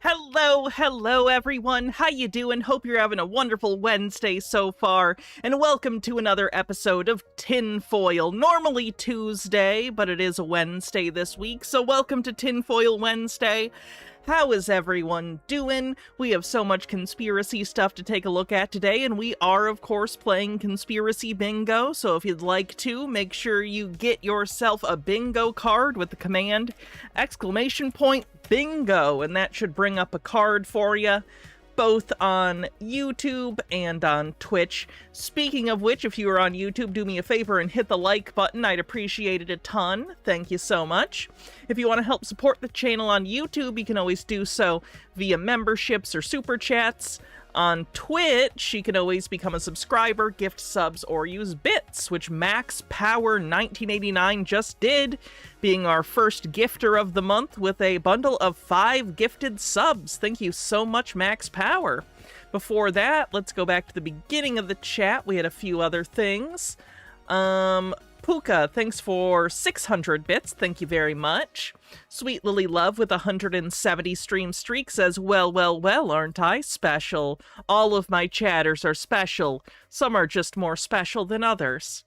Hello everyone. How you doing? Hope you're having a wonderful Wednesday so far, and welcome to another episode of Tinfoil. Normally Tuesday, but it is a Wednesday this week, so welcome to Tinfoil Wednesday. How is everyone doing? We have so much conspiracy stuff to take a look at today, and we are, of course, playing Conspiracy Bingo, so if you'd like to, make sure you get yourself a bingo card with the command !bingo, and that should bring up a card for you, both on YouTube and on Twitch. Speaking of which, if you are on YouTube, do me a favor and hit the like button. I'd appreciate it a ton. Thank you so much. If you want to help support the channel on YouTube, you can always do so via memberships or super chats. On Twitch, you can always become a subscriber, gift subs, or use bits, which Max Power 1989 just did, being our first gifter of the month with a bundle of 5 gifted subs. Thank you so much, Max Power. Before that, let's go back to the beginning of the chat. We had a few other things. Puka, thanks for 600 bits. Thank you very much. Sweet Lily Love with 170 stream streak says, well, aren't I special? All of my chatters are special. Some are just more special than others.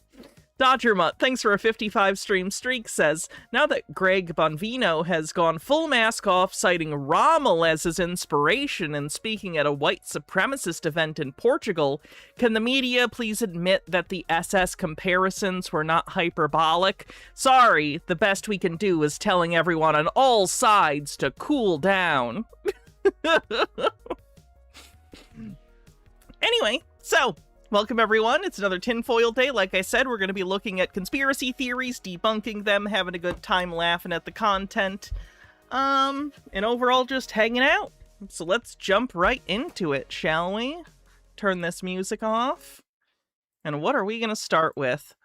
Dodger Mutt, thanks for a 55 stream streak, says, now that Greg Bonvino has gone full mask off, citing Rommel as his inspiration and speaking at a white supremacist event in Portugal, can the media please admit that the SS comparisons were not hyperbolic? Sorry, the best we can do is telling everyone on all sides to cool down. Anyway, so... welcome everyone, it's another tinfoil day. Like I said, we're going to be looking at conspiracy theories, debunking them, having a good time laughing at the content, and overall just hanging out. So let's jump right into it, shall we? Turn this music off. And what are we going to start with?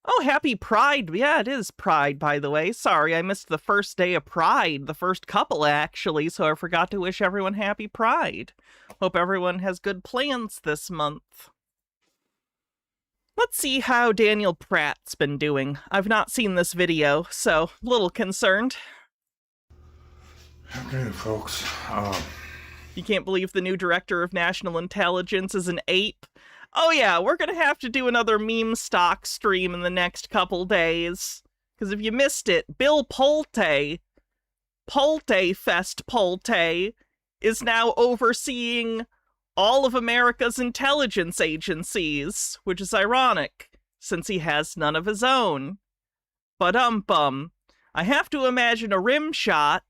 Oh, happy Pride. Yeah, it is Pride, by the way. Sorry, I missed the first day of Pride, the first couple actually, so I forgot to wish everyone happy Pride. Hope everyone has good plans this month. Let's see how Daniel Pratt's been doing. I've not seen this video, so a little concerned. Okay, folks. You can't believe the new director of national intelligence is an ape? Oh yeah, we're gonna have to do another meme stock stream in the next couple days. Because if you missed it, Bill Pulte is now overseeing all of America's intelligence agencies, which is ironic, since he has none of his own. But I have to imagine a rim shot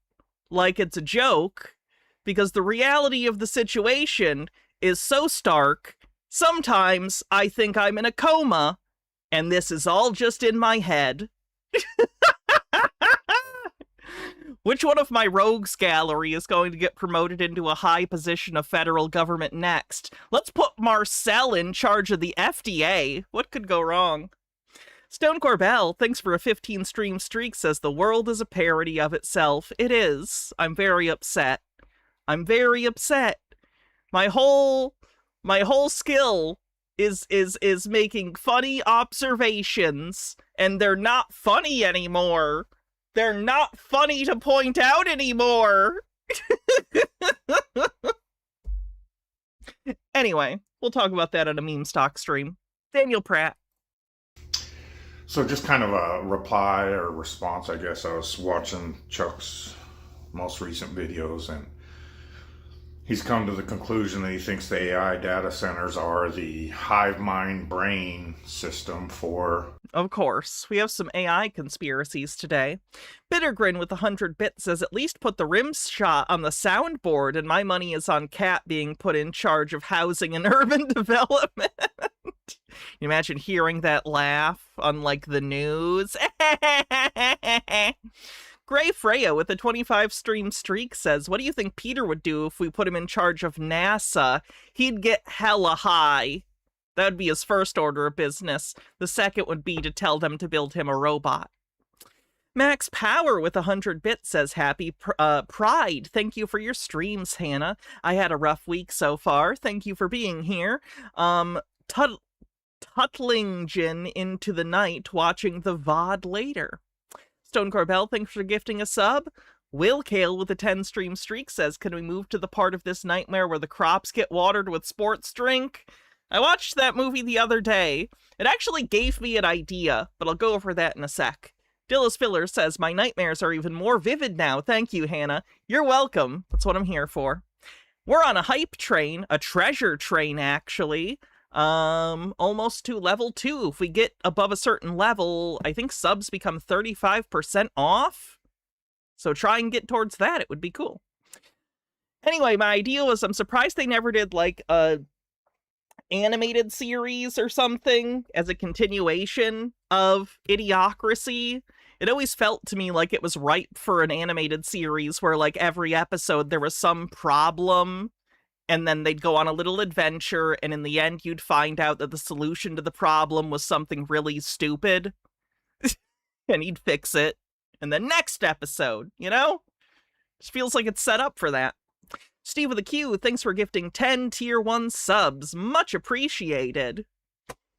like it's a joke, because the reality of the situation is so stark, sometimes I think I'm in a coma, and this is all just in my head. Which one of my rogues gallery is going to get promoted into a high position of federal government next? Let's put Marcel in charge of the FDA. What could go wrong? Stone Corbell, thanks for a 15 stream streak, says the world is a parody of itself. It is. I'm very upset. I'm very upset. My whole skill is making funny observations, and they're not funny anymore. They're not funny to point out anymore. Anyway, we'll talk about that on a meme stock stream. Daniel Pratt. So just kind of a reply or response, I guess. I was watching Chuck's most recent videos, and he's come to the conclusion that he thinks the AI data centers are the hive mind brain system for... Of course, we have some AI conspiracies today. Bittergrin with 100 bits says, at least put the rim shot on the soundboard, and my money is on Cat being put in charge of housing and urban development. You imagine hearing that laugh on, like, the news? Gray Freya with a 25 stream streak says, what do you think Peter would do if we put him in charge of NASA? He'd get hella high. That would be his first order of business. The second would be to tell them to build him a robot. Max Power with 100 bits says, happy Pride. Thank you for your streams, Hannah. I had a rough week so far. Thank you for being here. Tuttlingen into the night, watching the VOD later. Stone Corbell, thanks for gifting a sub. Will Kale with a 10-stream streak says, can we move to the part of this nightmare where the crops get watered with sports drink? I watched that movie the other day. It actually gave me an idea, but I'll go over that in a sec. Dillis Filler says, my nightmares are even more vivid now. Thank you, Hannah. You're welcome. That's what I'm here for. We're on a hype train, a treasure train, actually. Almost to level 2. If we get above a certain level, I think subs become 35% off. So try and get towards that. It would be cool. Anyway, my idea was I'm surprised they never did, like, a animated series or something as a continuation of Idiocracy. It always felt to me like it was ripe for an animated series where, like, every episode there was some problem, and then they'd go on a little adventure, and in the end you'd find out that the solution to the problem was something really stupid, and he'd fix it. And the next episode, you know? Just feels like it's set up for that. Steve with a Q, thanks for gifting 10 tier 1 subs. Much appreciated.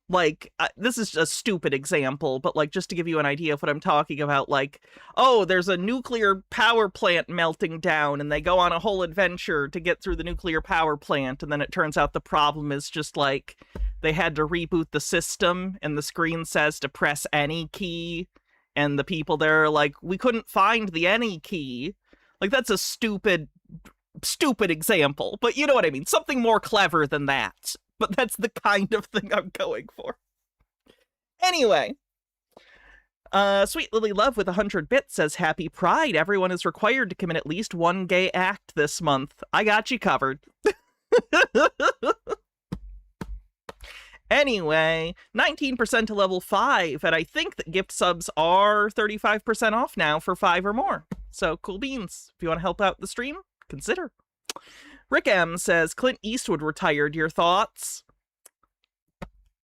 Like, this is a stupid example, but, like, just to give you an idea of what I'm talking about, like, oh, there's a nuclear power plant melting down, and they go on a whole adventure to get through the nuclear power plant, and then it turns out the problem is just, like, they had to reboot the system, and the screen says to press any key, and the people there are like, we couldn't find the any key. Like, that's a stupid example, but you know what I mean. Something more clever than that. But that's the kind of thing I'm going for. Anyway. Sweet Lily Love with 100 bits says, happy Pride. Everyone is required to commit at least one gay act this month. I got you covered. Anyway, 19% to level 5, and I think that gift subs are 35% off now for 5 or more. So, cool beans. If you want to help out the stream, consider. Rick M says, Clint Eastwood retired. Your thoughts?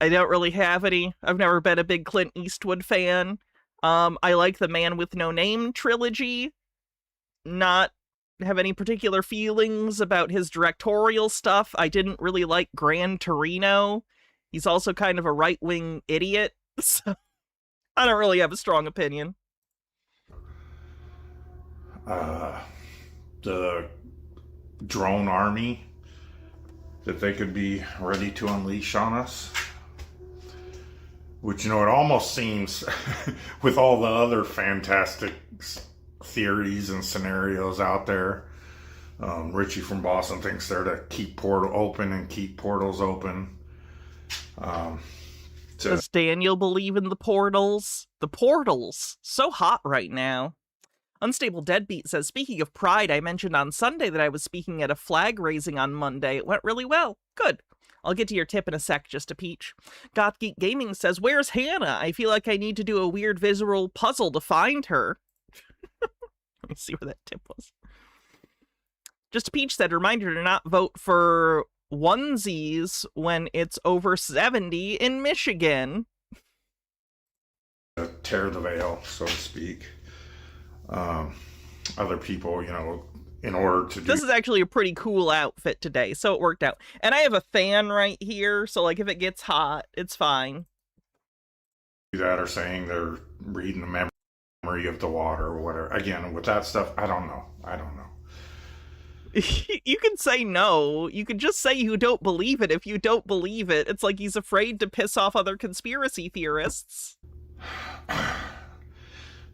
I don't really have any. I've never been a big Clint Eastwood fan. I like the Man with No Name trilogy. Not have any particular feelings about his directorial stuff. I didn't really like Gran Torino. He's also kind of a right-wing idiot, so I don't really have a strong opinion. The drone army that they could be ready to unleash on us. Which, you know, it almost seems, with all the other fantastic theories and scenarios out there, Richie from Boston thinks they're to keep portals open. Does Daniel believe in the portals? The portals, so hot right now. Unstable Deadbeat says, speaking of Pride, I mentioned on Sunday that I was speaking at a flag raising on Monday. It went really well. Good. I'll get to your tip in a sec, just a peach. Goth Geek Gaming says, where's Hannah? I feel like I need to do a weird visual puzzle to find her. Let me see where that tip was. Just a peach said, reminder to not vote for onesies when it's over 70 in Michigan. Tear the veil, so to speak. Other people, you know, in order to do... This is actually a pretty cool outfit today, so it worked out. And I have a fan right here, so, like, if it gets hot, it's fine. That are saying they're reading the memory of the water or whatever. Again, with that stuff, I don't know. You can say no. You can just say you don't believe it if you don't believe it. It's like he's afraid to piss off other conspiracy theorists.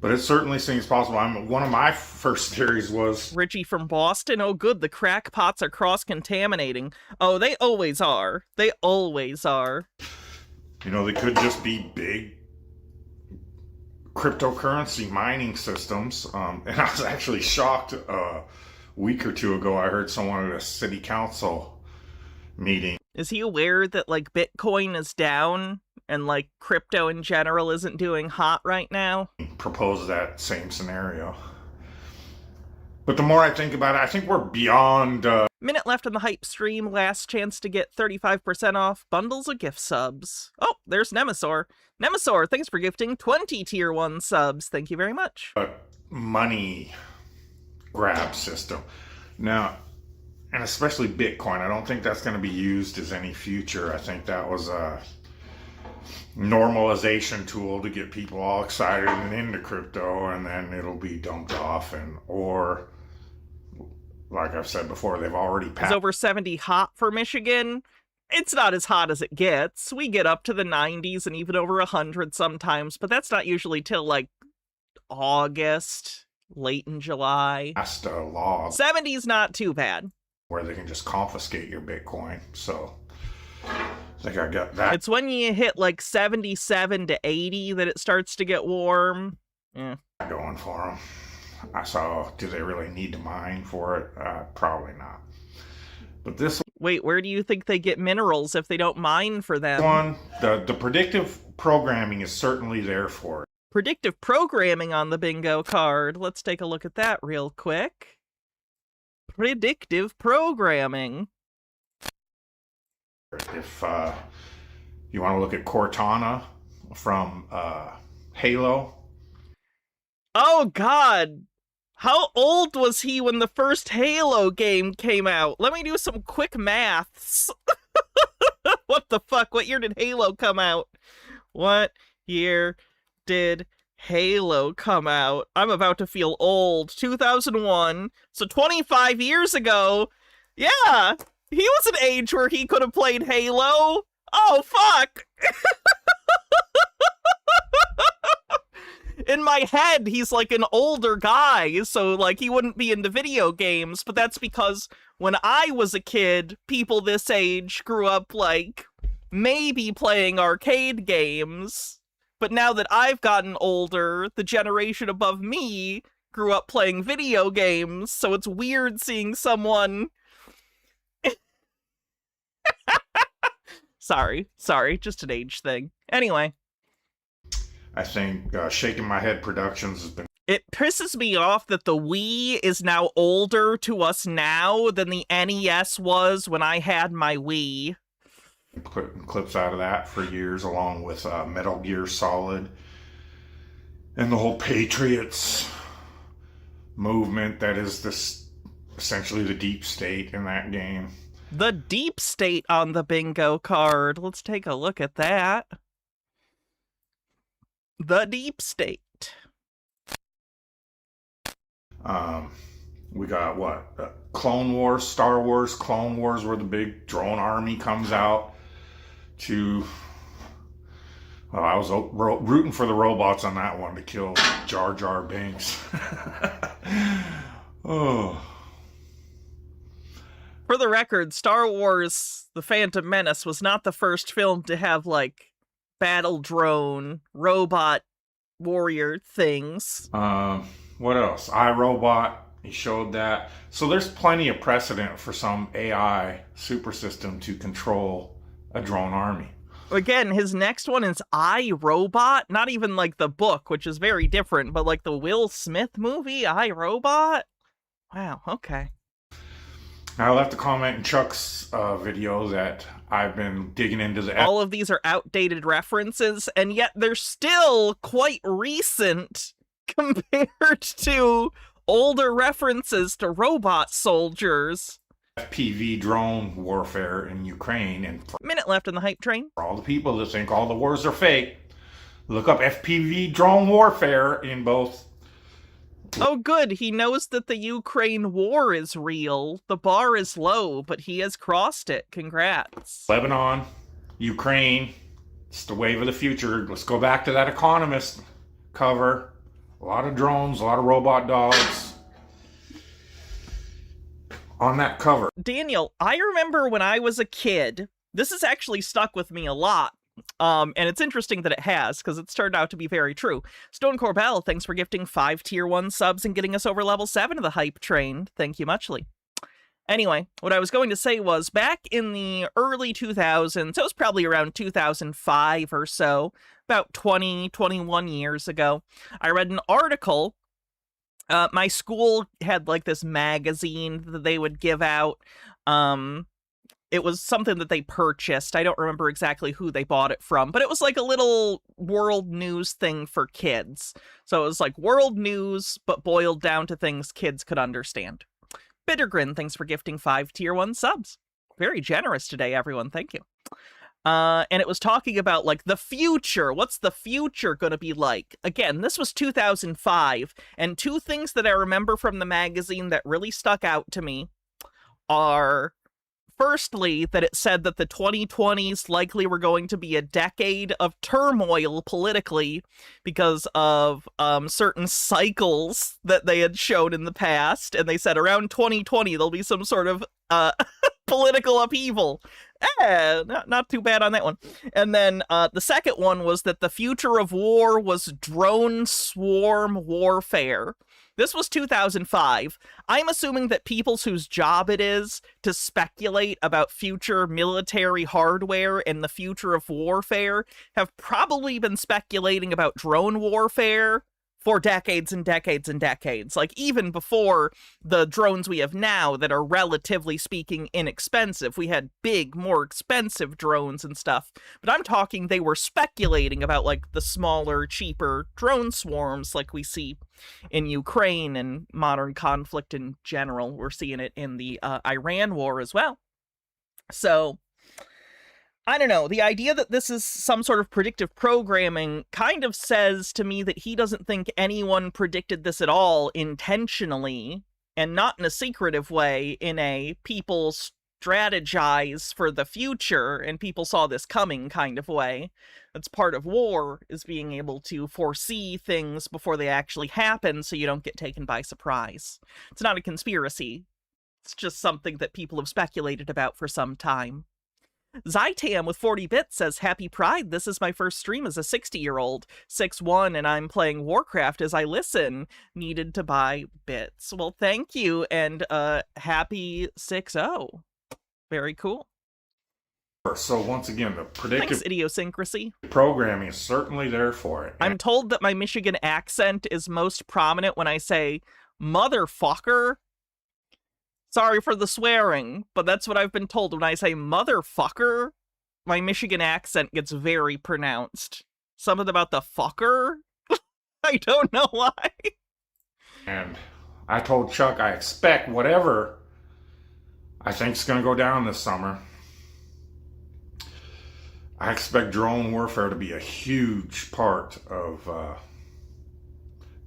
But it certainly seems possible. One of my first theories was... Richie from Boston? Oh, good. The crackpots are cross-contaminating. Oh, they always are. They always are. You know, they could just be big cryptocurrency mining systems. And I was actually shocked a week or two ago. I heard someone at a city council meeting. Is he aware that, like, Bitcoin is down? And, like, crypto in general isn't doing hot right now? Propose that same scenario. But the more I think about it, I think we're beyond... Minute left on the hype stream. Last chance to get 35% off bundles of gift subs. Oh, there's Nemesaur. Nemesaur, thanks for gifting 20 tier 1 subs. Thank you very much. A money grab system. Now, and especially Bitcoin, I don't think that's going to be used as any future. I think that was normalization tool to get people all excited and into crypto, and then it'll be dumped off, or like I've said before, they've already passed. Is over 70 hot for Michigan? It's not as hot as it gets. We get up to the 90s and even over 100 sometimes, but that's not usually till like August, late in July. Passed a law 70's not too bad. Where they can just confiscate your Bitcoin. So I think I got that. It's when you hit like 77 to 80 that it starts to get warm. Yeah. Going for them. I saw, do they really need to mine for it? Probably not. But this Wait, where do you think they get minerals if they don't mine for them? one, the predictive programming is certainly there for it. Predictive programming on the bingo card. Let's take a look at that real quick. Predictive programming. If you want to look at Cortana from Halo. Oh, God. How old was he when the first Halo game came out? Let me do some quick maths. What the fuck? What year did Halo come out? What year did Halo come out? I'm about to feel old. 2001. So 25 years ago. Yeah. He was an age where he could have played Halo. Oh, fuck. In my head, he's like an older guy, so like he wouldn't be into video games, but that's because when I was a kid, people this age grew up like maybe playing arcade games. But now that I've gotten older, the generation above me grew up playing video games, so it's weird seeing someone... Sorry, just an age thing. Anyway. I think Shaking My Head Productions has been... It pisses me off that the Wii is now older to us now than the NES was when I had my Wii. Putting clips out of that for years, along with Metal Gear Solid and the whole Patriots movement that is this essentially the deep state in that game. The deep state on the bingo card. Let's take a look at that. The deep state. We got what? Clone Wars, Star Wars, Clone Wars, where the big drone army comes out to... Well, I was rooting for the robots on that one to kill Jar Jar Binks. Oh. For the record, Star Wars The Phantom Menace was not the first film to have, like, battle drone, robot, warrior things. What else? iRobot, he showed that. So there's plenty of precedent for some AI super system to control a drone army. Again, his next one is iRobot, not even like the book, which is very different, but like the Will Smith movie, iRobot? Wow, okay. I'll have to comment in Chuck's video that I've been digging into the... All of these are outdated references, and yet they're still quite recent compared to older references to robot soldiers. FPV drone warfare in Ukraine, and for Minute left in the hype train. all the people that think all the wars are fake, look up FPV drone warfare in both. Oh good, he knows that the Ukraine war is real. The bar is low, but he has crossed it. Congrats. Lebanon, Ukraine, it's the wave of the future. Let's go back to that Economist cover. A lot of drones, a lot of robot dogs on that cover. Daniel, I remember when I was a kid, this has actually stuck with me a lot. And it's interesting that it has, because it's turned out to be very true. Stone Corbell, thanks for gifting 5 tier 1 subs and getting us over level 7 of the hype train. Thank you muchly. Anyway, what I was going to say was, back in the early 2000s, it was probably around 2005 or so, about 21 years ago, I read an article. My school had like this magazine that they would give out. It was something that they purchased. I don't remember exactly who they bought it from, but it was like a little world news thing for kids. So it was like world news, but boiled down to things kids could understand. Bittergrin, thanks for gifting 5 tier 1 subs. Very generous today, everyone. Thank you. And it was talking about, like, the future. What's the future going to be like? Again, this was 2005, and two things that I remember from the magazine that really stuck out to me are, firstly, that it said that the 2020s likely were going to be a decade of turmoil politically because of certain cycles that they had shown in the past, and they said around 2020 there'll be some sort of political upheaval. Not too bad on that one. And then the second one was that the future of war was drone swarm warfare. This was 2005. I'm assuming that people whose job it is to speculate about future military hardware and the future of warfare have probably been speculating about drone warfare for decades and decades and decades. Like, even before the drones we have now that are, relatively speaking, inexpensive. We had big, more expensive drones and stuff. But I'm talking they were speculating about, like, the smaller, cheaper drone swarms like we see in Ukraine and modern conflict in general. We're seeing it in the Iran war as well. So, I don't know, the idea that this is some sort of predictive programming kind of says to me that he doesn't think anyone predicted this at all intentionally, and not in a secretive way, in a people strategize for the future and people saw this coming kind of way. That's part of war, is being able to foresee things before they actually happen so you don't get taken by surprise. It's not a conspiracy. It's just something that people have speculated about for some time. Zytam with 40 bits says, Happy Pride, this is my first stream as a 60-year-old, 6'1", and I'm playing Warcraft as I listen. Needed to buy bits. Well, thank you, and happy 6-0. Very cool. So once again, the predictive Thanks, idiosyncrasy. programming is certainly there for it. I'm told that my Michigan accent is most prominent when I say motherfucker. Sorry for the swearing, but that's what I've been told. When I say motherfucker, my Michigan accent gets very pronounced. Something about the fucker? I don't know why. And I told Chuck I expect whatever I think is going to go down this summer. I expect drone warfare to be a huge part of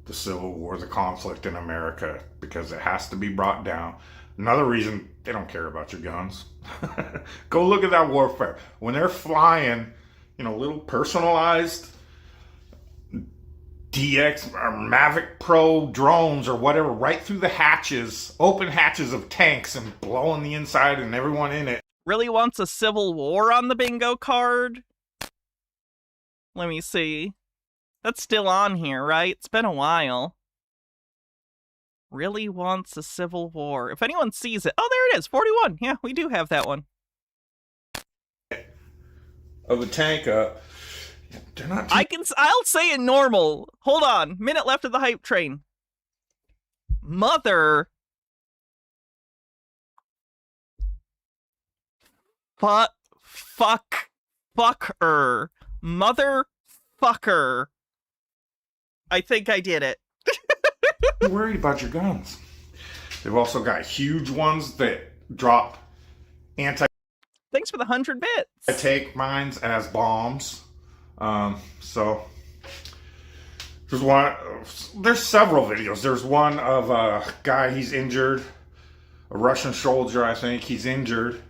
the Civil War, the conflict in America, because it has to be brought down. Another reason they don't care about your guns. Go look at that warfare. When they're flying, little personalized DX or Mavic Pro drones or whatever, right through the hatches, open hatches of tanks, and blowing the inside and everyone in it. Really wants a civil war on the bingo card? Let me see. That's still on here, right? It's been a while. Really wants a civil war. If anyone sees it... Oh, there it is! 41! Yeah, we do have that one. Of a tank, they're not... I'll say it normal. Hold on. Minute left of the hype train. Mother... Fucker. Motherfucker. I think I did it. You're worried about your guns. They've also got huge ones that drop Thanks for the 100 bits. take mines as bombs. So there's several videos. There's one of a guy, he's injured, a Russian soldier, I think. He's injured.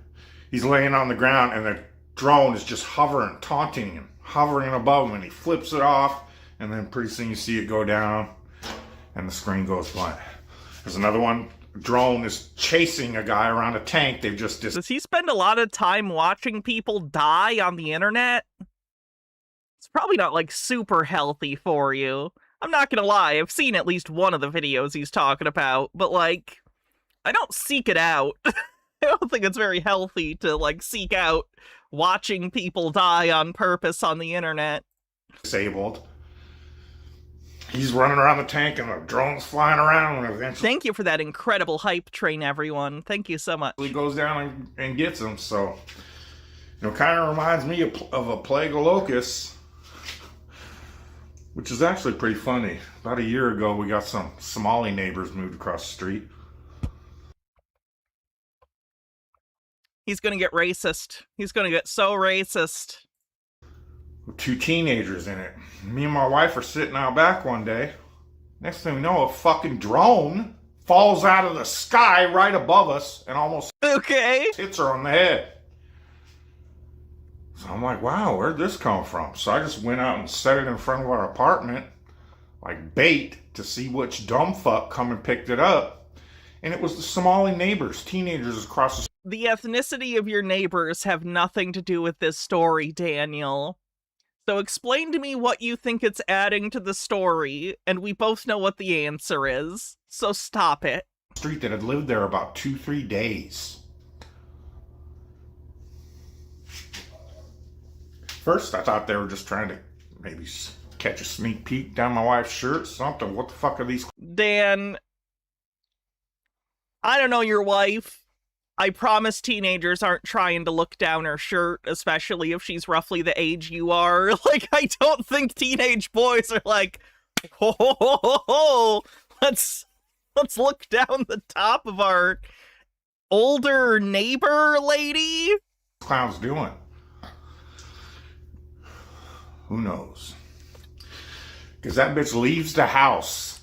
He's laying on the ground, and the drone is just hovering, taunting him, hovering above him, and he flips it off, and then pretty soon you see it go down, and the screen goes blank. There's another one. Drone is chasing a guy around a tank. They've just... Does he spend a lot of time watching people die on the internet? It's probably not, like, super healthy for you. I'm not gonna lie, I've seen at least one of the videos he's talking about, but, like, I don't seek it out. I don't think it's very healthy to, like, seek out watching people die on purpose on the internet. Disabled. He's running around the tank and the drone's flying around, and eventually... Thank you for that incredible hype train, everyone. Thank you so much. He goes down and gets him, so... kind of reminds me of a plague of locusts, which is actually pretty funny. About a year ago, we got some Somali neighbors moved across the street. He's gonna get racist. He's gonna get so racist. With 2 teenagers in it. Me and my wife are sitting out back one day. Next thing we know, a fucking drone falls out of the sky right above us and almost hits her on the head. So I'm like, wow, where'd this come from? So I just went out and set it in front of our apartment, like bait, to see which dumb fuck come and picked it up. And it was the Somali neighbors, teenagers across the street. The ethnicity of your neighbors have nothing to do with this story, Daniel. So explain to me what you think it's adding to the story, and we both know what the answer is. So stop it. Street that had lived there about 2-3 days. First, I thought they were just trying to maybe catch a sneak peek down my wife's shirt, something. What the fuck are these? Dan, I don't know your wife. I promise teenagers aren't trying to look down her shirt, especially if she's roughly the age you are. Like, I don't think teenage boys are like, ho ho ho ho ho, let's look down the top of our older neighbor lady. Clown's doing? Who knows? Because that bitch leaves the house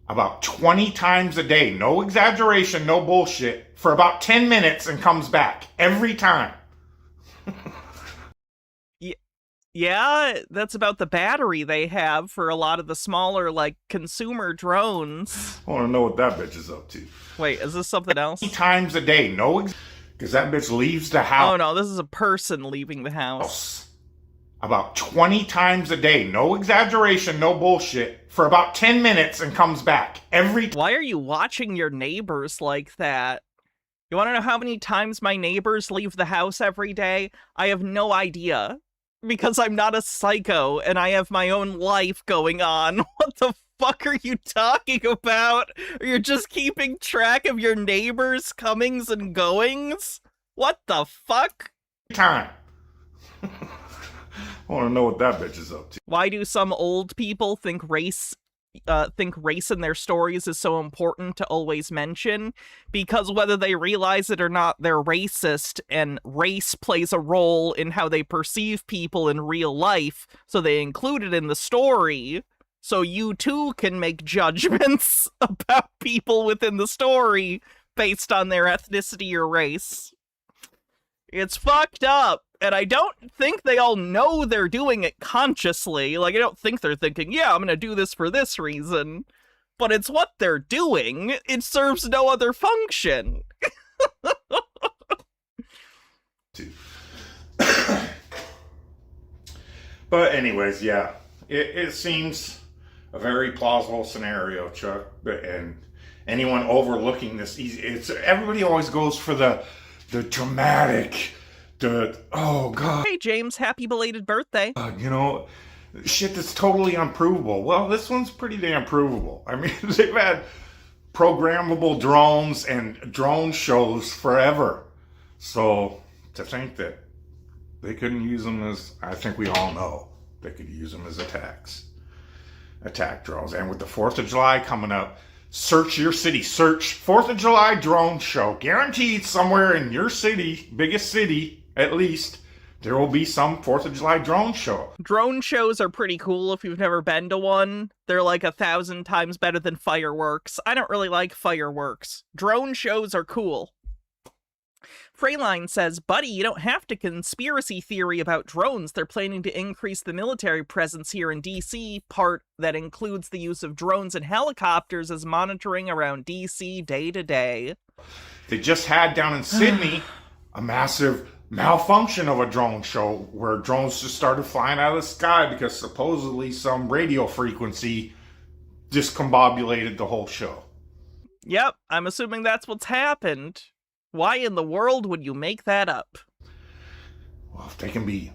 about 20 times a day. No exaggeration, no bullshit. For about 10 minutes and comes back. Every time. Yeah, that's about the battery they have for a lot of the smaller, like, consumer drones. I want to know what that bitch is up to. Wait, is this something else? 20 times a day. No, because that bitch leaves the house. Oh no, this is a person leaving the house. About 20 times a day. No exaggeration, no bullshit. For about 10 minutes and comes back. Every time. Why are you watching your neighbors like that? You want to know how many times my neighbors leave the house every day? I have no idea. Because I'm not a psycho and I have my own life going on. What the fuck are you talking about? You're just keeping track of your neighbors' comings and goings? What the fuck? Time. I want to know what that bitch is up to. Why do some old people think race in their stories is so important to always mention? Because whether they realize it or not, they're racist, and race plays a role in how they perceive people in real life, so they include it in the story, so you too can make judgments about people within the story based on their ethnicity or race. It's fucked up. And I don't think they all know they're doing it consciously. Like, I don't think they're thinking, yeah, I'm gonna do this for this reason. But it's what they're doing. It serves no other function. But anyways, yeah. It seems a very plausible scenario, Chuck. And anyone overlooking this, everybody always goes for the dramatic... oh god. Hey James, happy belated birthday. Shit that's totally unprovable. Well, this one's pretty damn provable. I mean, they've had programmable drones and drone shows forever. So to think that they couldn't use them as, I think we all know, they could use them as attack drones. And with the 4th of July coming up, search your city. Search 4th of July drone show. Guaranteed somewhere in your city, biggest city, at least, there will be some 4th of July drone show. Drone shows are pretty cool if you've never been to one. They're like 1,000 times better than fireworks. I don't really like fireworks. Drone shows are cool. Freyline says, buddy, you don't have to conspiracy theory about drones. They're planning to increase the military presence here in DC, part that includes the use of drones and helicopters as monitoring around DC day to day. They just had down in Sydney a massive malfunction of a drone show where drones just started flying out of the sky because supposedly some radio frequency discombobulated the whole show. Yep, I'm assuming that's what's happened. Why in the world would you make that up? Well, if they can be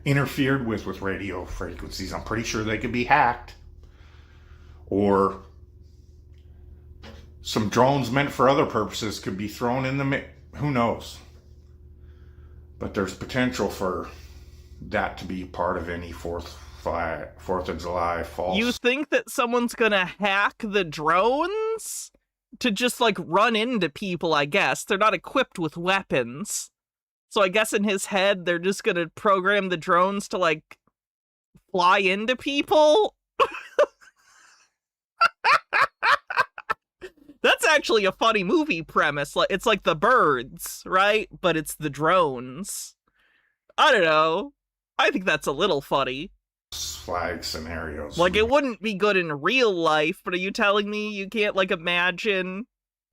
interfered with radio frequencies, I'm pretty sure they could be hacked. Or some drones meant for other purposes could be thrown in the mix. Who knows? But there's potential for that to be part of any 4th of July false. You think that someone's gonna hack the drones? to just, like, run into people, I guess. They're not equipped with weapons. So I guess in his head, they're just gonna program the drones to, like, fly into people? That's actually a funny movie premise. Like, it's like The Birds, right? But it's the drones. I don't know. I think that's a little funny. Flag scenarios. Like, it wouldn't be good in real life, but are you telling me you can't, like, imagine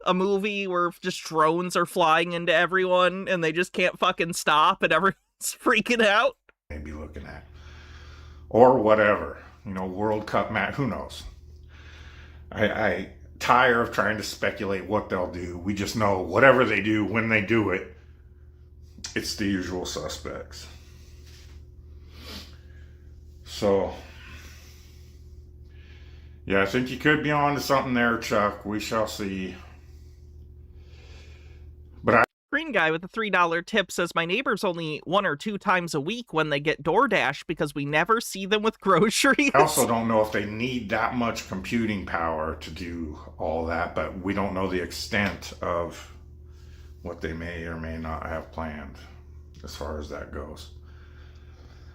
a movie where just drones are flying into everyone and they just can't fucking stop and everyone's freaking out? Maybe looking at. Or whatever. You know, World Cup match. Who knows? I tire of trying to speculate what they'll do. We just know whatever they do, when they do it, it's the usual suspects. So, yeah, I think you could be on to something there, Chuck. We shall see. But Green guy with the $3 tip says, my neighbors only eat 1 or 2 times a week when they get DoorDash because we never see them with groceries. I also don't know if they need that much computing power to do all that, but we don't know the extent of what they may or may not have planned as far as that goes.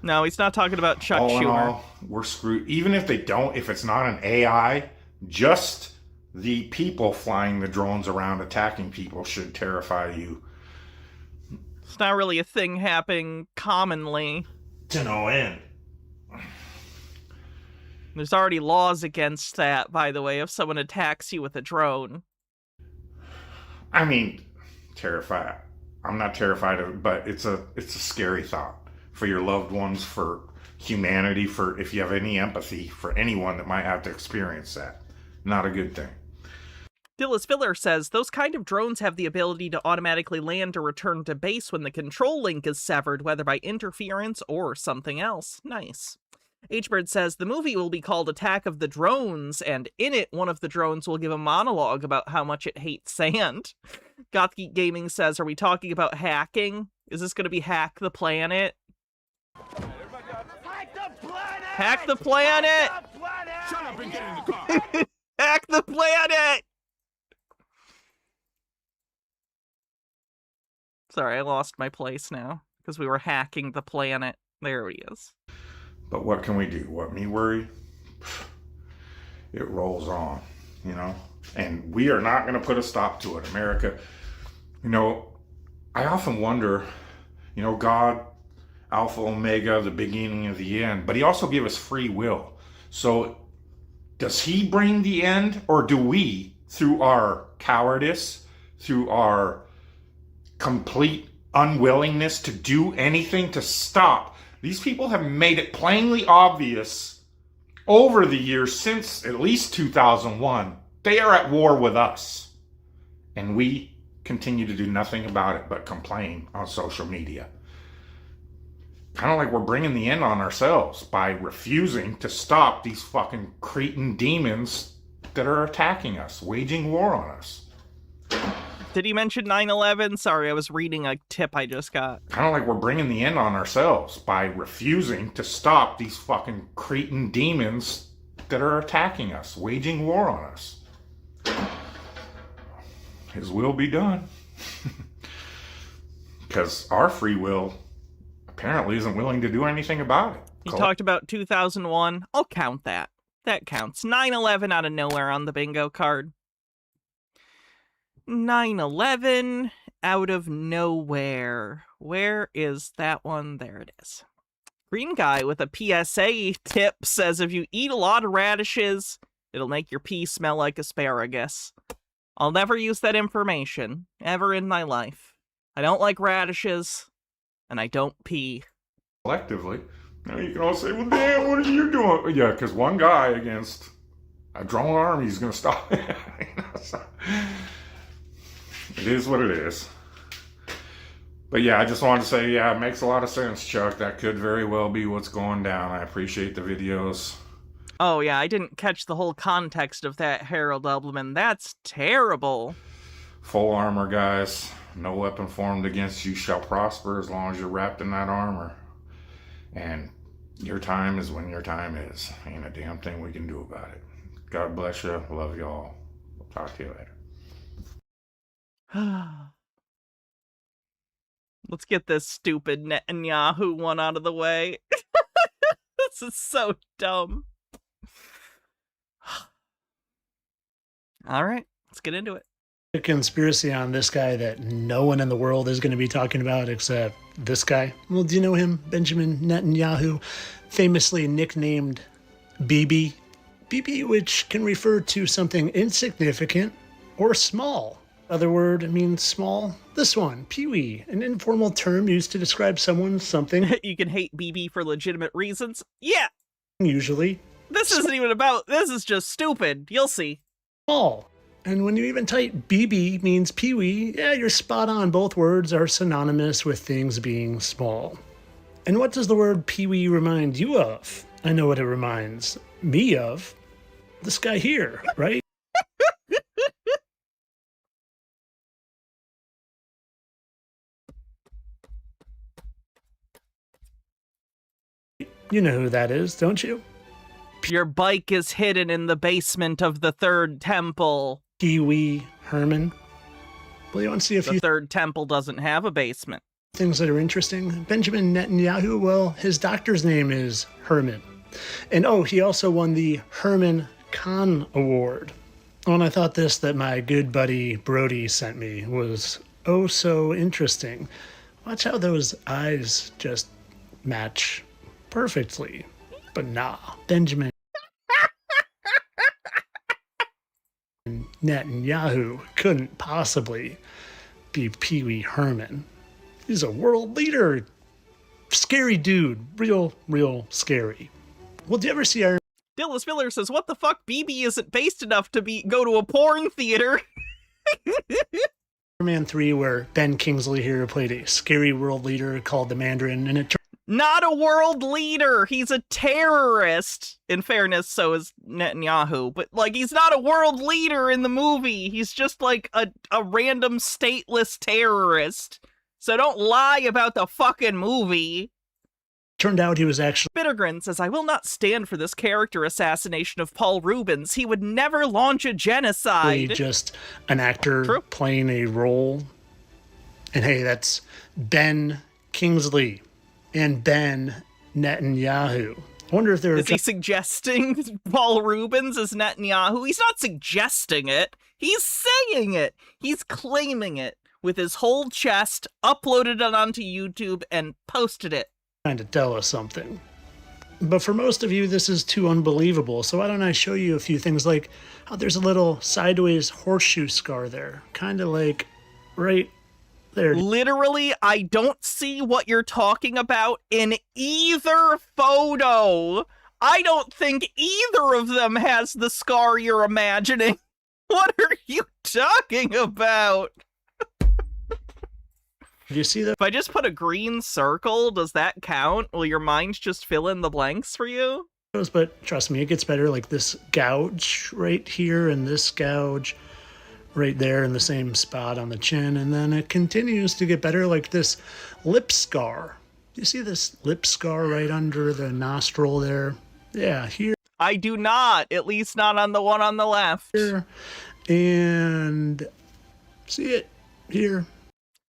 No, he's not talking about Chuck All in Schumer. all, we're screwed. Even if they don't, if it's not an AI, just the people flying the drones around attacking people should terrify you. It's not really a thing happening commonly. To no end. There's already laws against that, by the way, if someone attacks you with a drone. I mean, terrified. I'm not terrified of it, but it's a scary thought for your loved ones, for humanity, for if you have any empathy for anyone that might have to experience that. Not a good thing. Dillis Filler says, those kind of drones have the ability to automatically land or return to base when the control link is severed, whether by interference or something else. Nice. H-Bird says, the movie will be called Attack of the Drones, and in it, one of the drones will give a monologue about how much it hates sand. Gothgeek Gaming says, are we talking about hacking? Is this going to be Hack the Planet? Hack the planet! Hack the planet! Hack the planet! Shut up and get in the car. Hack the planet! Sorry, I lost my place now, because we were hacking the planet. There he is. But what can we do? What, me worry? It rolls on, you know? And we are not going to put a stop to it. America, you know, I often wonder, you know, God, Alpha, Omega, the beginning of the end, but he also gave us free will. So does he bring the end, or do we, through our cowardice, through our complete unwillingness to do anything to stop? These people have made it plainly obvious over the years since at least 2001, they are at war with us. And we continue to do nothing about it but complain on social media. Kind of like we're bringing the end on ourselves by refusing to stop these fucking cretin demons that are attacking us, waging war on us. Did he mention 9/11? Sorry, I was reading a tip I just got. Kind of like we're bringing the end on ourselves by refusing to stop these fucking cretin demons that are attacking us, waging war on us. His will be done. Because our free will apparently isn't willing to do anything about it. He talked about 2001. I'll count that. That counts. 9/11 out of nowhere on the bingo card. 9/11 out of nowhere. Where is that one? There it is. Green guy with a PSA tip says, if you eat a lot of radishes, it'll make your pee smell like asparagus. I'll never use that information, ever in my life. I don't like radishes, and I don't pee. Collectively, now you can all say, well, damn, what are you doing? Yeah, because one guy against a drone army is going to stop it. It is what it is. But yeah, I just wanted to say, yeah, it makes a lot of sense, Chuck. That could very well be what's going down. I appreciate the videos. Oh yeah, I didn't catch the whole context of that, Harold Ubleman. That's terrible. Full armor, guys. No weapon formed against you shall prosper as long as you're wrapped in that armor. And your time is when your time is. Ain't a damn thing we can do about it. God bless you. Love you all. We'll talk to you later. Let's get this stupid Netanyahu one out of the way. This is so dumb. All right, let's get into it. A conspiracy on this guy that no one in the world is going to be talking about except this guy. Well, do you know him? Benjamin Netanyahu, famously nicknamed BB. BB, which can refer to something insignificant or small. Other word means small. This one, peewee, an informal term used to describe someone, something. You can hate BB for legitimate reasons. Yeah, Usually this isn't even about. This is just stupid. You'll see. small. And when you even type BB means peewee, yeah, you're spot on. Both words are synonymous with things being small. And what does the word peewee remind you of? I know what it reminds me of. This guy here, right? You know who that is, don't you? Your bike is hidden in the basement of the third temple. Pee Wee Herman. Well, you want to see a The few third temple doesn't have a basement. things that are interesting. Benjamin Netanyahu, well, his doctor's name is Herman. And oh, he also won the Herman Kahn Award. Oh, and I thought this that my good buddy Brody sent me was oh so interesting. Watch how those eyes just match perfectly. But nah, Benjamin Netanyahu couldn't possibly be Pee Wee Herman. He's a world leader. Scary dude. Real scary. Well, do you ever see Iron Dillis Miller says, what the fuck? BB isn't based enough to go to a porn theater. Man 3 where Ben Kingsley here played a scary world leader called the Mandarin, and it Not a world leader. He's a terrorist. In fairness, so is Netanyahu. But, like, he's not a world leader in the movie. He's just, like, a random stateless terrorist. So don't lie about the fucking movie. turned out he was actually Bittergrin says, I will not stand for this character assassination of Paul Rubens. He would never launch a genocide. just an actor True. playing a role. And hey, that's Ben Kingsley and Ben Netanyahu. I wonder if they're Is he suggesting Paul Rubens as Netanyahu? He's not suggesting it. He's saying it. He's claiming it with his whole chest, uploaded it onto YouTube, and posted it. trying to tell us something. But for most of you, this is too unbelievable. So why don't I show you a few things like how there's a little sideways horseshoe scar there. Kind of like right there. Literally, I don't see what you're talking about in either photo. I don't think either of them has the scar you're imagining. What are you talking about? Do you see that? If I just put a green circle, does that count? Will your mind just fill in the blanks for you? But trust me, it gets better. Like this gouge right here and this gouge right there in the same spot on the chin. And then it continues to get better, like this lip scar. You see this lip scar right under the nostril there? Yeah, here. I do not, at least not on the one on the left. And see it here.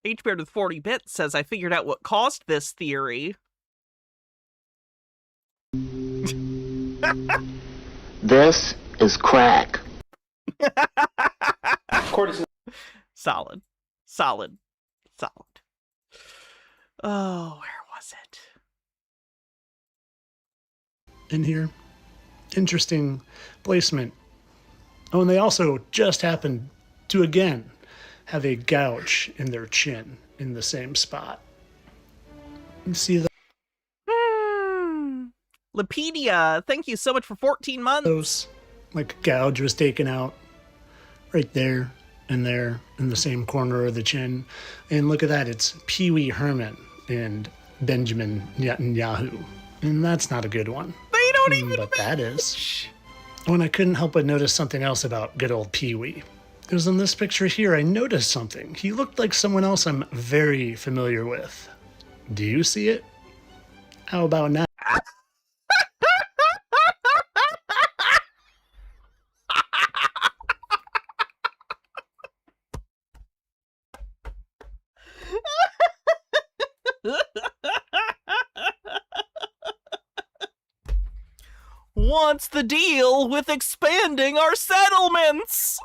HBeard with 40 bits says, I figured out what caused this theory. This is crack. Solid. Solid. Solid. Oh, where was it? In here. Interesting placement. Oh, and they also just happened to again have a gouge in their chin in the same spot. You see Lepedia, thank you so much for 14 months. those? Like gouge was taken out right there and there in the same corner of the chin. And look at that, it's Pee Wee Herman and Benjamin Netanyahu. And that's not a good one. They don't even But that is. When I couldn't help but notice something else about good old Pee Wee. Because in this picture here, I noticed something. He looked like someone else I'm very familiar with. Do you see it? How about now? What's the deal with expanding our settlements?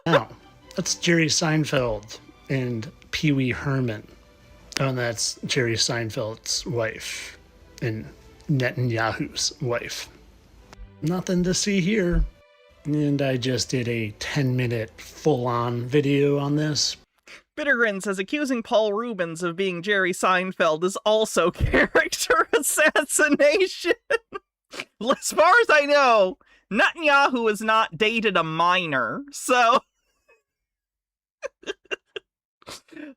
Now, that's Jerry Seinfeld and Pee Wee Herman. Oh, and that's Jerry Seinfeld's wife and Netanyahu's wife. Nothing to see here. And I just did a 10-minute full-on video on this. Bittergrin says accusing Paul Rubens of being Jerry Seinfeld is also character assassination. As far as I know, Netanyahu has not dated a minor, so...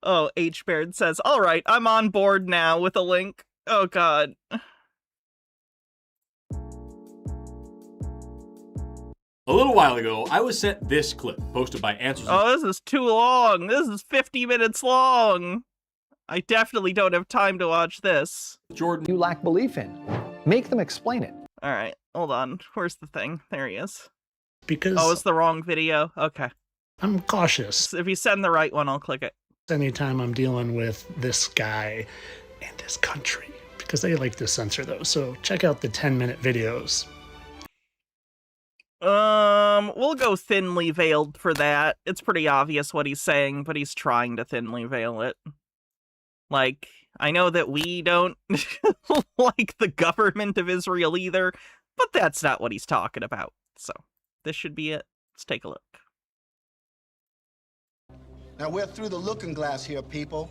Oh, H. Baird says, all right, I'm on board now with a link. Oh, God. A little while ago, I was sent this clip, posted by Answers. Oh, this is too long. This is 50 minutes long. I definitely don't have time to watch this. Jordan. You lack belief in. Make them explain it. All right, hold on. Where's the thing? There he is. Because Oh, it's the wrong video. Okay. I'm cautious. If you send the right one, I'll click it. Anytime I'm dealing with this guy and his country, because they like to censor those. So check out the 10-minute videos. We'll go thinly veiled for that. It's pretty obvious what he's saying, but he's trying to thinly veil it. Like, I know that we don't like the government of Israel either, but that's not what he's talking about. So, this should be it. Let's take a look. Now we're through the looking glass here, people.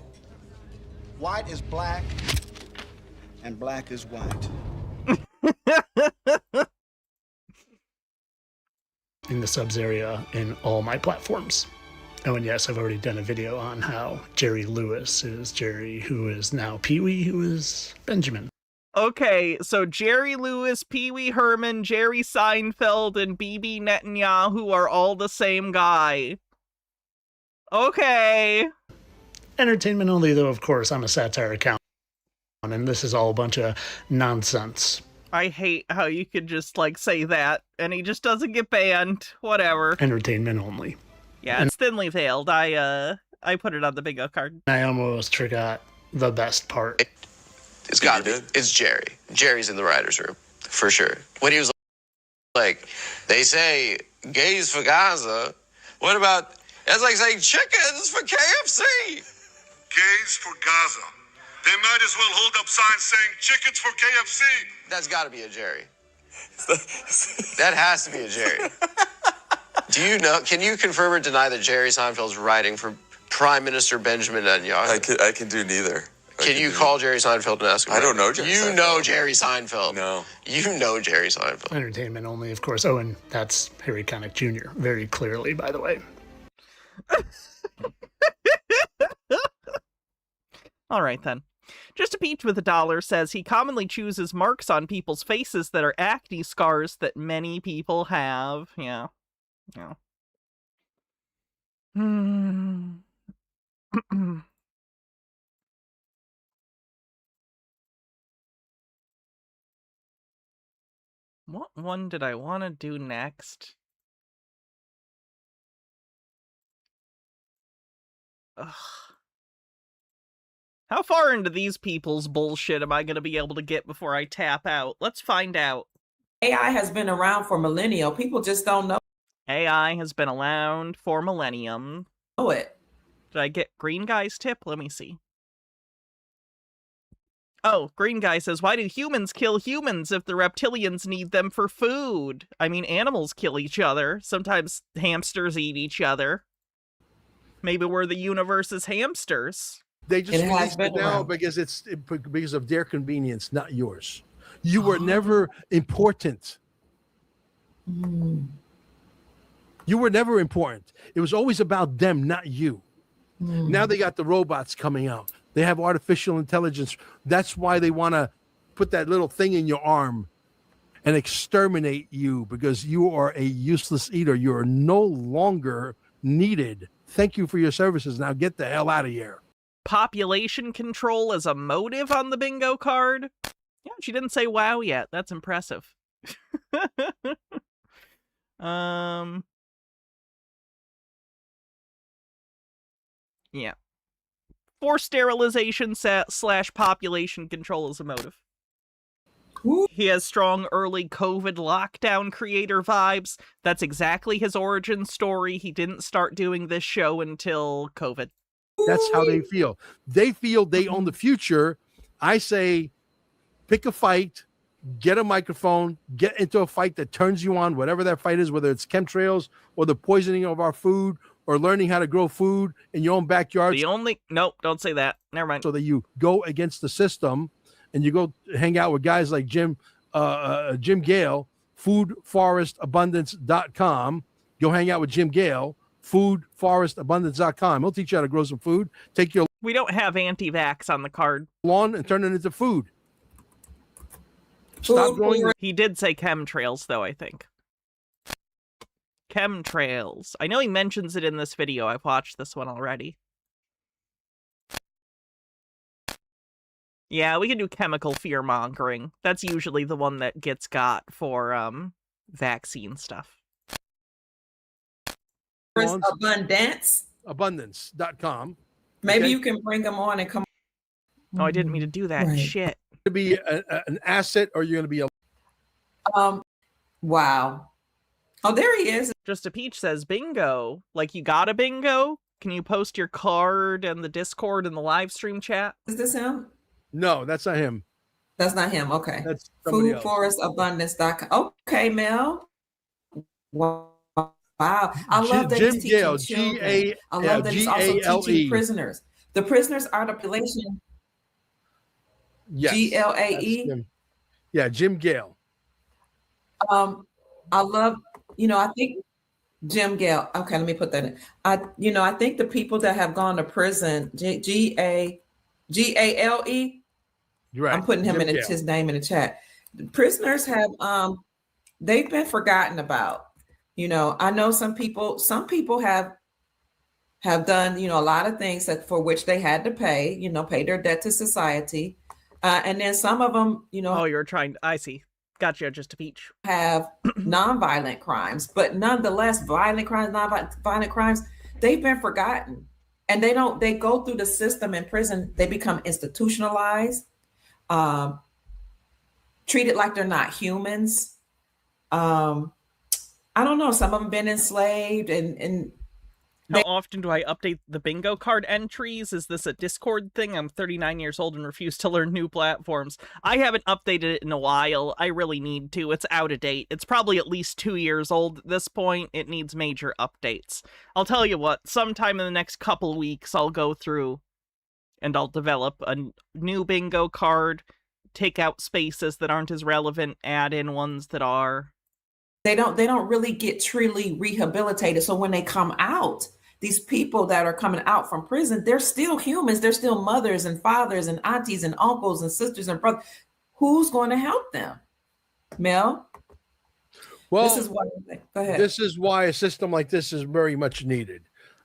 White is black, and black is white. In the subs area in all my platforms. Oh, and yes, I've already done a video on how Jerry Lewis is Jerry, who is now Pee Wee, who is Benjamin. Okay, so Jerry Lewis, Pee Wee Herman, Jerry Seinfeld, and Bibi Netanyahu are all the same guy. Okay. Entertainment only, though, of course. I'm a satire account, and this is all a bunch of nonsense. I hate how you could just, like, say that, and he just doesn't get banned. Whatever. Entertainment only. Yeah, it's thinly veiled. I put it on the bingo card. I almost forgot the best part. It's gotta be. It's Jerry. Jerry's in the writer's room, for sure. When he was like, they say gays for Gaza. What about, that's like saying chickens for KFC. Gays for Gaza. They might as well hold up signs saying chickens for KFC. That's gotta be a Jerry. That has to be a Jerry. Do you know, can you confirm or deny that Jerry Seinfeld's writing for Prime Minister Benjamin Netanyahu? I can do neither. Can you call Jerry Seinfeld and ask him? I don't know Jerry Seinfeld. You know Jerry Seinfeld. No. You know Jerry Seinfeld. Entertainment only, of course. Oh, and that's Harry Connick Jr., very clearly, by the way. All right, then. Just a Peach with $1 says he commonly chooses marks on people's faces that are acne scars that many people have. Yeah. Yeah. What one did I want to do next? Ugh. How far into these people's bullshit am I going to be able to get before I tap out? Let's find out. AI has been around for millennia. People just don't know AI has been around for millennium. it. Did I get Green Guy's tip? Let me see. Oh, Green Guy says, why do humans kill humans if the reptilians need them for food? I mean, animals kill each other. Sometimes hamsters eat each other. Maybe we're the universe's hamsters. They just It has released it been now around. because of their convenience, not yours. You were never important. You were never important. It was always about them, not you. Now they got the robots coming out. They have artificial intelligence. That's why they want to put that little thing in your arm and exterminate you, because you are a useless eater. You are no longer needed. Thank you for your services. Now get the hell out of here. Population control as a motive on the bingo card? She didn't say wow yet. That's impressive. Yeah. Forced sterilization / population control is a motive. He has strong early COVID lockdown creator vibes. That's exactly his origin story. He didn't start doing this show until COVID. That's how they feel. They feel they own the future. I say, pick a fight, get a microphone, get into a fight that turns you on, whatever that fight is, whether it's chemtrails or the poisoning of our food or learning how to grow food in your own backyard. Nope, don't say that. Never mind. So that you go against the system and you go hang out with guys like Jim Gale, foodforestabundance.com. Go hang out with Jim Gale, foodforestabundance.com. He'll teach you how to grow some food. Take your We don't have anti-vax on the card. lawn and turn it into food. Stop growing. He did say chemtrails, though, I think. Chemtrails. I know he mentions it in this video. I've watched this one already. Yeah, we can do chemical fear-mongering. That's usually the one that gets got for, vaccine stuff. Abundance.com. Maybe you can bring them on and come. Oh, I didn't mean to do that. Right. Shit. To be an asset, or you're going to be a. Wow. Oh, there he is. Just a Peach says bingo. Like, you got a bingo? Can you post your card and the Discord and the live stream chat? Is this him? No, that's not him. That's not him. Okay. That's somebody else. Foodforestabundance.com. Okay, Mel. Wow. I love that Jim he's teaching Gale, children. I love that he's also teaching prisoners. The prisoners are the population. Yes. GLAE. Yeah, Jim Gale. I love, I think Jim Gale. Okay, let me put that in. I think the people that have gone to prison, GALE. Right. I'm putting him in his name in the chat. The prisoners have they've been forgotten about. I know some people have done, a lot of things for which they had to pay, pay their debt to society. And then some of them, Oh, you're trying. I see. Gotcha, just a Peach. Have nonviolent crimes, but nonetheless, violent crimes, nonviolent crimes, they've been forgotten. And they go through the system in prison, they become institutionalized, treated like they're not humans. I don't know. Some of them been enslaved and how often do I update the bingo card entries? Is this a Discord thing? I'm 39 years old and refuse to learn new platforms. I haven't updated it in a while. I really need to. It's out of date. It's probably at least 2 years old at this point. It needs major updates. I'll tell you what, sometime in the next couple weeks, I'll go through and I'll develop a new bingo card, take out spaces that aren't as relevant, add in ones that are. They don't really get truly rehabilitated. So when they come out, these people that are coming out from prison, they're still humans. They're still mothers and fathers and aunties and uncles and sisters and brothers. Who's going to help them? Mel? Well, this is what, go ahead. This is why a system like this is very much needed.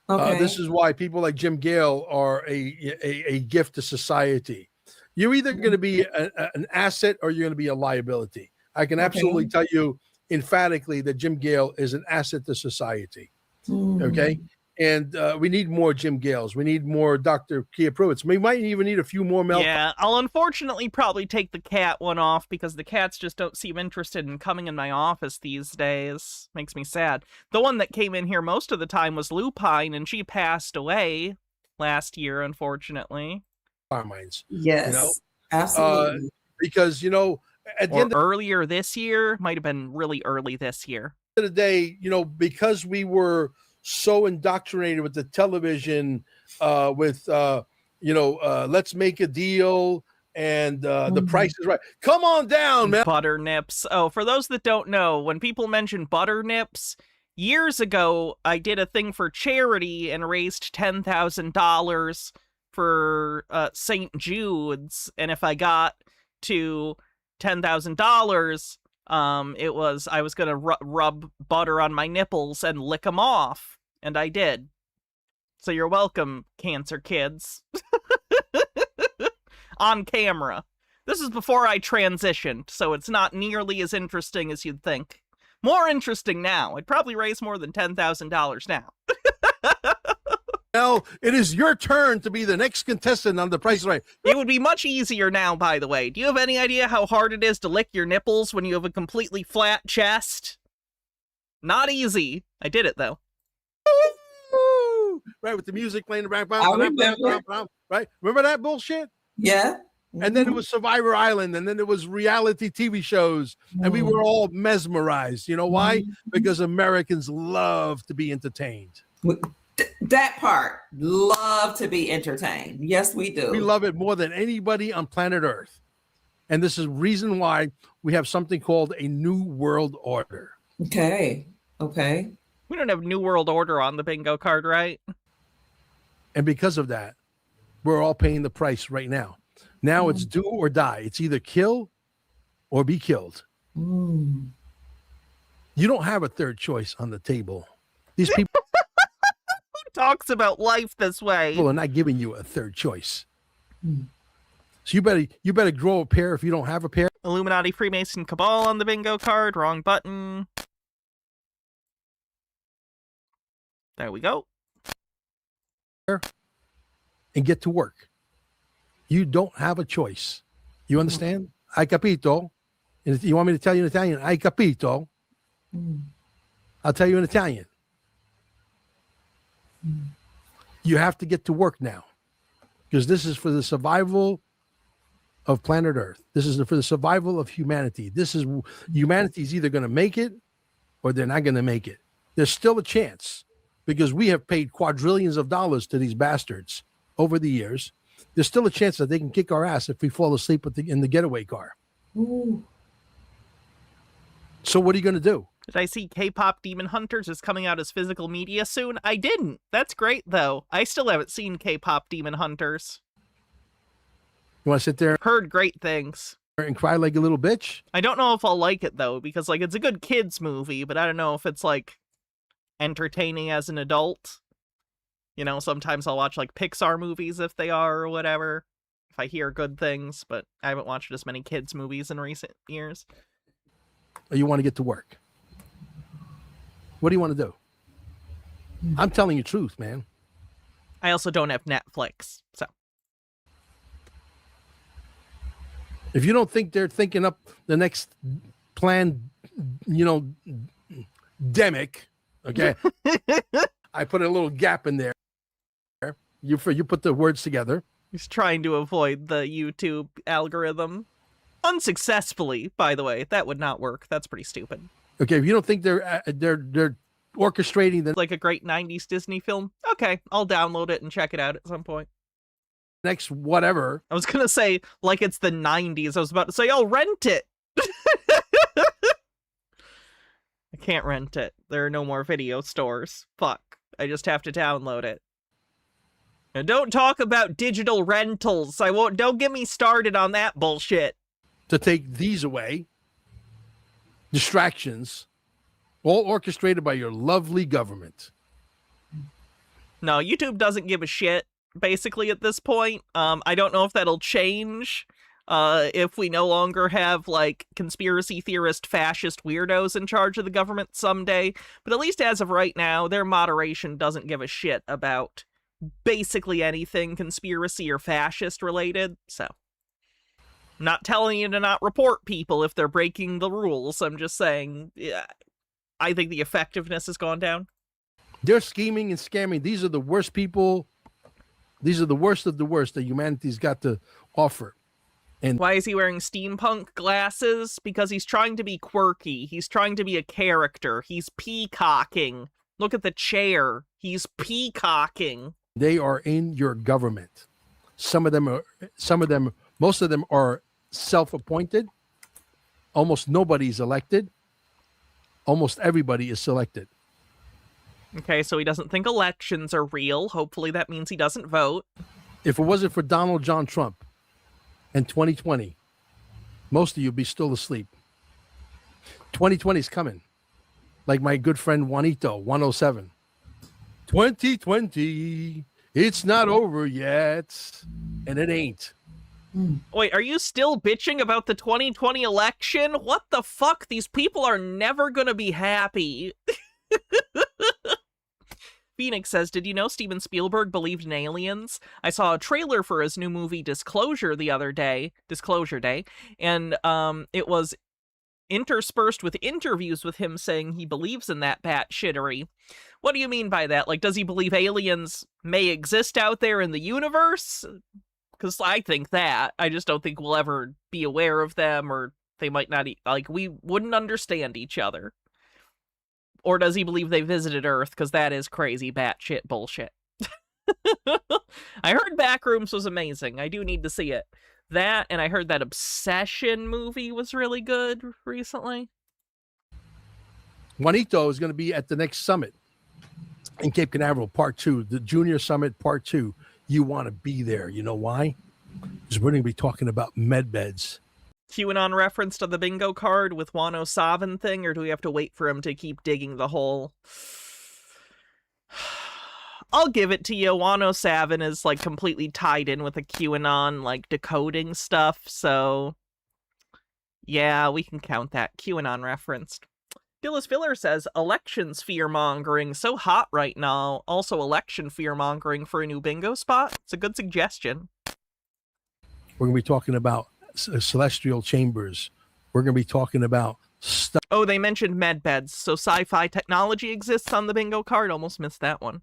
Okay. This is why people like Jim Gale are a gift to society. You're either going to be an asset or you're going to be a liability. I can absolutely tell you emphatically that Jim Gale is an asset to society. Okay. And we need more Jim Gales. We need more Dr. Kia Pruitts. We might even need a few more Mel. Yeah, I'll unfortunately probably take the cat one off because the cats just don't seem interested in coming in my office these days. Makes me sad. The one that came in here most of the time was Lupine, and she passed away last year, unfortunately. Our minds. Yes, absolutely. Because, at the end of earlier this year, might have been really early this year. At the end of the day, because we were so indoctrinated with the television, let's make a deal and the price is right. Come on down, man. Butter nips. Oh, for those that don't know, when people mention butter nips, years ago, I did a thing for charity and raised $10,000 for St. Jude's. And if I got to $10,000, I was gonna rub butter on my nipples and lick them off, and I did. So you're welcome, cancer kids. On camera. This is before I transitioned, so it's not nearly as interesting as you'd think. More interesting now. I'd probably raise more than $10,000 now. Well, it is your turn to be the next contestant on The Price is Right. It would be much easier now, by the way. Do you have any idea how hard it is to lick your nipples when you have a completely flat chest? Not easy. I did it, though. Right, with the music playing in the back. remember. Right? Remember that bullshit? Yeah. And then it was Survivor Island, and then it was reality TV shows, and we were all mesmerized. You know why? Because Americans love to be entertained. That part, love to be entertained. Yes, we do. We love it more than anybody on planet Earth. And this is the reason why we have something called a New World Order. Okay. We don't have New World Order on the bingo card, right? And because of that, we're all paying the price right now. Now it's do or die. It's either kill or be killed. You don't have a third choice on the table. These people Who talks about life this way? are not giving you a third choice. So you better grow a pair if you don't have a pair. Illuminati, Freemason, Cabal on the bingo card. Wrong button. There we go. And get to work. You don't have a choice. You understand? Hai capito? And if you want me to tell you in Italian? Hai capito? I'll tell you in Italian. You have to get to work now, because this is for the survival of planet Earth. This is for the survival of humanity. Humanity is either going to make it or they're not going to make it. There's still a chance, because we have paid quadrillions of dollars to these bastards over the years. There's still a chance that they can kick our ass if we fall asleep in the getaway car. So what are you going to do? Did I see K-pop Demon Hunters is coming out as physical media soon? I didn't. That's great, though. I still haven't seen K-pop Demon Hunters. You want to sit there Heard great things. and cry like a little bitch? I don't know if I'll like it, though, because, like, it's a good kids movie, but I don't know if it's, like, entertaining as an adult. You know, sometimes I'll watch, like, Pixar movies if they are or whatever, if I hear good things, but I haven't watched as many kids movies in recent years. Or you want to get to work? What do you want to do? I'm telling you the truth, man. I also don't have Netflix, so. If you don't think they're thinking up the next plan, demic, okay? I put a little gap in there. You put the words together. He's trying to avoid the YouTube algorithm. Unsuccessfully, by the way. That would not work. That's pretty stupid. Okay, if you don't think they're orchestrating the Like a great 90s Disney film? Okay, I'll download it and check it out at some point. next whatever. I was going to say, like it's the 90s. I was about to say, oh, rent it. I can't rent it. There are no more video stores. Fuck. I just have to download it. And don't talk about digital rentals. Don't get me started on that bullshit. To take these away. Distractions. All orchestrated by your lovely government. No, YouTube doesn't give a shit, basically, at this point. I don't know if that'll change if we no longer have, like, conspiracy theorist fascist weirdos in charge of the government someday. But at least as of right now, their moderation doesn't give a shit about basically anything conspiracy or fascist related. So, I'm not telling you to not report people if they're breaking the rules. I'm just saying, yeah, I think the effectiveness has gone down. They're scheming and scamming. These are the worst people. These are the worst of the worst that humanity's got to offer. And why is he wearing steampunk glasses? Because he's trying to be quirky. He's trying to be a character. He's peacocking. Look at the chair. He's peacocking. They are in your government. Most of them are self-appointed. Almost nobody's elected. Almost everybody is selected. Okay, so he doesn't think elections are real. Hopefully that means he doesn't vote. If it wasn't for Donald John Trump in 2020, most of you would be still asleep. 2020 is coming. Like my good friend Juanito, 107. 2020, it's not over yet. And it ain't. Wait, are you still bitching about the 2020 election? What the fuck? These people are never gonna be happy. Phoenix says, did you know Steven Spielberg believed in aliens? I saw a trailer for his new movie Disclosure Day, and it was interspersed with interviews with him saying he believes in that batshittery. What do you mean by that? Like, does he believe aliens may exist out there in the universe? Because I think that. I just don't think we'll ever be aware of them, or they might not, like, we wouldn't understand each other. Or does he believe they visited Earth? Because that is crazy batshit bullshit. I heard Backrooms was amazing. I do need to see it. That, and I heard that Obsession movie was really good recently. Juanito is going to be at the next summit in Cape Canaveral, Part 2, the Junior Summit, Part 2. You want to be there. You know why? Because we're going to be talking about med beds. QAnon referenced on the bingo card with Wano Savin thing, or do we have to wait for him to keep digging the hole? I'll give it to you. Wano Savin is, like, completely tied in with the QAnon, like, decoding stuff, so yeah, we can count that. QAnon referenced. Dillis Filler says, elections fear-mongering, so hot right now. Also election fear-mongering for a new bingo spot? It's a good suggestion. We're going to be talking about celestial chambers. We're going to be talking about stuff. Oh, they mentioned med beds, so sci-fi technology exists on the bingo card. Almost missed that one.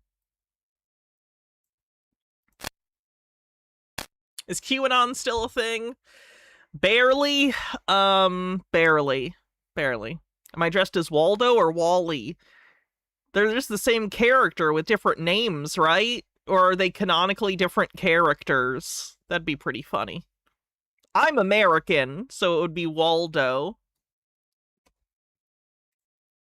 Is QAnon still a thing? Barely. Barely. Am I dressed as Waldo or Wally? They're just the same character with different names, right? Or are they canonically different characters? That'd be pretty funny. I'm American, so it would be Waldo.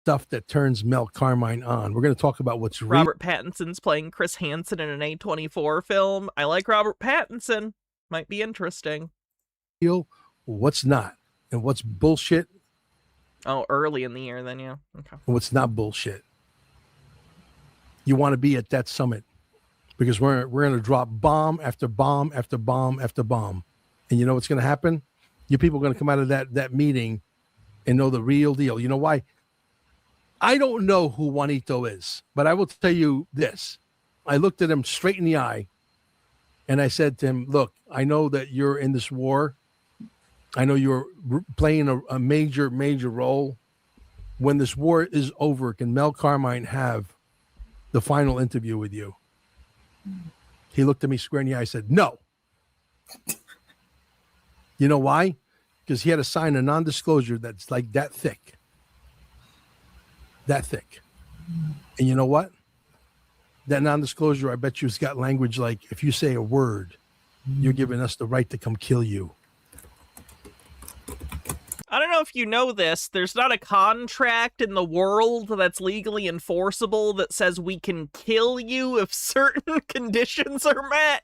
Stuff that turns Mel Carmine on. We're going to talk about what's real. Robert Pattinson's playing Chris Hansen in an A24 film. I like Robert Pattinson. Might be interesting. What's not, and what's bullshit. Oh, early in the year, then, yeah. Okay. And what's not bullshit. You want to be at that summit because we're going to drop bomb after bomb after bomb after bomb. And you know what's going to happen? You people are going to come out of that meeting and know the real deal. You know why? I don't know who Juanito is, but I will tell you this. I looked at him straight in the eye and I said to him, look, I know that you're in this war. I know you're playing a major, major role. When this war is over, can Mel Carmine have the final interview with you? He looked at me square in the eye and said, no. You know why? Because he had to sign a non-disclosure that's like that thick. That thick. And you know what? That non-disclosure, I bet you, has got language like, if you say a word, you're giving us the right to come kill you. I don't know if you know this, there's not a contract in the world that's legally enforceable that says we can kill you if certain conditions are met.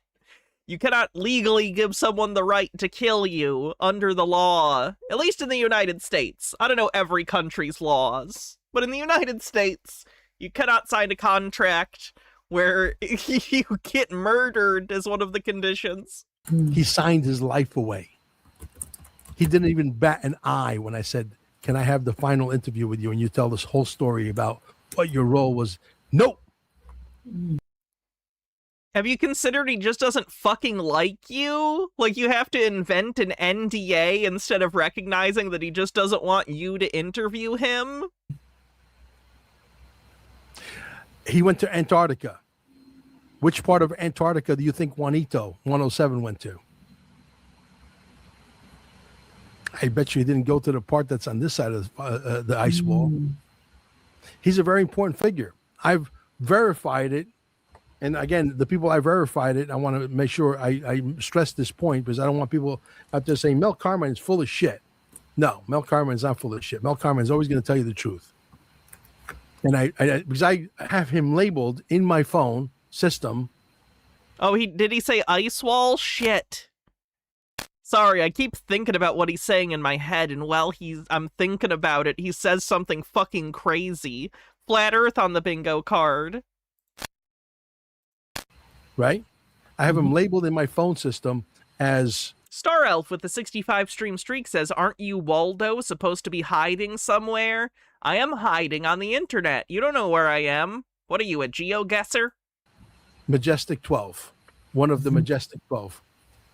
You cannot legally give someone the right to kill you under the law, at least in the United States. I don't know every country's laws, but in the United States, you cannot sign a contract where you get murdered as one of the conditions. He signed his life away. He didn't even bat an eye when I said, can I have the final interview with you? And you tell this whole story about what your role was. Nope. Have you considered he just doesn't fucking like you? Like, you have to invent an NDA instead of recognizing that he just doesn't want you to interview him? He went to Antarctica. Which part of Antarctica do you think Juanito 107 went to? I bet you he didn't go to the part that's on this side of the ice wall. He's a very important figure. I've verified it. And again, the people I verified it, I want to make sure I stress this point because I don't want people out there saying Mel Carmine is full of shit. No, Mel Carmine is not full of shit. Mel Carmine is always going to tell you the truth. And because I have him labeled in my phone system. Oh, did he say ice wall? Shit. Sorry, I keep thinking about what he's saying in my head, and while I'm thinking about it, he says something fucking crazy. Flat Earth on the bingo card. Right? I have him labeled in my phone system as Star Elf with the 65 stream streak says, aren't you, Waldo, supposed to be hiding somewhere? I am hiding on the internet. You don't know where I am. What are you, a geoguesser? Majestic 12. One of the Majestic 12.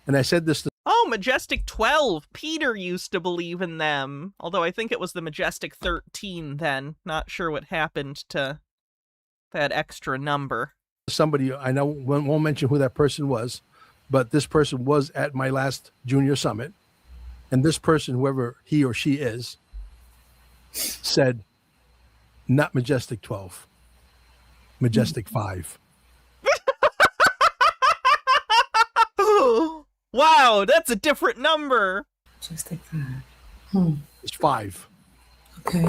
And I said this to... Oh, Majestic 12. Peter used to believe in them. Although I think it was the Majestic 13 then. Not sure what happened to that extra number. Somebody, I know, won't mention who that person was, but this person was at my last junior summit. And this person, whoever he or she is, said, not Majestic 12, Majestic 5. Wow, that's a different number. Majestic 5. It's 5. Okay.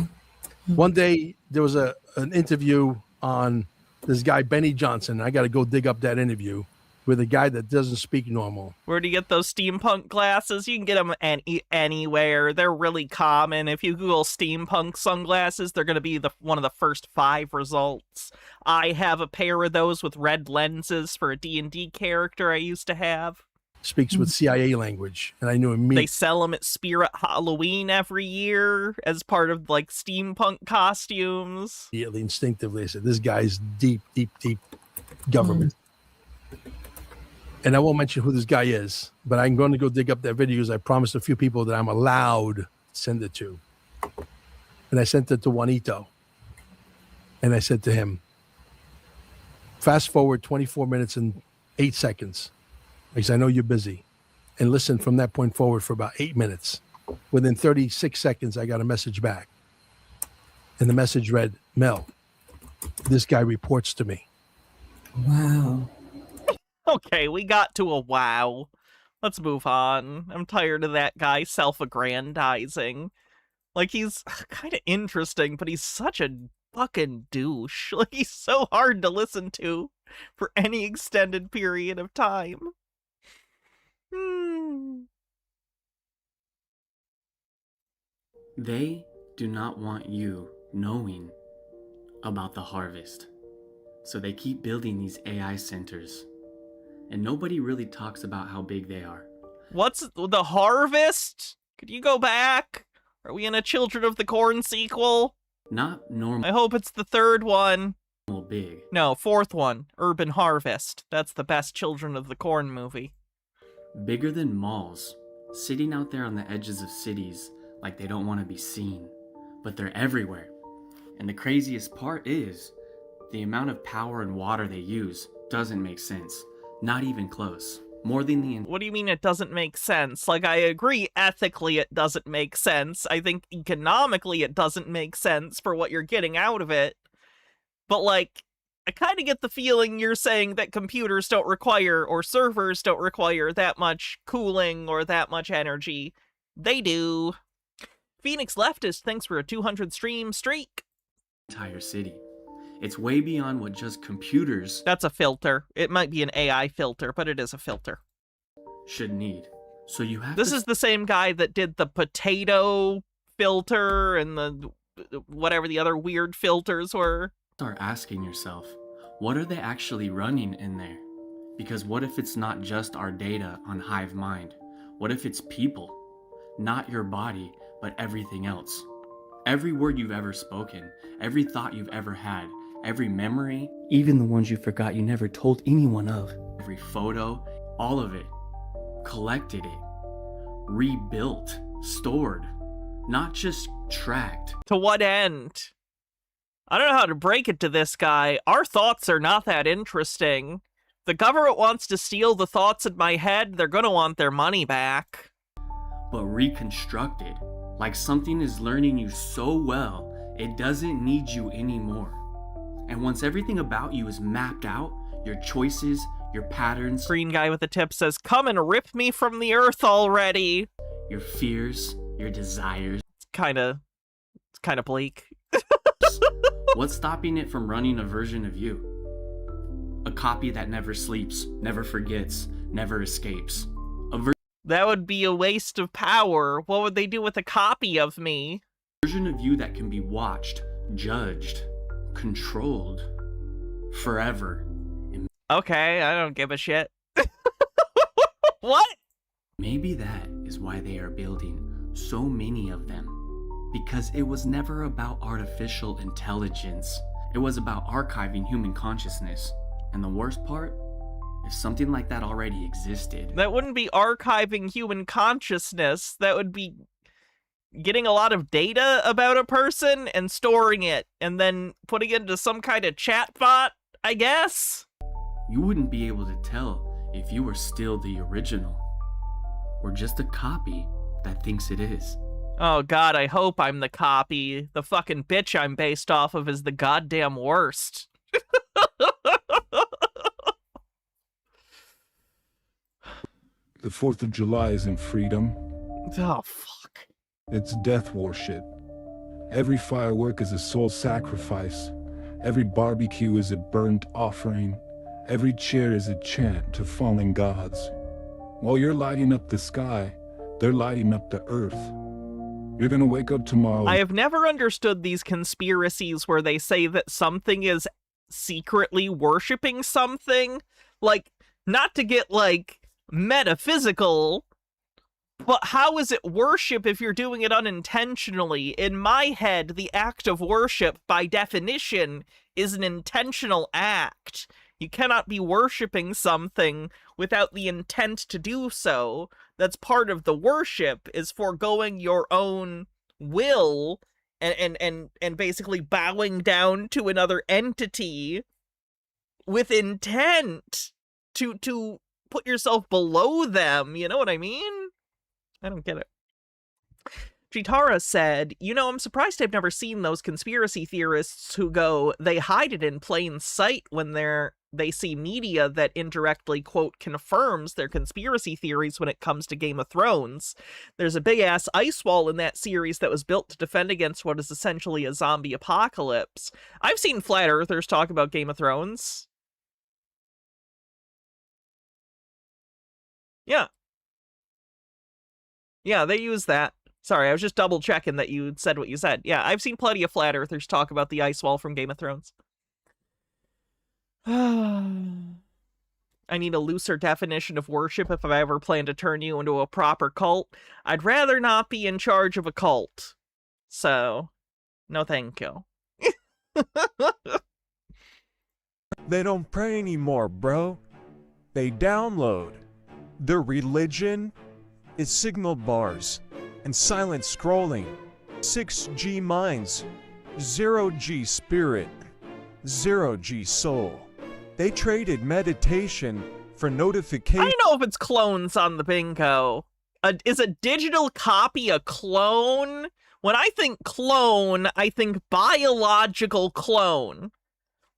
One day there was an interview on this guy, Benny Johnson. I got to go dig up that interview with a guy that doesn't speak normal. Where do you get those steampunk glasses? You can get them anywhere. They're really common. If you Google steampunk sunglasses, they're going to be one of the first 5 results. I have a pair of those with red lenses for a D&D character I used to have. Speaks with CIA language, and I knew immediately. They sell them at Spirit Halloween every year as part of like steampunk costumes. Immediately, instinctively, I said, this guy's deep government. And I won't mention who this guy is, but I'm going to go dig up that video because I promised a few people that I'm allowed to send it to. And I sent it to Juanito. And I said to him, fast forward 24 minutes and 8 seconds. Because I know you're busy. And listen from that point forward for about 8 minutes. Within 36 seconds, I got a message back. And the message read, Mel, this guy reports to me. Wow. Okay, we got to a wow. Let's move on. I'm tired of that guy self-aggrandizing. Like, he's kind of interesting, but he's such a fucking douche. Like, he's so hard to listen to for any extended period of time. They do not want you knowing about the harvest. So they keep building these AI centers. And nobody really talks about how big they are. What's the harvest? Could you go back? Are we in a Children of the Corn sequel? Not normal. I hope it's the 3rd one. Big. No, 4th one. Urban Harvest. That's the best Children of the Corn movie. Bigger than malls. Sitting out there on the edges of cities like they don't want to be seen. But they're everywhere. And the craziest part is, the amount of power and water they use doesn't make sense. Not even close. More than the... What do you mean it doesn't make sense? Like, I agree ethically it doesn't make sense. I think economically it doesn't make sense for what you're getting out of it. But, like, I kind of get the feeling you're saying that computers don't require, or servers don't require that much cooling or that much energy. They do. Phoenix Leftist, thanks for a 200 stream streak. Entire city. It's way beyond what just computers... That's a filter. It might be an AI filter, but it is a filter. ...should need. So you have This is the same guy that did the potato filter and the... whatever the other weird filters were. Start asking yourself, what are they actually running in there? Because what if it's not just our data on Hive Mind? What if it's people? Not your body, but everything else. Every word you've ever spoken, every thought you've ever had, every memory, even the ones you forgot you never told anyone of, every photo, all of it, collected it, rebuilt, stored, not just tracked. To what end? I don't know how to break it to this guy. Our thoughts are not that interesting. The government wants to steal the thoughts in my head, they're gonna want their money back. But reconstructed, like something is learning you so well, it doesn't need you anymore. And once everything about you is mapped out, your choices, your patterns... Green guy with the tip says, come and rip me from the earth already. Your fears, your desires... It's kind of bleak. What's stopping it from running a version of you? A copy that never sleeps, never forgets, never escapes. That would be a waste of power. What would they do with a copy of me? A version of you that can be watched, judged, controlled, forever. Okay, I don't give a shit. What? Maybe that is why they are building so many of them. Because it was never about artificial intelligence. It was about archiving human consciousness. And the worst part, if something like that already existed... That wouldn't be archiving human consciousness. That would be getting a lot of data about a person and storing it, and then putting it into some kind of chatbot, I guess? You wouldn't be able to tell if you were still the original, or just a copy that thinks it is. Oh god, I hope I'm the copy. The fucking bitch I'm based off of is the goddamn worst. The 4th of July isn't freedom. Oh, fuck. It's death worship. Every firework is a soul sacrifice. Every barbecue is a burnt offering. Every cheer is a chant to fallen gods. While you're lighting up the sky, they're lighting up the earth. You're gonna wake up tomorrow. I have never understood these conspiracies where they say that something is secretly worshipping something. Like, not to get, like, metaphysical, but how is it worship if you're doing it unintentionally? In my head, the act of worship, by definition, is an intentional act. You cannot be worshiping something without the intent to do so. That's part of the worship, is foregoing your own will and basically bowing down to another entity with intent to put yourself below them. You know what I mean? I don't get it. Jitara said, you know, I'm surprised I've never seen those conspiracy theorists who go, they hide it in plain sight when they see media that indirectly, quote, confirms their conspiracy theories when it comes to Game of Thrones. There's a big-ass ice wall in that series that was built to defend against what is essentially a zombie apocalypse. I've seen flat earthers talk about Game of Thrones. Yeah. Yeah, they use that. Sorry, I was just double checking that you said what you said. Yeah, I've seen plenty of flat earthers talk about the ice wall from Game of Thrones. I need a looser definition of worship if I ever plan to turn you into a proper cult. I'd rather not be in charge of a cult. So, no thank you. They don't pray anymore, bro. They download. Their religion is signal bars and silent scrolling. 6G minds, 0G spirit, 0G soul. They traded meditation for notification. I don't know if it's clones on the bingo. Is a digital copy a clone? When I think clone, I think biological clone.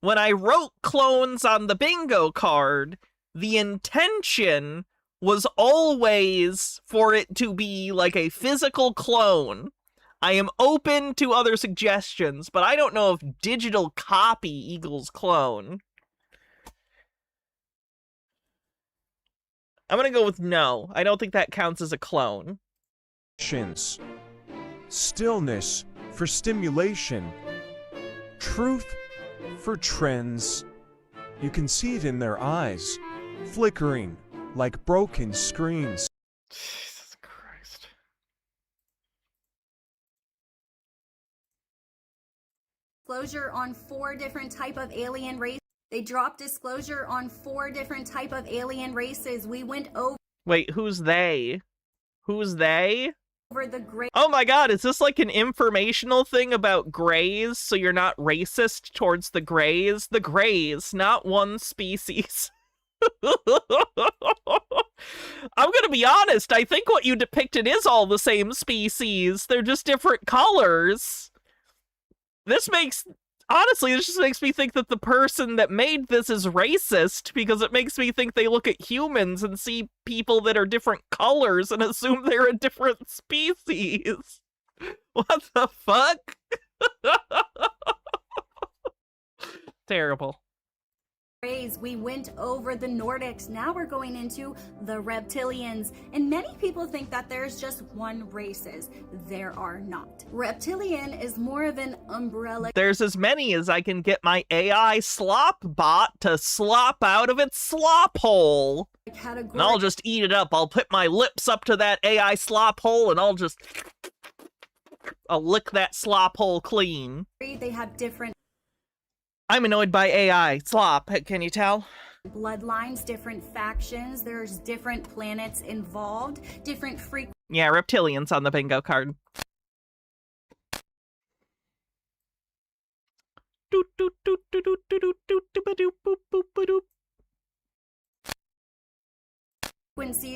When I wrote clones on the bingo card, the intention was always for it to be like a physical clone. I am open to other suggestions, but I don't know if digital copy equals clone. I'm gonna go with no. I don't think that counts as a clone. Stillness for stimulation. Truth for trends. You can see it in their eyes, flickering like broken screens. Jesus Christ. Disclosure on 4 different type of alien races. They dropped disclosure on 4 different type of alien races. We went over. Wait, who's they? Who's they? The gray. Oh my god, is this like an informational thing about grays so you're not racist towards the grays? The grays, not one species. I'm gonna be honest, I think what you depicted is all the same species. They're just different colors. Honestly, this just makes me think that the person that made this is racist, because it makes me think they look at humans and see people that are different colors and assume they're a different species. What the fuck? Terrible. We went over the Nordics. Now we're going into the Reptilians. And many people think that there's just one races. There are not. Reptilian is more of an umbrella. There's as many as I can get my AI slop bot to slop out of its slop hole. Category. And I'll just eat it up. I'll put my lips up to that AI slop hole and I'll lick that slop hole clean. They have different... I'm annoyed by AI. Slop, can you tell? Bloodlines, different factions, there's different planets involved, different frequencies. Yeah, reptilians on the bingo card.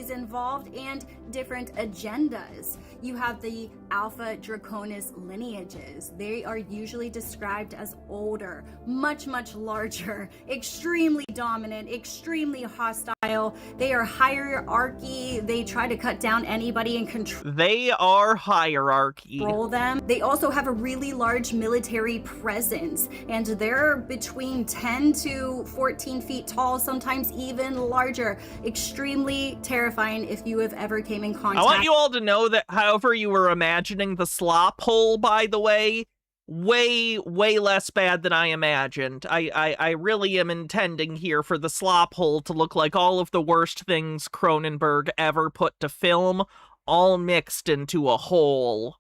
Involved and different agendas. You have the Alpha Draconis lineages. They are usually described as older, much larger, extremely dominant, extremely hostile. They are hierarchy. They try to cut down anybody and control. They are hierarchy. Control them. They also have a really large military presence, and they're between 10 to 14 feet tall, sometimes even larger. Extremely terrifying if you have ever came in contact. I want you all to know that however you were imagining the slop hole, by the way, way less bad than I imagined. I really am intending here for the slop hole to look like all of the worst things Cronenberg ever put to film, all mixed into a hole.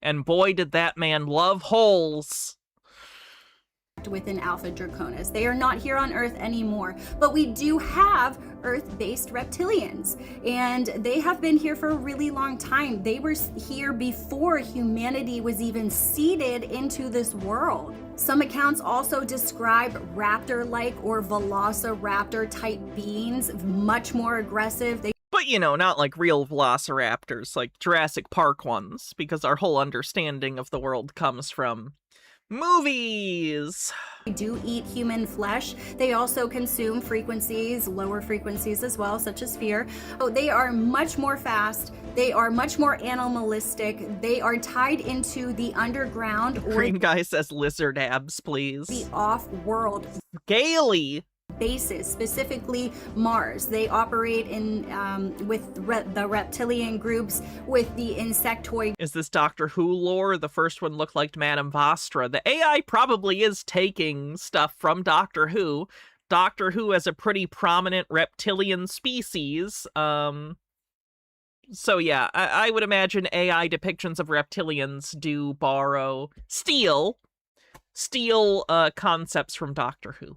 And boy, did that man love holes. Within Alpha Draconis. They are not here on Earth anymore, but we do have Earth-based reptilians, and they have been here for a really long time. They were here before humanity was even seeded into this world. Some accounts also describe raptor-like or velociraptor-type beings, much more aggressive. But, you know, not like real velociraptors, like Jurassic Park ones, because our whole understanding of the world comes from movies. They do eat human flesh. They also consume frequencies, lower frequencies as well, such as fear. Oh, they are much more fast. They are much more animalistic. They are tied into the underground. Green guy says lizard abs, please. The off-world. Gaily. Bases, specifically Mars. They operate in with the reptilian groups, with the insectoid. Is this Doctor Who lore? The first one looked like Madame Vostra. The AI probably is taking stuff from Doctor Who. Doctor Who has a pretty prominent reptilian species. So yeah, I would imagine AI depictions of reptilians do steal concepts from Doctor Who.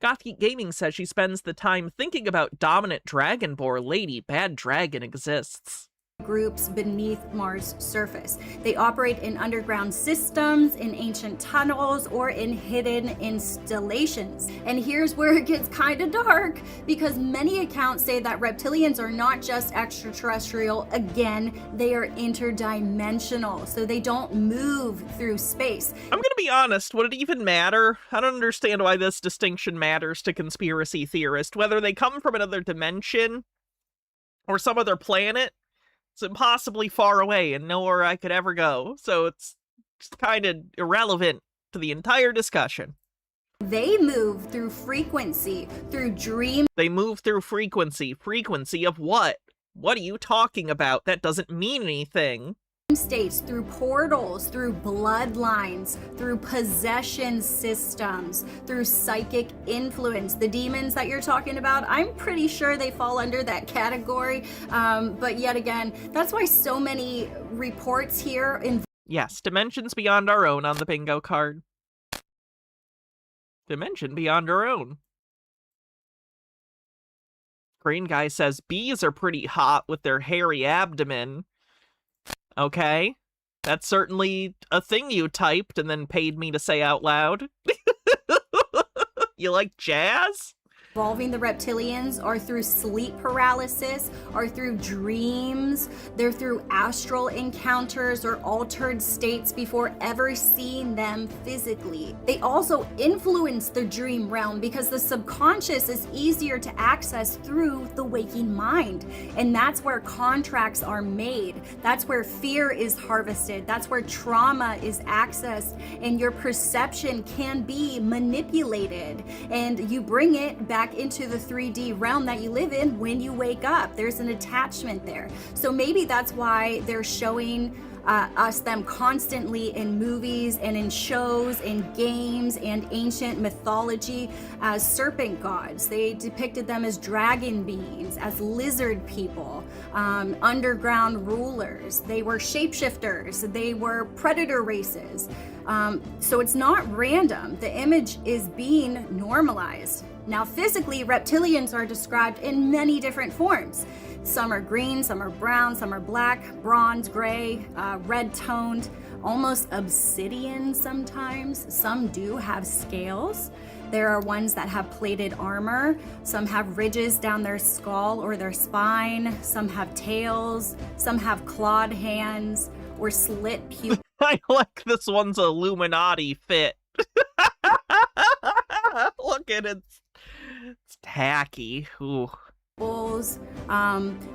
Gothgeek Gaming says she spends the time thinking about dominant dragonborn lady. Bad dragon exists. Groups beneath Mars' surface. They operate in underground systems, in ancient tunnels, or in hidden installations. And here's where it gets kind of dark, because many accounts say that reptilians are not just extraterrestrial. Again, they are interdimensional, so they don't move through space. I'm gonna be honest, would it even matter? I don't understand why this distinction matters to conspiracy theorists. Whether they come from another dimension or some other planet, it's impossibly far away and nowhere I could ever go. So it's just kind of irrelevant to the entire discussion. They move through frequency, through dream. They move through frequency. Frequency of what? What are you talking about? That doesn't mean anything. States, through portals, through bloodlines, through possession systems, through psychic influence. The demons that you're talking about, I'm pretty sure they fall under that category. But yet again, that's why so many reports here yes, dimensions beyond our own on the bingo card. Dimension beyond our own. Green guy says bees are pretty hot with their hairy abdomen. Okay, that's certainly a thing you typed and then paid me to say out loud. You like jazz? Involving the reptilians are through sleep paralysis, are through dreams, they're through astral encounters or altered states before ever seeing them physically. They also influence the dream realm because the subconscious is easier to access through the waking mind. And that's where contracts are made. That's where fear is harvested. That's where trauma is accessed, and your perception can be manipulated. And you bring it back into the 3D realm that you live in when you wake up. There's an attachment there. So maybe that's why they're showing us them constantly in movies and in shows and games and ancient mythology as serpent gods. They depicted them as dragon beings, as lizard people, underground rulers. They were shapeshifters. They were predator races. So it's not random. The image is being normalized. Now, physically, reptilians are described in many different forms. Some are green, some are brown, some are black, bronze, gray, red toned, almost obsidian sometimes. Some do have scales. There are ones that have plated armor. Some have ridges down their skull or their spine. Some have tails. Some have clawed hands or slit pupils. I like this one's Illuminati fit. Look at it. It's tacky. Ooh.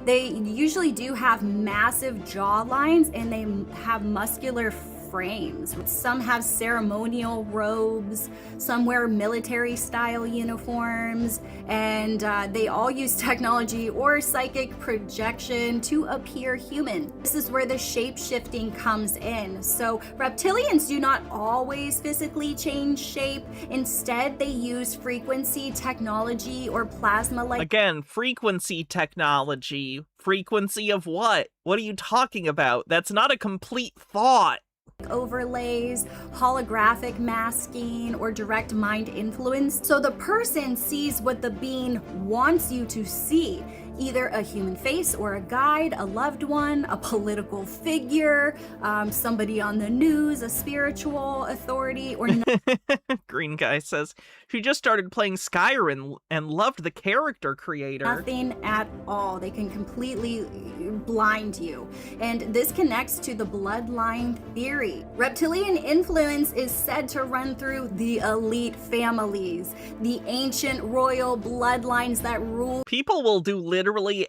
They usually do have massive jaw lines, and they have muscular frames. Some have ceremonial robes, some wear military style uniforms, and they all use technology or psychic projection to appear human. This is where the shape-shifting comes in. So reptilians do not always physically change shape. Instead, they use frequency technology or plasma-like... Again, frequency technology. Frequency of what? What are you talking about? That's not a complete thought. Overlays, holographic masking, or direct mind influence. So the person sees what the being wants you to see. Either a human face or a guide, a loved one, a political figure, somebody on the news, a spiritual authority, or Green guy says, she just started playing Skyrim and loved the character creator. nothing at all. They can completely blind you. And this connects to the bloodline theory. Reptilian influence is said to run through the elite families, the ancient royal bloodlines that rule. People will do literally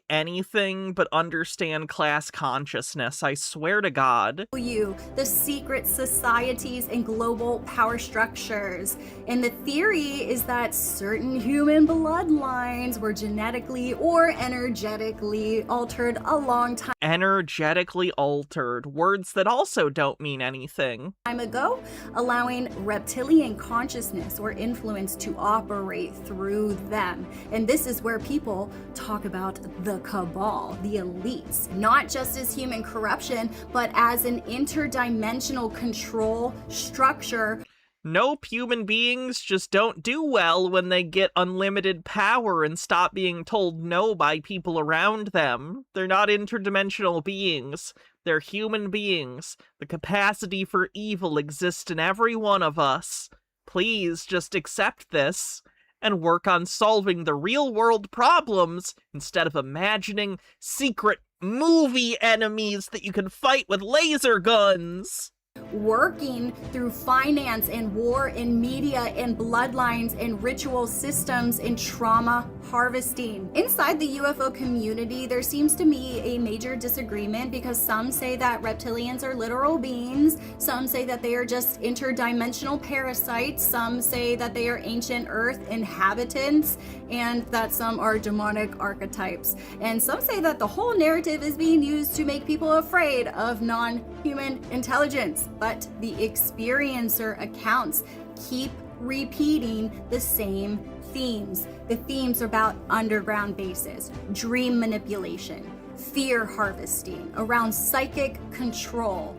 anything but understand class consciousness, I swear to God. The secret societies and global power structures. And the theory is that certain human bloodlines were genetically or energetically altered a long time Energetically altered. Words that also don't mean anything. ago, allowing reptilian consciousness or influence to operate through them. And this is where people talk about the cabal, the elites, not just as human corruption, but as an interdimensional control structure. Nope, human beings just don't do well when they get unlimited power and stop being told no by people around them. They're not interdimensional beings. They're human beings. The capacity for evil exists in every one of us. Please just accept this and work on solving the real-world problems instead of imagining secret movie enemies that you can fight with laser guns. Working through finance and war and media and bloodlines and ritual systems and trauma harvesting. Inside the UFO community, there seems to be a major disagreement because some say that reptilians are literal beings, some say that they are just interdimensional parasites, some say that they are ancient Earth inhabitants, and that some are demonic archetypes. And some say that the whole narrative is being used to make people afraid of non-human intelligence. But the experiencer accounts keep repeating the same themes. The themes are about underground bases, dream manipulation, fear harvesting, around psychic control.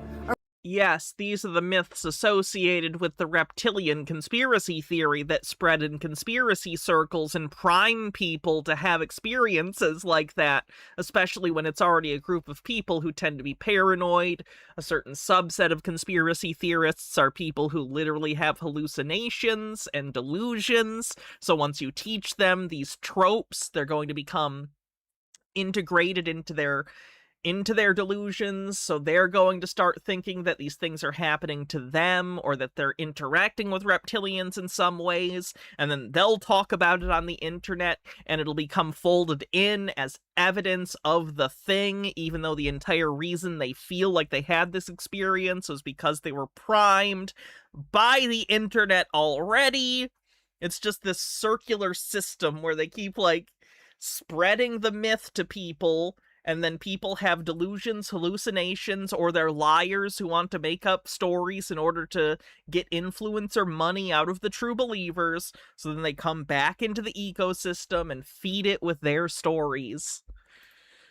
Yes, these are the myths associated with the reptilian conspiracy theory that spread in conspiracy circles and prime people to have experiences like that, especially when it's already a group of people who tend to be paranoid. A certain subset of conspiracy theorists are people who literally have hallucinations and delusions, so once you teach them these tropes, they're going to become integrated into their delusions, so they're going to start thinking that these things are happening to them or that they're interacting with reptilians in some ways, and then they'll talk about it on the internet and it'll become folded in as evidence of the thing, even though the entire reason they feel like they had this experience was because they were primed by the internet already. It's just this circular system where they keep, like, spreading the myth to people, and then people have delusions, hallucinations, or they're liars who want to make up stories in order to get influencer money out of the true believers, so then they come back into the ecosystem and feed it with their stories.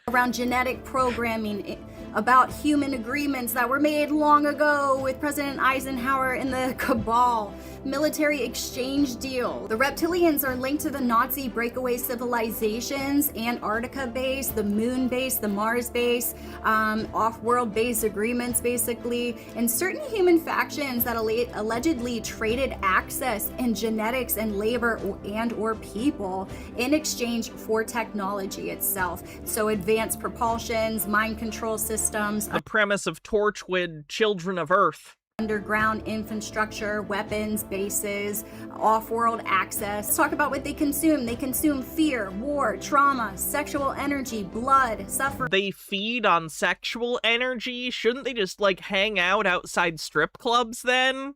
Around genetic programming, about human agreements that were made long ago with President Eisenhower and the cabal, military exchange deal. The reptilians are linked to the Nazi breakaway civilizations, Antarctica base, the moon base, the Mars base, off-world base agreements basically, and certain human factions that allegedly traded access in genetics and labor and or people in exchange for technology itself. So advanced propulsions, mind control systems. The premise of Torchwood, Children of Earth. Underground infrastructure, weapons, bases, off-world access. Let's talk about what they consume. They consume fear, war, trauma, sexual energy, blood, suffering. They feed on sexual energy? Shouldn't they just, like, hang out outside strip clubs then?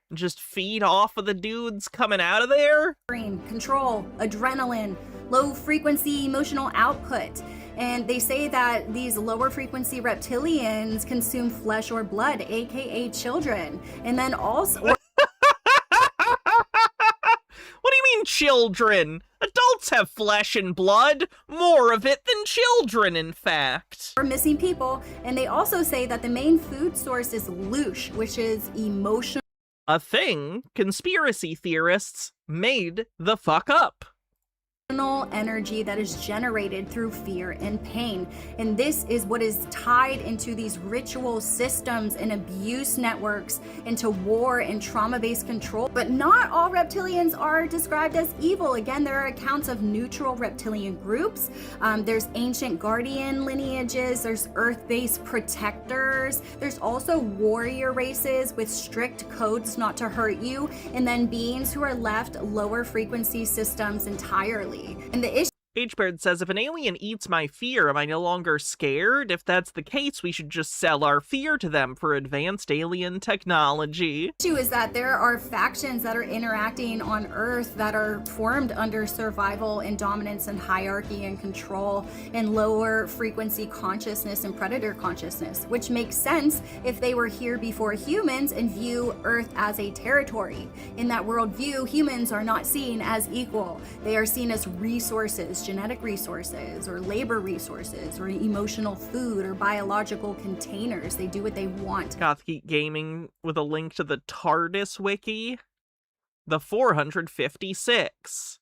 And just feed off of the dudes coming out of there? Control, adrenaline, low-frequency emotional output. And they say that these lower frequency reptilians consume flesh or blood, aka children. And then also... What do you mean children? Adults have flesh and blood. More of it than children, in fact. Or missing people. And they also say that the main food source is loosh, which is emotional. A thing conspiracy theorists made the fuck up. Energy that is generated through fear and pain, and this is what is tied into these ritual systems and abuse networks, into war and trauma-based control. But not all reptilians are described as evil. Again, there are accounts of neutral reptilian groups. There's ancient guardian lineages, there's earth-based protectors, there's also warrior races with strict codes not to hurt you, and then beings who are left lower frequency systems entirely. And the issue H-Bird says, if an alien eats my fear, am I no longer scared? If that's the case, we should just sell our fear to them for advanced alien technology. The issue is that there are factions that are interacting on Earth that are formed under survival and dominance and hierarchy and control and lower frequency consciousness and predator consciousness, which makes sense if they were here before humans and view Earth as a territory. In that worldview, humans are not seen as equal. They are seen as resources, genetic resources or labor resources or emotional food or biological containers. They do what they want. Gothgeek Gaming with a link to the TARDIS wiki. The 456.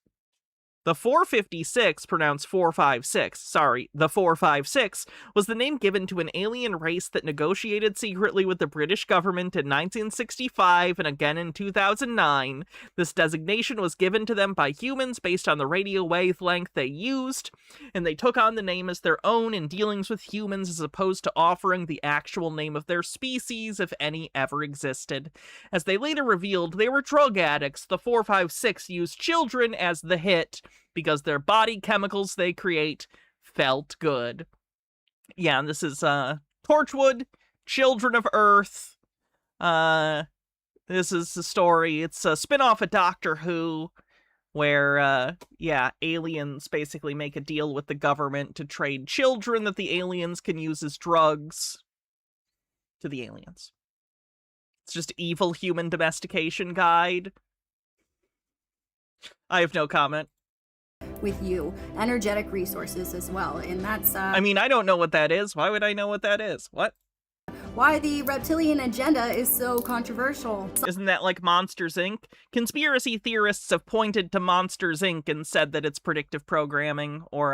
The 456, pronounced 456, sorry, the 456, was the name given to an alien race that negotiated secretly with the British government in 1965 and again in 2009. This designation was given to them by humans based on the radio wavelength they used, and they took on the name as their own in dealings with humans as opposed to offering the actual name of their species, if any ever existed. As they later revealed, they were drug addicts. The 456 used children as the hit, because their body chemicals they create felt good. Yeah, and this is Torchwood, Children of Earth. This is the story. It's a spin-off of Doctor Who, where, yeah, aliens basically make a deal with the government to trade children that the aliens can use as drugs to the aliens. It's just evil human domestication guide. I have no comment. With you, energetic resources as well, and that's I mean, I don't know what that is. Why would I know what that is? What? why the reptilian agenda is so controversial. Isn't that like Monsters, Inc.? Conspiracy theorists have pointed to Monsters, Inc. and said that it's predictive programming or,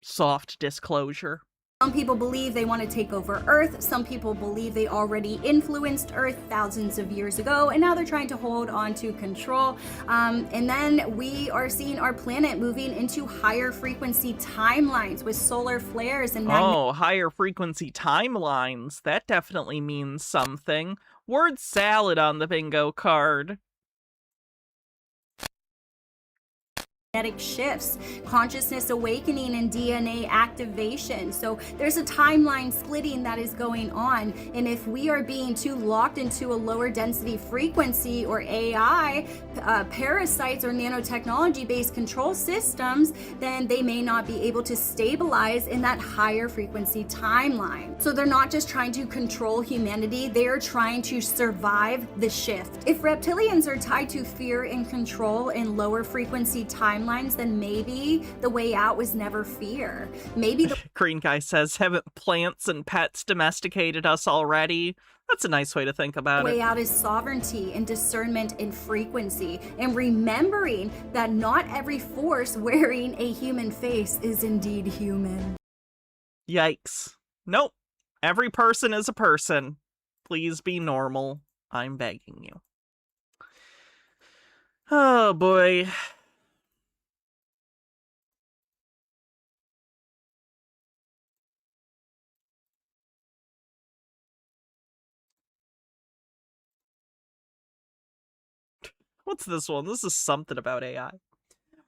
soft disclosure. Some people believe they want to take over Earth. Some people believe they already influenced Earth thousands of years ago, and now they're trying to hold on to control. And then we are seeing our planet moving into higher frequency timelines with solar flares and Oh, higher frequency timelines. That definitely means something. Word salad on the bingo card. magnetic shifts, consciousness awakening, and DNA activation. So there's a timeline splitting that is going on. And if we are being too locked into a lower density frequency or AI, parasites or nanotechnology-based control systems, then they may not be able to stabilize in that higher frequency timeline. So they're not just trying to control humanity, they are trying to survive the shift. If reptilians are tied to fear and control in lower frequency timelines, then maybe the way out was never fear. Maybe the Green Guy says, haven't plants and pets domesticated us already? That's a nice way to think about way it. out is sovereignty and discernment and frequency, and remembering that not every force wearing a human face is indeed human. Yikes. Nope. Every person is a person. Please be normal. I'm begging you. Oh boy. What's this one? This is something about AI.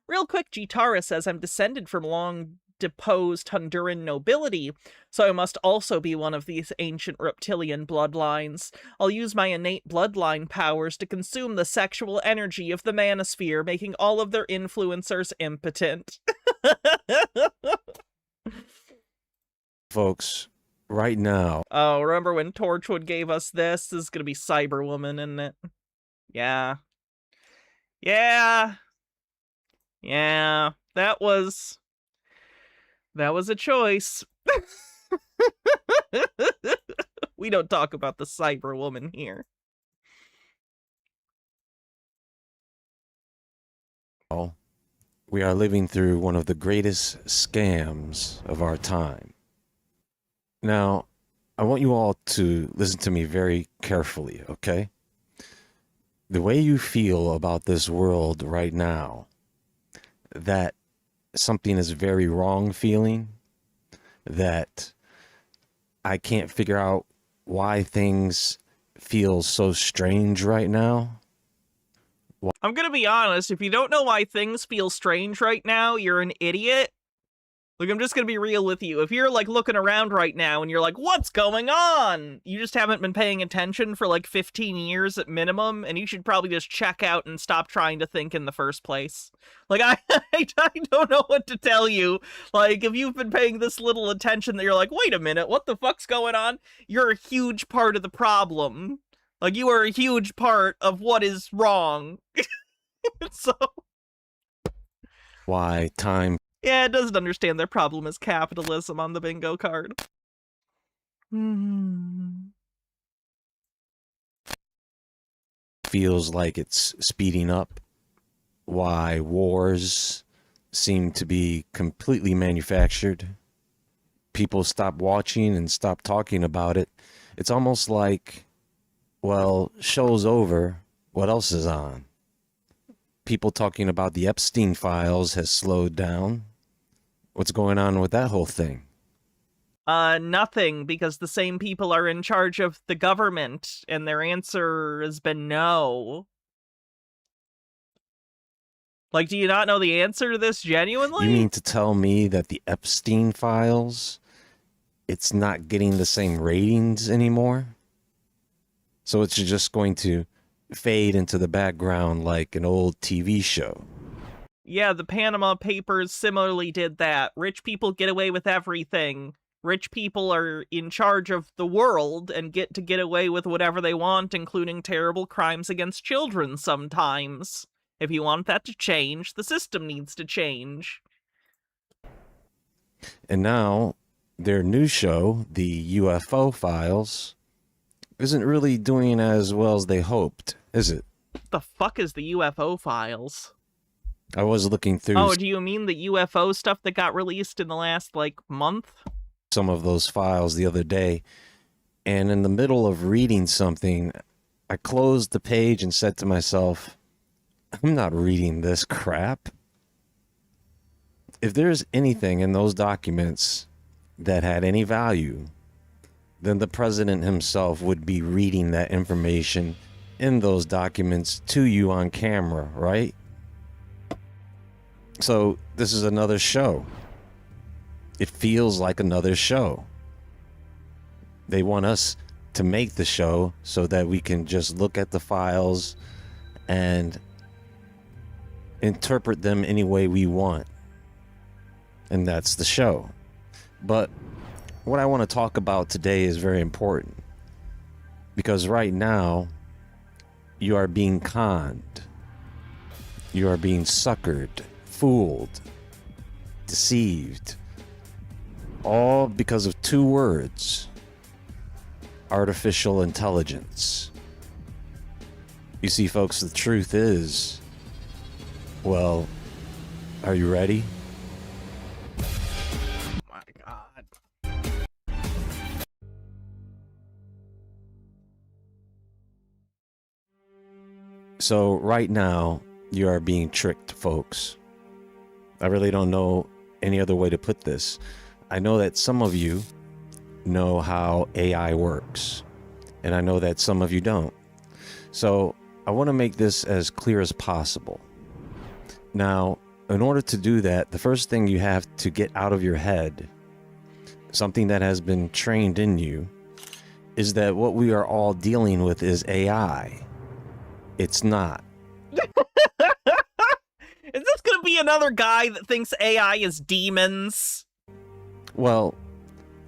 Real quick, Gitara says, I'm descended from long deposed Honduran nobility, so I must also be one of these ancient reptilian bloodlines. I'll use my innate bloodline powers to consume the sexual energy of the manosphere, making all of their influencers impotent. Folks, right now. Oh, remember when Torchwood gave us this? This is gonna be Cyberwoman, isn't it? Yeah. Yeah. Yeah. That was a choice. We don't talk about the Cyberwoman here. We are living through one of the greatest scams of our time. Now, I want you all to listen to me very carefully, okay? The way you feel about this world right now, that something is very wrong feeling, that I can't figure out why things feel so strange right now. I'm gonna be honest, if you don't know why things feel strange right now, you're an idiot. Like, I'm just gonna be real with you. If you're, like, looking around right now and you're like, what's going on? You just haven't been paying attention for, like, 15 years at minimum, and you should probably just check out and stop trying to think in the first place. Like, I don't know what to tell you. Like, if you've been paying this little attention that you're like, wait a minute, what the fuck's going on? You're a huge part of the problem. Like, you are a huge part of what is wrong. So... Why time... Yeah, it doesn't understand their problem is capitalism on the bingo card. Feels like it's speeding up. Why wars seem to be completely manufactured. People stop watching and stop talking about it. It's almost like, well, show's over. What else is on? People talking about the Epstein files has slowed down. What's going on with that whole thing? Nothing, because the same people are in charge of the government, and their answer has been no. Like, do you not know the answer to this genuinely? You mean to tell me that the Epstein files, it's not getting the same ratings anymore? So it's just going to fade into the background like an old TV show? Yeah, the Panama Papers similarly did that. Rich people get away with everything. Rich people are in charge of the world and get away with whatever they want, including terrible crimes against children sometimes. If you want that to change, the system needs to change. And now their new show, the UFO Files, isn't really doing as well as they hoped, is it? What the fuck is the UFO Files? I was looking through Oh, do you mean the UFO stuff that got released in the last, like, month? some of those files the other day, and in the middle of reading something, I closed the page and said to myself, I'm not reading this crap. If there's anything in those documents that had any value, then the president himself would be reading that information in those documents to you on camera, right? So this is another show. It feels like another show. They want us to make the show so that we can just look at the files and interpret them any way we want. And that's the show. But what I want to talk about today is very important, because right now you are being conned. You are being suckered, fooled, deceived, all because of two words: artificial intelligence. You see, folks, the truth is, well, are you ready? Oh my god. So right now, you are being tricked, folks. I really don't know any other way to put this. I know that some of you know how AI works, and I know that some of you don't. So I want to make this as clear as possible. Now, in order to do that, the first thing you have to get out of your head, something that has been trained in you, is that what we are all dealing with is AI. It's not. Is this gonna be another guy that thinks AI is demons? Well,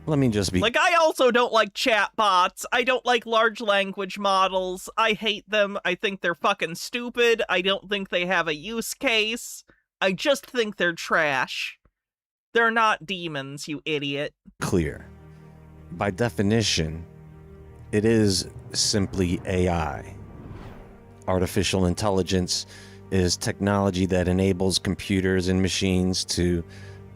let me just be... Like, I also don't like chatbots. I don't like large language models. I hate them. I think they're fucking stupid. I don't think they have a use case. I just think they're trash. They're not demons, you idiot. Clear. By definition, it is simply AI. Artificial intelligence is technology that enables computers and machines to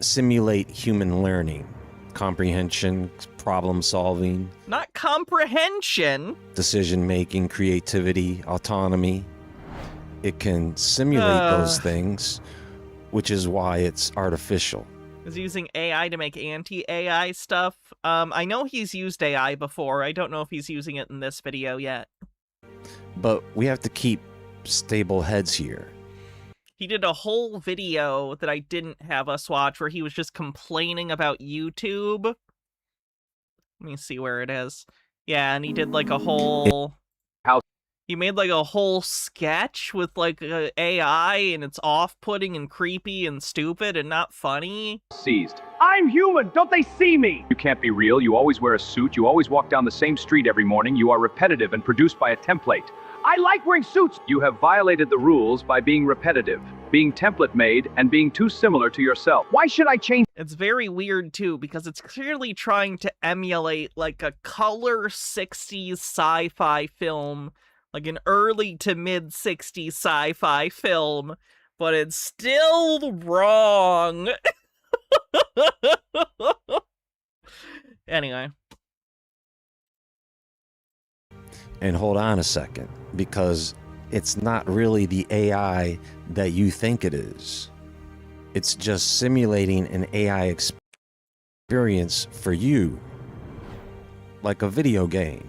simulate human learning, comprehension, problem solving, Not comprehension. decision making, creativity, autonomy. It can simulate those things, which is why it's artificial. Is using AI to make anti-AI stuff. I know he's used AI before. I don't know if he's using it in this video yet. But we have to keep stable heads here. He did a whole video that I didn't have us watch where he was just complaining about YouTube. Let me see where it is. Yeah, and he did like a whole... He made like a whole sketch with like AI, and it's off-putting and creepy and stupid and not funny. Seized. I'm human! Don't they see me? You can't be real. You always wear a suit. You always walk down the same street every morning. You are repetitive and produced by a template. I like wearing suits! You have violated the rules by being repetitive, being template-made, and being too similar to yourself. Why should I change? It's very weird, too, because it's clearly trying to emulate, like, a color 60s sci-fi film, like an early to mid-60s sci-fi film, but it's still wrong. Anyway. And hold on a second, because it's not really the AI that you think it is. It's just simulating an AI experience for you, like a video game.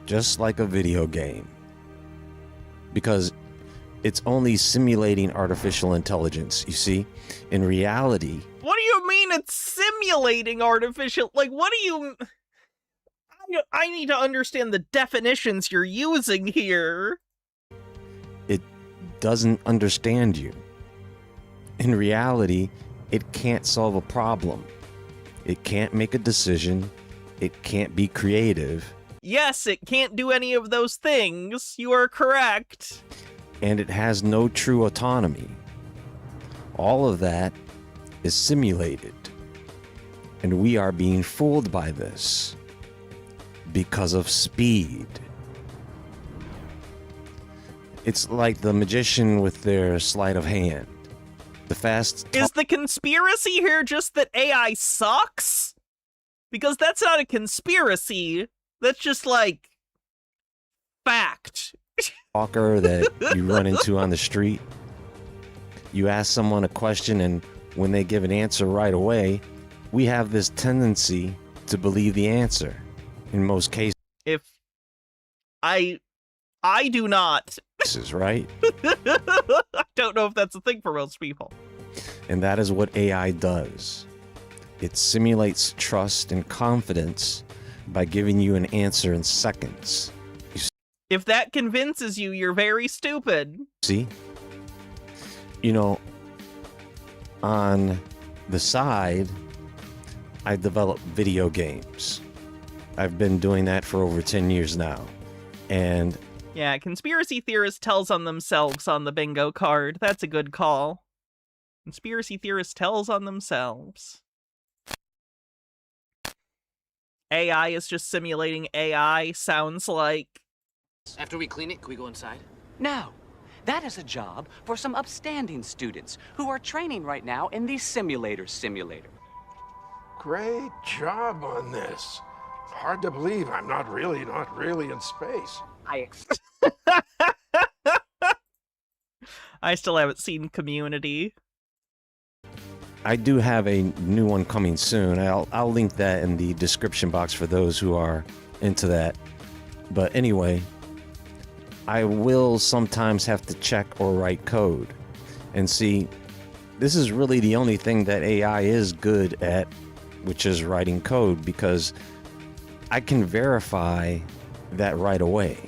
Just like a video game. Because it's only simulating artificial intelligence, you see? In reality... What do you mean it's simulating artificial... Like, what do you... I need to understand the definitions you're using here. It doesn't understand you. In reality, it can't solve a problem. It can't make a decision. It can't be creative. Yes, it can't do any of those things. You are correct. And it has no true autonomy. All of that is simulated. And we are being fooled by this because of speed. It's like the magician with their sleight of hand. The fast... Is the conspiracy here just that AI sucks? Because that's not a conspiracy. That's just like fact. Talker that you run into on the street. You ask someone a question, and when they give an answer right away, we have this tendency to believe the answer in most cases. If I do not. This is right. I don't know if that's a thing for most people. And that is what AI does. It simulates trust and confidence by giving you an answer in seconds. If that convinces you, you're very stupid. See? You know, on the side, I develop video games. I've been doing that for over 10 years now. And yeah, conspiracy theorist tells on themselves on the bingo card. That's a good call. Conspiracy theorist tells on themselves. AI is just simulating AI, sounds like. After we clean it, can we go inside? No. That is a job for some upstanding students who are training right now in the simulator. Great job on this. Hard to believe I'm not really in space. I still haven't seen Community. I do have a new one coming soon. I'll link that in the description box for those who are into that. But anyway, I will sometimes have to check or write code. And see, this is really the only thing that AI is good at, which is writing code, because I can verify that right away.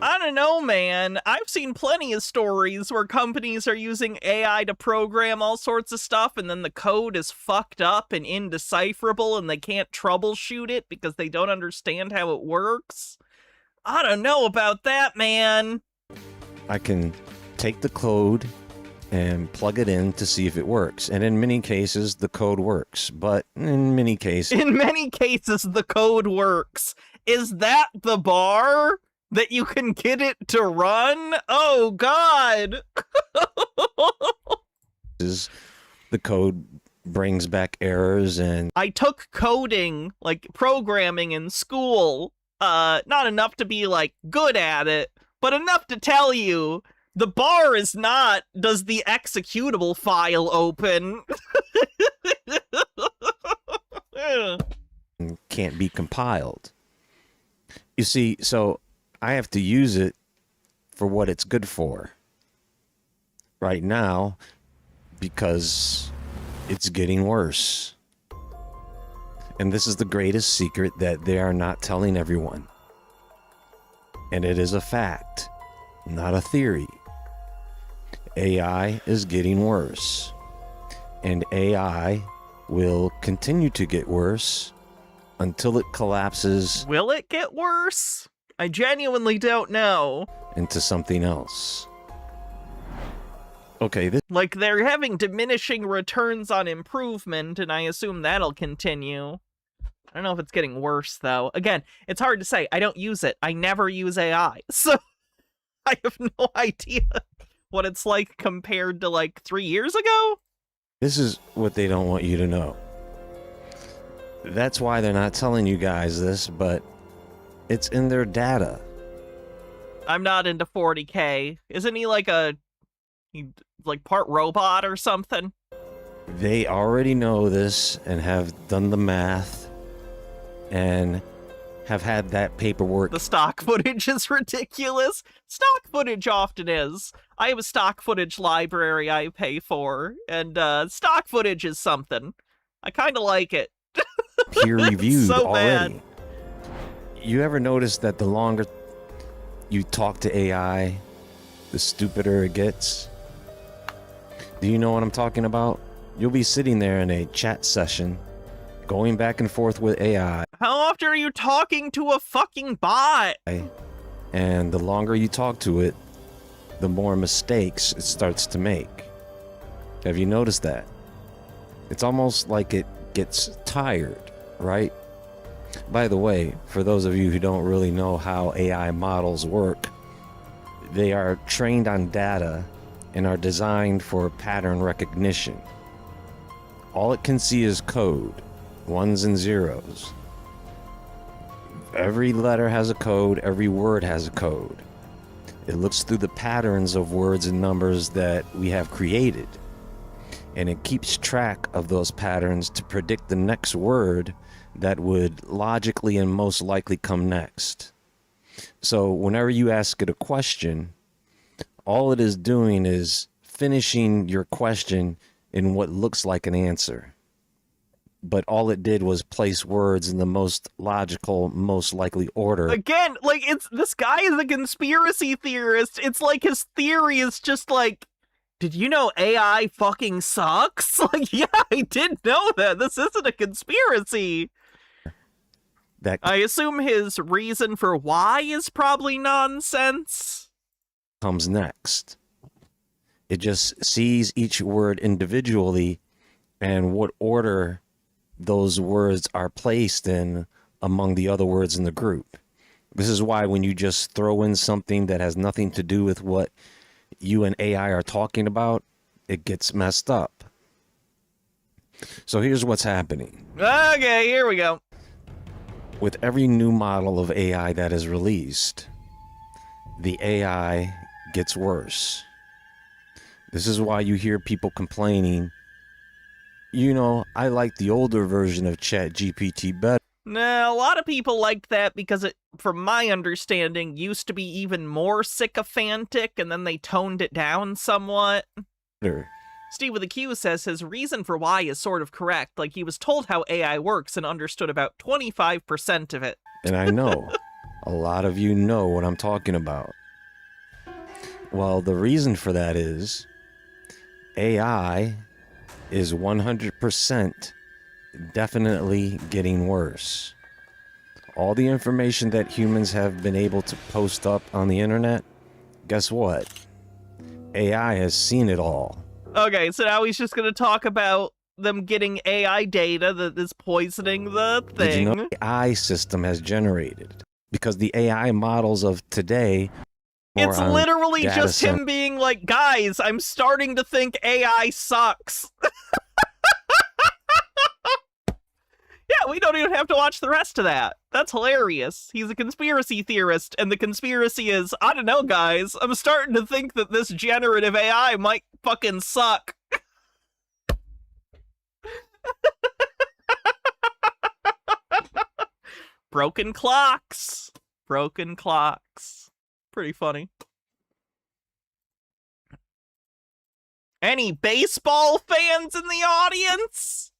I don't know, man. I've seen plenty of stories where companies are using AI to program all sorts of stuff, and then the code is fucked up and indecipherable, and they can't troubleshoot it because they don't understand how it works. I don't know about that, man. I can take the code and plug it in to see if it works. And in many cases, the code works. But in many cases... In many cases, the code works. Is that the bar? That you can get it to run? Oh, God! The code brings back errors and... I took coding, like programming in school. Not enough to be, like, good at it, but enough to tell you the bar is not, does the executable file open? Can't be compiled. You see, so I have to use it for what it's good for right now because it's getting worse. And this is the greatest secret that they are not telling everyone. And it is a fact, not a theory. AI is getting worse. And AI will continue to get worse until it collapses. Will it get worse? I genuinely don't know. Into something else. Okay, like they're having diminishing returns on improvement, and I assume that'll continue. I don't know if it's getting worse, though. Again, it's hard to say. I don't use it. I never use AI, so I have no idea what it's like compared to, like, 3 years ago. This is what they don't want you to know. That's why they're not telling you guys this, but it's in their data. I'm not into 40K. Isn't he like like part robot or something? They already know this and have done the math and have had that paperwork. The stock footage is ridiculous. Stock footage often is. I have a stock footage library I pay for, and stock footage is something. I kind of like it. Peer-reviewed so already. Bad. You ever notice that the longer you talk to AI, the stupider it gets? Do you know what I'm talking about? You'll be sitting there in a chat session, going back and forth with AI. How often are you talking to a fucking bot? And the longer you talk to it, the more mistakes it starts to make. Have you noticed that? It's almost like it gets tired, right? By the way, for those of you who don't really know how AI models work, they are trained on data and are designed for pattern recognition. All it can see is code, ones and zeros. Every letter has a code, every word has a code. It looks through the patterns of words and numbers that we have created, and it keeps track of those patterns to predict the next word that would logically and most likely come next. So whenever you ask it a question, all it is doing is finishing your question in what looks like an answer. But all it did was place words in the most logical, most likely order. Again, like, this guy is a conspiracy theorist. It's like his theory is just like, did you know AI fucking sucks? Like, yeah, I did know that. This isn't a conspiracy. I assume his reason for why is probably nonsense. Comes next. It just sees each word individually and what order those words are placed in among the other words in the group. This is why when you just throw in something that has nothing to do with what you and AI are talking about, it gets messed up. So here's what's happening. Okay, here we go. With every new model of AI that is released, the AI gets worse. This is why you hear people complaining, you know, I like the older version of ChatGPT better. Nah, a lot of people liked that because it, from my understanding, used to be even more sycophantic, and then they toned it down somewhat. Steve with a Q says his reason for why is sort of correct. Like, he was told how AI works and understood about 25% of it. And I know, a lot of you know what I'm talking about. Well, the reason for that is AI is 100% definitely getting worse. All the information that humans have been able to post up on the internet, guess what? AI has seen it all. Okay, so now he's just going to talk about them getting AI data that is poisoning the thing. Did you know the AI system has generated? Because the AI models of today it's literally just him being like, guys, I'm starting to think AI sucks. Yeah, we don't even have to watch the rest of that. That's hilarious. He's a conspiracy theorist, and the conspiracy is, I don't know, guys, I'm starting to think that this generative AI might fucking suck. Broken clocks. Broken clocks. Pretty funny. Any baseball fans in the audience?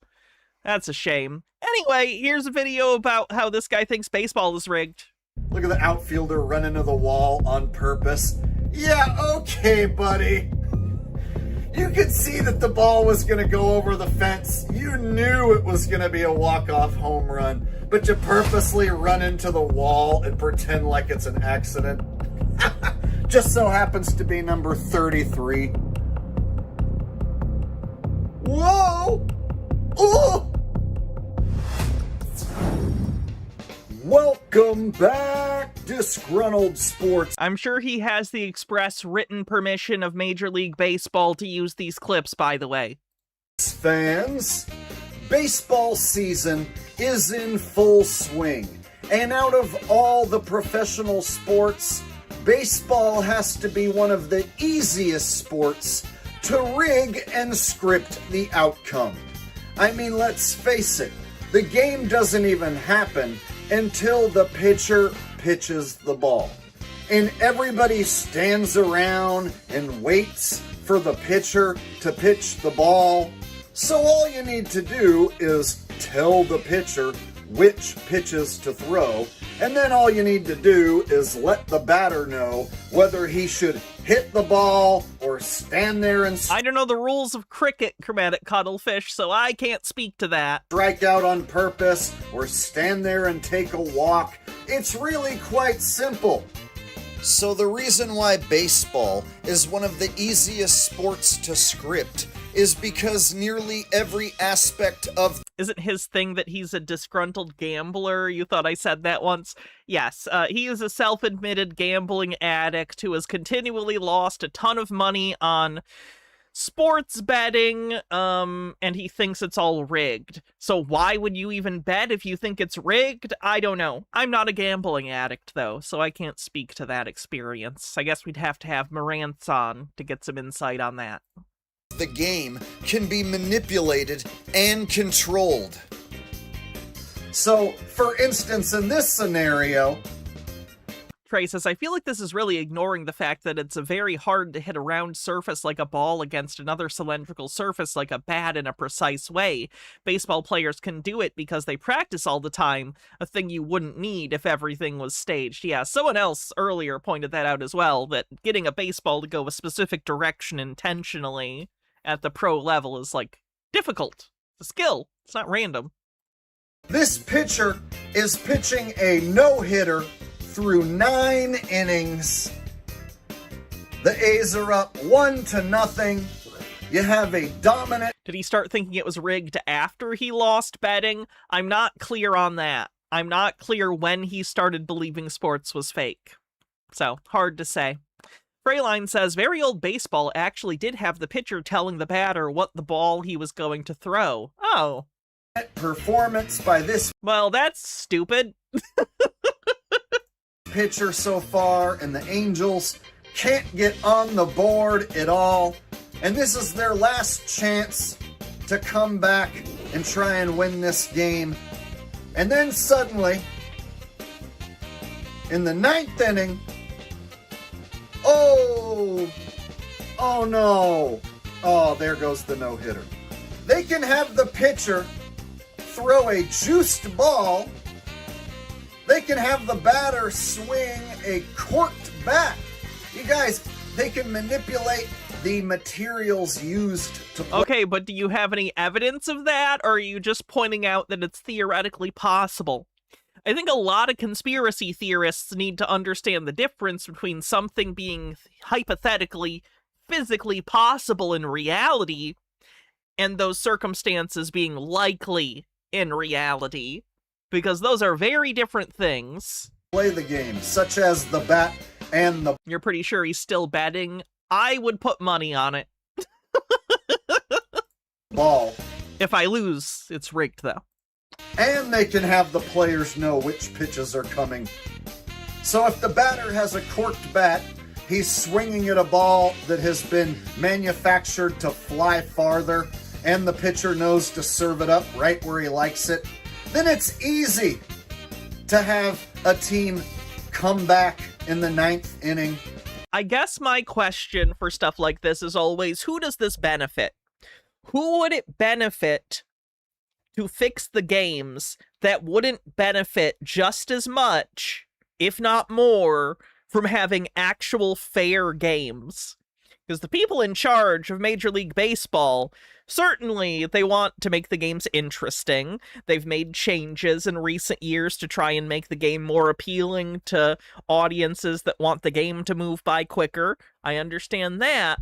That's a shame. Anyway, here's a video about how this guy thinks baseball is rigged. Look at the outfielder run into the wall on purpose. Yeah, okay, buddy. You could see that the ball was going to go over the fence. You knew it was going to be a walk-off home run, but you purposely run into the wall and pretend like it's an accident. Just so happens to be number 33. Whoa! Oh! Welcome back, disgruntled sports. I'm sure he has the express written permission of Major League Baseball to use these clips, by the way. Fans, baseball season is in full swing. And out of all the professional sports, baseball has to be one of the easiest sports to rig and script the outcome. I mean, let's face it, the game doesn't even happen until the pitcher pitches the ball. And everybody stands around and waits for the pitcher to pitch the ball. So all you need to do is tell the pitcher which pitches to throw, and then all you need to do is let the batter know whether he should hit the ball or stand there and I don't know the rules of cricket, Chromatic Cuttlefish, so I can't speak to that. Strike out on purpose or stand there and take a walk. It's really quite simple. So the reason why baseball is one of the easiest sports to script is because nearly every aspect of... Isn't his thing that he's a disgruntled gambler? You thought I said that once? Yes, he is a self-admitted gambling addict who has continually lost a ton of money on sports betting, and he thinks it's all rigged. So why would you even bet if you think it's rigged? I don't know. I'm not a gambling addict, though, so I can't speak to that experience. I guess we'd have to have Marantz on to get some insight on that. The game can be manipulated and controlled. So, for instance, in this scenario... Trey says, I feel like this is really ignoring the fact that it's a very hard to hit a round surface like a ball against another cylindrical surface like a bat in a precise way. Baseball players can do it because they practice all the time, a thing you wouldn't need if everything was staged. Yeah, someone else earlier pointed that out as well, that getting a baseball to go a specific direction intentionally at the pro level is, like, difficult. It's a skill. It's not random. This pitcher is pitching a no-hitter through 9 innings. The A's are up 1-0. You have a dominant... Did he start thinking it was rigged after he lost betting? I'm not clear on that. I'm not clear when he started believing sports was fake. So, hard to say. Freyline says, very old baseball actually did have the pitcher telling the batter what the ball he was going to throw. Oh. Performance by this... Well, that's stupid. Pitcher so far, and the Angels can't get on the board at all. And this is their last chance to come back and try and win this game. And then suddenly, in the 9th inning, oh no. Oh, there goes the no-hitter. They can have the pitcher throw a juiced ball. They can have the batter swing a corked bat. You guys, they can manipulate the materials used to play. Okay, but do you have any evidence of that, or are you just pointing out that it's theoretically possible? I think a lot of conspiracy theorists need to understand the difference between something being hypothetically, physically possible in reality, and those circumstances being likely in reality. Because those are very different things. Play the game, such as the bat and the... You're pretty sure he's still betting? I would put money on it. Ball. If I lose, it's rigged, though. And they can have the players know which pitches are coming. So if the batter has a corked bat, he's swinging at a ball that has been manufactured to fly farther, and the pitcher knows to serve it up right where he likes it, then it's easy to have a team come back in the 9th inning. I guess my question for stuff like this is always, who does this benefit? Who would it benefit to fix the games that wouldn't benefit just as much, if not more, from having actual fair games? Because the people in charge of Major League Baseball, certainly they want to make the games interesting. They've made changes in recent years to try and make the game more appealing to audiences that want the game to move by quicker. I understand that.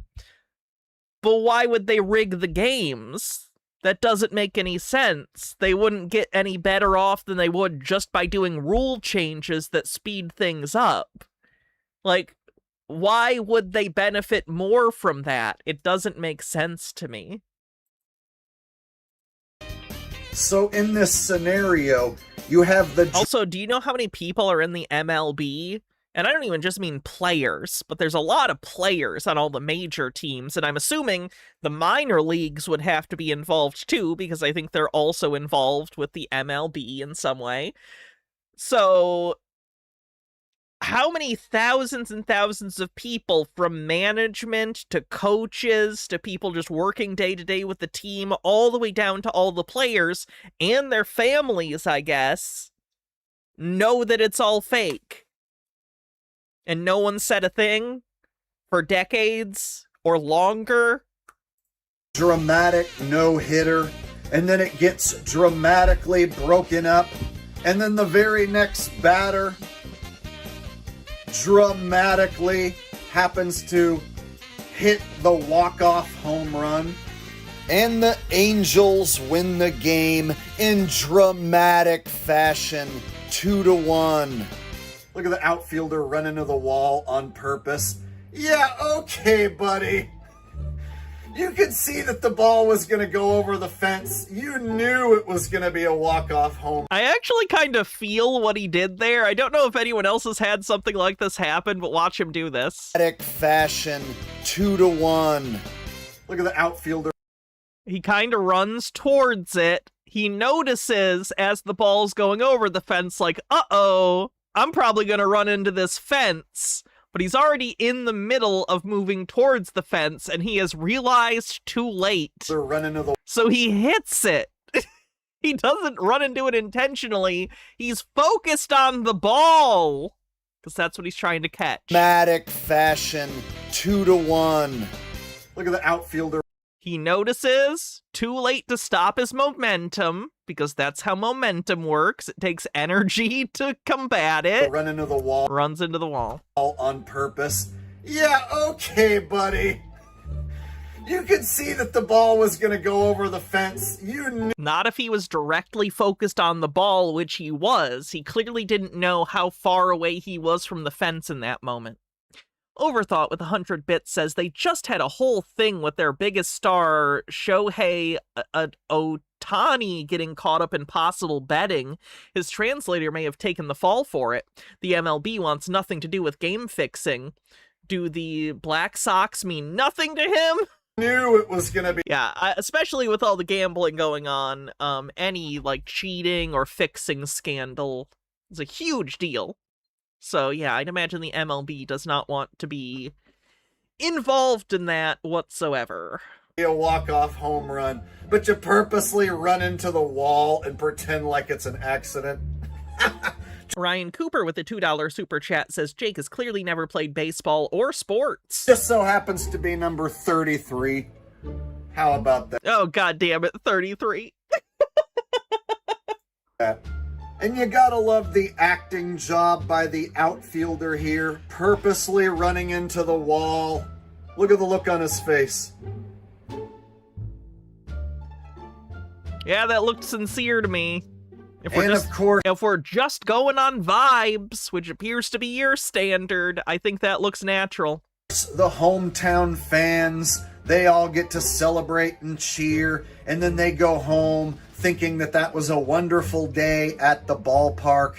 But why would they rig the games? That doesn't make any sense. They wouldn't get any better off than they would just by doing rule changes that speed things up. Like, why would they benefit more from that? It doesn't make sense to me. So in this scenario, you have the... Also, do you know how many people are in the MLB? And I don't even just mean players, but there's a lot of players on all the major teams, and I'm assuming the minor leagues would have to be involved too, because I think they're also involved with the MLB in some way. So, how many thousands and thousands of people, from management to coaches to people just working day to day with the team, all the way down to all the players and their families, I guess, know that it's all fake? And no one said a thing for decades or longer? Dramatic no-hitter, and then it gets dramatically broken up, and then the very next batter dramatically happens to hit the walk-off home run. And the Angels win the game in dramatic fashion, 2-1. Look at the outfielder run into the wall on purpose. Yeah, okay, buddy. You could see that the ball was going to go over the fence. You knew it was going to be a walk-off home. I actually kind of feel what he did there. I don't know if anyone else has had something like this happen, but watch him do this. Dramatic fashion, 2-1. Look at the outfielder. He kind of runs towards it. He notices as the ball's going over the fence, like, uh-oh, I'm probably going to run into this fence. But he's already in the middle of moving towards the fence, and he has realized too late. So he hits it. He doesn't run into it intentionally. He's focused on the ball, because that's what he's trying to catch. Dramatic fashion, 2-1. Look at the outfielder. He notices, too late to stop his momentum, because that's how momentum works. It takes energy to combat it. Run into the wall. Runs into the wall. All on purpose. Yeah, okay, buddy. You could see that the ball was going to go over the fence. You knew. Not if he was directly focused on the ball, which he was. He clearly didn't know how far away he was from the fence in that moment. Overthought with 100 bits says they just had a whole thing with their biggest star, Shohei Ohtani, getting caught up in possible betting. His translator may have taken the fall for it. The MLB wants nothing to do with game fixing. Do the Black Sox mean nothing to him? Knew it was gonna be. Yeah, especially with all the gambling going on, any, like, cheating or fixing scandal is a huge deal. So, yeah, I'd imagine the MLB does not want to be involved in that whatsoever. A walk-off home run, but you purposely run into the wall and pretend like it's an accident. Ryan Cooper with the $2 super chat says Jake has clearly never played baseball or sports. Just so happens to be number 33. How about that? Oh, god damn it, 33. And you gotta love the acting job by the outfielder here, purposely running into the wall. Look at the look on his face. Yeah, that looked sincere to me. If we're just going on vibes, which appears to be your standard, I think that looks natural. The hometown fans, they all get to celebrate and cheer, and then they go home thinking that that was a wonderful day at the ballpark.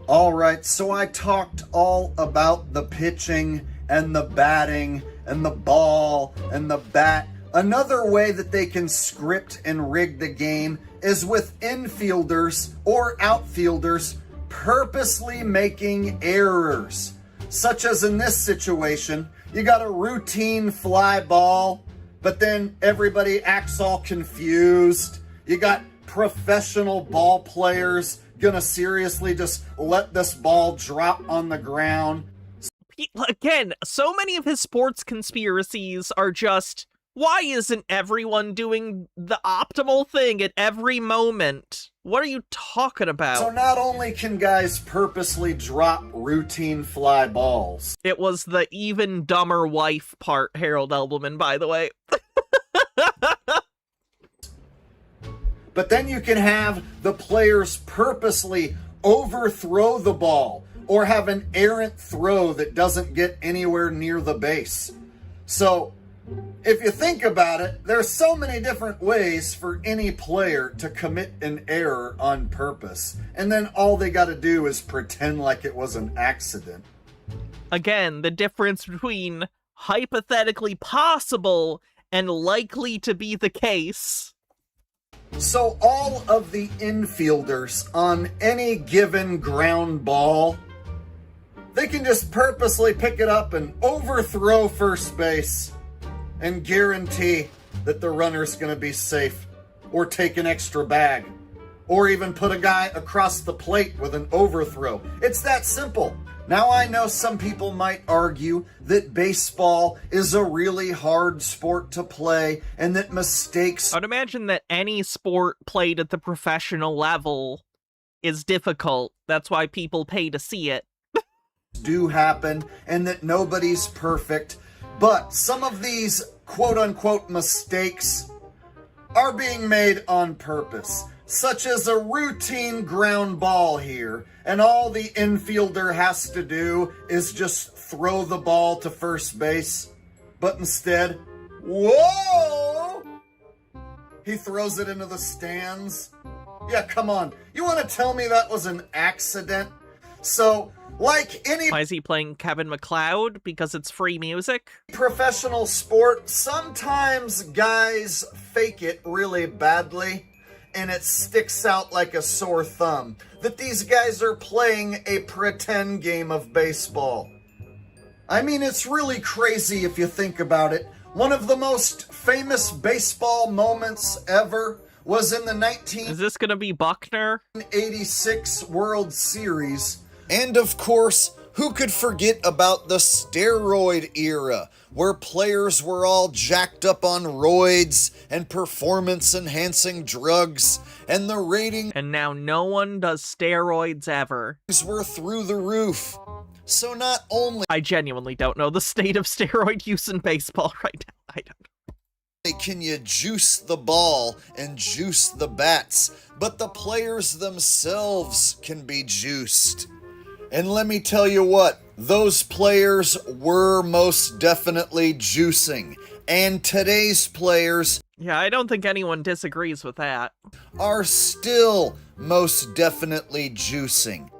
All right, so I talked all about the pitching and the batting and the ball and the bat. Another way that they can script and rig the game is with infielders or outfielders purposely making errors. Such as in this situation, you got a routine fly ball, but then everybody acts all confused. You got professional ball players gonna seriously just let this ball drop on the ground. Again, so many of his sports conspiracies are just, why isn't everyone doing the optimal thing at every moment? What are you talking about? So not only can guys purposely drop routine fly balls. It was the even dumber wife part, Harold Elbelman, by the way. But then you can have the players purposely overthrow the ball or have an errant throw that doesn't get anywhere near the base. So if you think about it, there's so many different ways for any player to commit an error on purpose. And then all they got to do is pretend like it was an accident. Again, the difference between hypothetically possible and likely to be the case. So all of the infielders on any given ground ball, they can just purposely pick it up and overthrow first base and guarantee that the runner's going to be safe, or take an extra bag, or even put a guy across the plate with an overthrow. It's that simple. Now I know some people might argue that baseball is a really hard sport to play and that mistakes... I'd imagine that any sport played at the professional level is difficult. That's why people pay to see it. ...do happen and that nobody's perfect. But some of these quote-unquote mistakes are being made on purpose, such as a routine ground ball here, and all the infielder has to do is just throw the ball to first base. But instead, whoa! He throws it into the stands. Yeah, come on. You want to tell me that was an accident? So, like any Why is he playing Kevin MacLeod? Because it's free music? professional sport, sometimes guys fake it really badly, and it sticks out like a sore thumb that these guys are playing a pretend game of baseball. I mean, it's really crazy if you think about it. One of the most famous baseball moments ever was in the Is this gonna be Buckner? 1986 World Series. And of course, who could forget about the steroid era, where players were all jacked up on roids and performance-enhancing drugs, and the ratings And now no one does steroids ever. were through the roof. So not only I genuinely don't know the state of steroid use in baseball right now. I don't. can you juice the ball and juice the bats, but the players themselves can be juiced. And let me tell you what, those players were most definitely juicing. And today's players Yeah, I don't think anyone disagrees with that. are still most definitely juicing.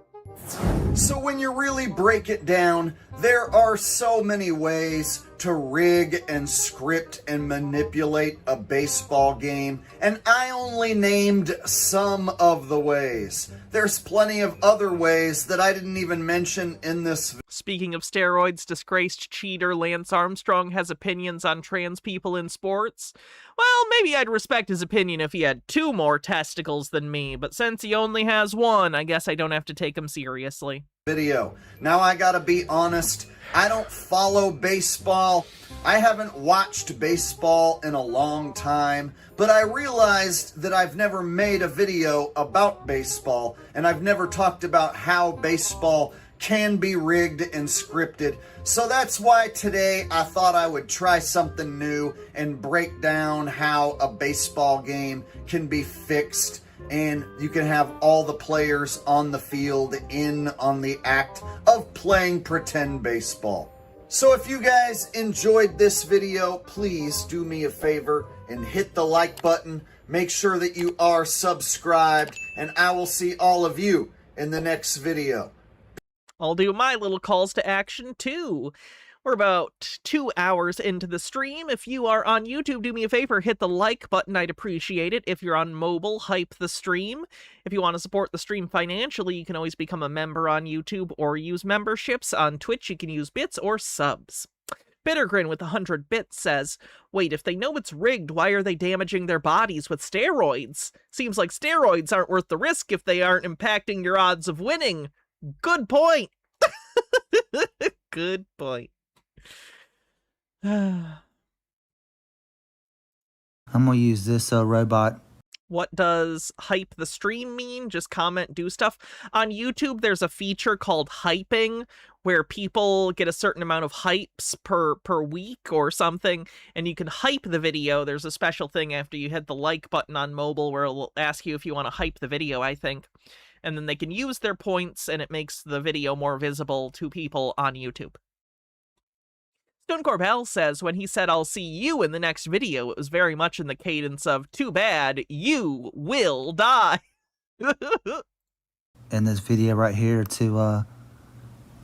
So when you really break it down, there are so many ways to rig and script and manipulate a baseball game, and I only named some of the ways. There's plenty of other ways that I didn't even mention in this. Speaking of steroids, disgraced cheater Lance Armstrong has opinions on trans people in sports. Well, maybe I'd respect his opinion if he had 2 more testicles than me, but since he only has 1, I guess I don't have to take him seriously. Video. Now I gotta be honest, I don't follow baseball. I haven't watched baseball in a long time, but I realized that I've never made a video about baseball, and I've never talked about how baseball can be rigged and scripted. So that's why today I thought I would try something new and break down how a baseball game can be fixed, and you can have all the players on the field in on the act of playing pretend baseball. So if you guys enjoyed this video, please do me a favor and hit the like button. Make sure that you are subscribed, and I will see all of you in the next video. I'll do my little calls to action too. We're about 2 hours into the stream. If you are on YouTube, do me a favor, hit the like button. I'd appreciate it. If you're on mobile, hype the stream. If you want to support the stream financially, you can always become a member on YouTube or use memberships. On Twitch, you can use bits or subs. Bittergrin with 100 bits says, wait, if they know it's rigged, why are they damaging their bodies with steroids? Seems like steroids aren't worth the risk if they aren't impacting your odds of winning. Good point. Good point. I'm gonna use this robot. What does hype the stream mean? Just comment, do stuff. On YouTube, there's a feature called hyping, where people get a certain amount of hypes per week or something, and you can hype the video. There's a special thing after you hit the like button on mobile where it'll ask you if you want to hype the video, I think. And then they can use their points, and it makes the video more visible to people on YouTube. Stone Corbell says, when he said, I'll see you in the next video, it was very much in the cadence of, too bad, you will die. In this video right here to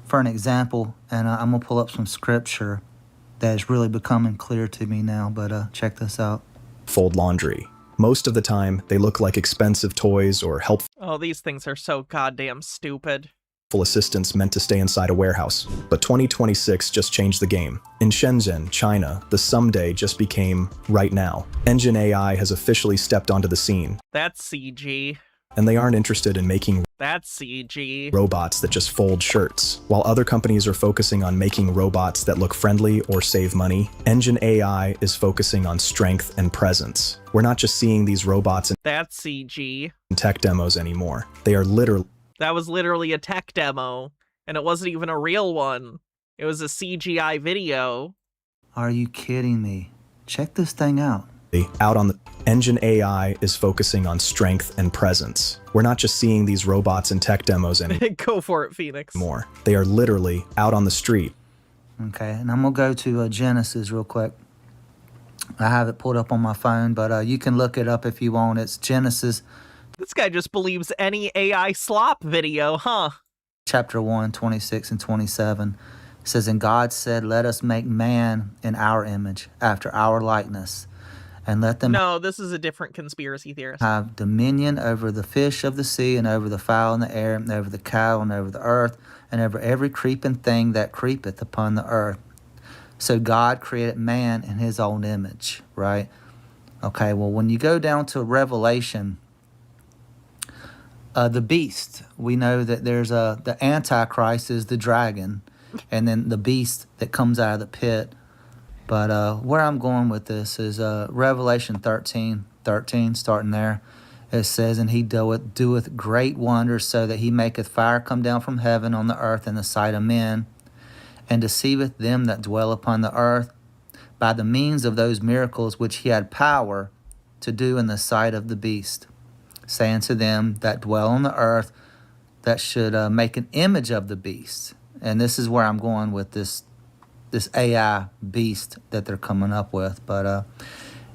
for an example, and I'm gonna pull up some scripture that is really becoming clear to me now, but check this out. Fold laundry. Most of the time, they look like expensive toys or helpful Oh, these things are so goddamn stupid. assistants meant to stay inside a warehouse. But 2026 just changed the game. In Shenzhen, China, the someday just became right now. Engine AI has officially stepped onto the scene, That's CG. and they aren't interested in making That's CG. robots that just fold shirts. While other companies are focusing on making robots that look friendly or save money, Engine AI is focusing on strength and presence. We're not just seeing these robots That's CG. in tech demos anymore. They are literally That was literally a tech demo, and it wasn't even a real one. It was a CGI video. Are you kidding me? Check this thing out. out on the Engine AI is focusing on strength and presence. We're not just seeing these robots in tech demos Go for it, Phoenix. anymore. They are literally out on the street. Okay, and I'm going to go to Genesis real quick. I have it pulled up on my phone, but you can look it up if you want. It's Genesis. This guy just believes any AI slop video, huh? Chapter 1, 26 and 27. It says, and God said, let us make man in our image, after our likeness, and let them No, this is a different conspiracy theorist. have dominion over the fish of the sea, and over the fowl in the air, and over the cattle, and over the earth, and over every creeping thing that creepeth upon the earth. So God created man in his own image, right? Okay, well, when you go down to Revelation, the beast, we know that there's the Antichrist is the dragon, and then the beast that comes out of the pit. But where I'm going with this is Revelation 13, starting there. It says, and he doeth great wonders, so that he maketh fire come down from heaven on the earth in the sight of men, and deceiveth them that dwell upon the earth by the means of those miracles which he had power to do in the sight of the beast, saying to them that dwell on the earth that should make an image of the beast. And this is where I'm going with this AI beast that they're coming up with. But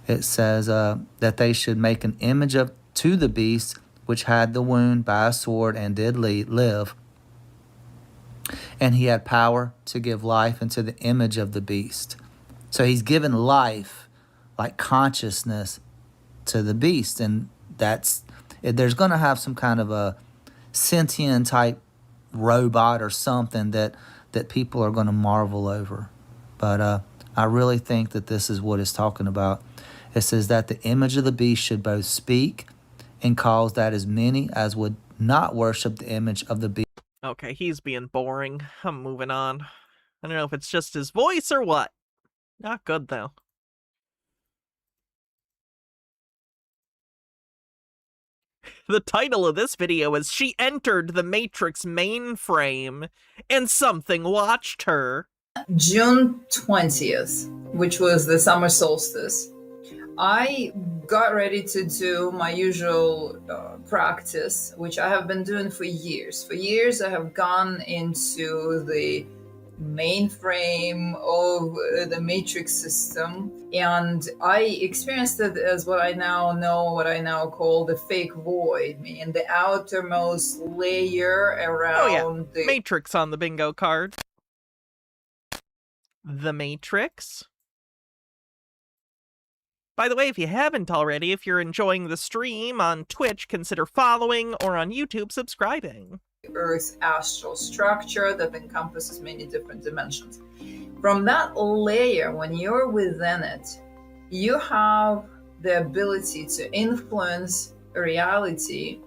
it says that they should make an image to the beast, which had the wound by a sword and did live. And he had power to give life into the image of the beast. So he's given life, like consciousness, to the beast. And there's going to have some kind of a sentient type robot or something that people are going to marvel over. But I really think that this is what it's talking about. It says that the image of the beast should both speak and cause that as many as would not worship the image of the beast. Okay, he's being boring. I'm moving on. I don't know if it's just his voice or what. Not good, though. The title of this video is She Entered the Matrix Mainframe and Something Watched Her. June 20th, which was the summer solstice, I got ready to do my usual practice, which I have been doing for years. For years, I have gone into the mainframe of the matrix system, and I experienced it as what I now know, what I now call the fake void, meaning the outermost layer around the Matrix on the bingo card. The Matrix. By the way, if you haven't already, if you're enjoying the stream on Twitch, consider following, or on YouTube, subscribing. Earth's astral structure that encompasses many different dimensions. From that layer, when you're within it, you have the ability to influence reality,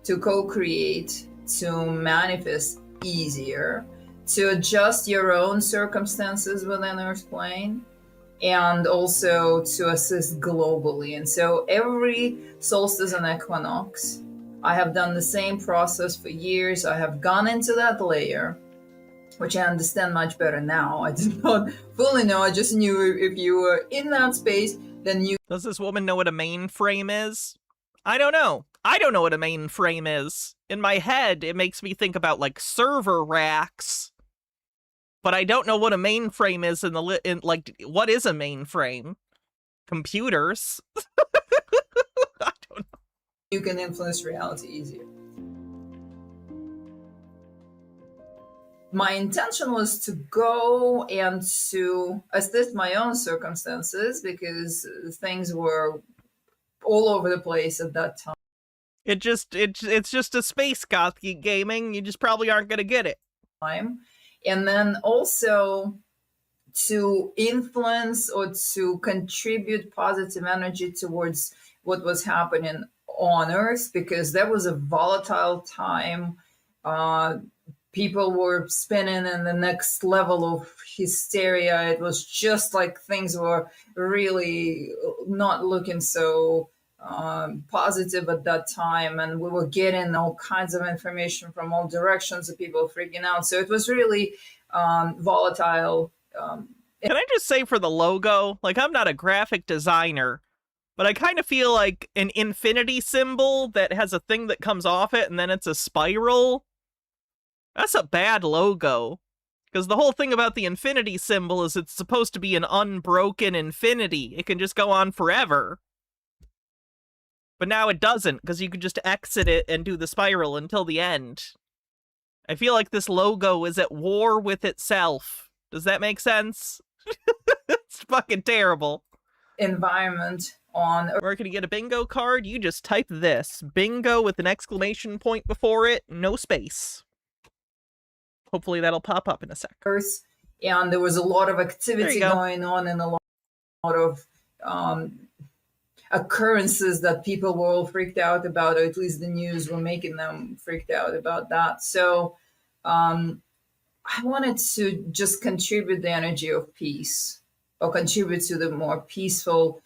to co-create, to manifest easier, to adjust your own circumstances within Earth plane, and also to assist globally. And so every solstice and equinox, I have done the same process for years. I have gone into that layer, which I understand much better now. I did not fully know. I just knew if you were in that space, then you... Does this woman know what a mainframe is? I don't know. I don't know what a mainframe is. In my head, it makes me think about, like, server racks. But I don't know what a mainframe is like, what is a mainframe? Computers? I don't know. You can influence reality easier. My intention was to go and to assist my own circumstances because things were all over the place at that time. It's just a space goth gaming. You just probably aren't gonna get it. And then also to influence or to contribute positive energy towards what was happening on Earth, because there was a volatile time. People were spinning in the next level of hysteria. It was just like things were really not looking so positive at that time, and we were getting all kinds of information from all directions of people freaking out. So it was really volatile. Can I just say, for the logo, like, I'm not a graphic designer, But I kind of feel like an infinity symbol that has a thing that comes off it and then it's a spiral. That's a bad logo. Because the whole thing about the infinity symbol is it's supposed to be an unbroken infinity. It can just go on forever. But now it doesn't, because you can just exit it and do the spiral until the end. I feel like this logo is at war with itself. Does that make sense? It's fucking terrible. Environment on... Where can you get a bingo card? You just type this. Bingo with an exclamation point before it, no space. Hopefully that'll pop up in a sec. And there was a lot of activity going on and a lot of occurrences that people were all freaked out about, or at least the news were making them freaked out about that. So I wanted to just contribute the energy of peace, or contribute to the more peaceful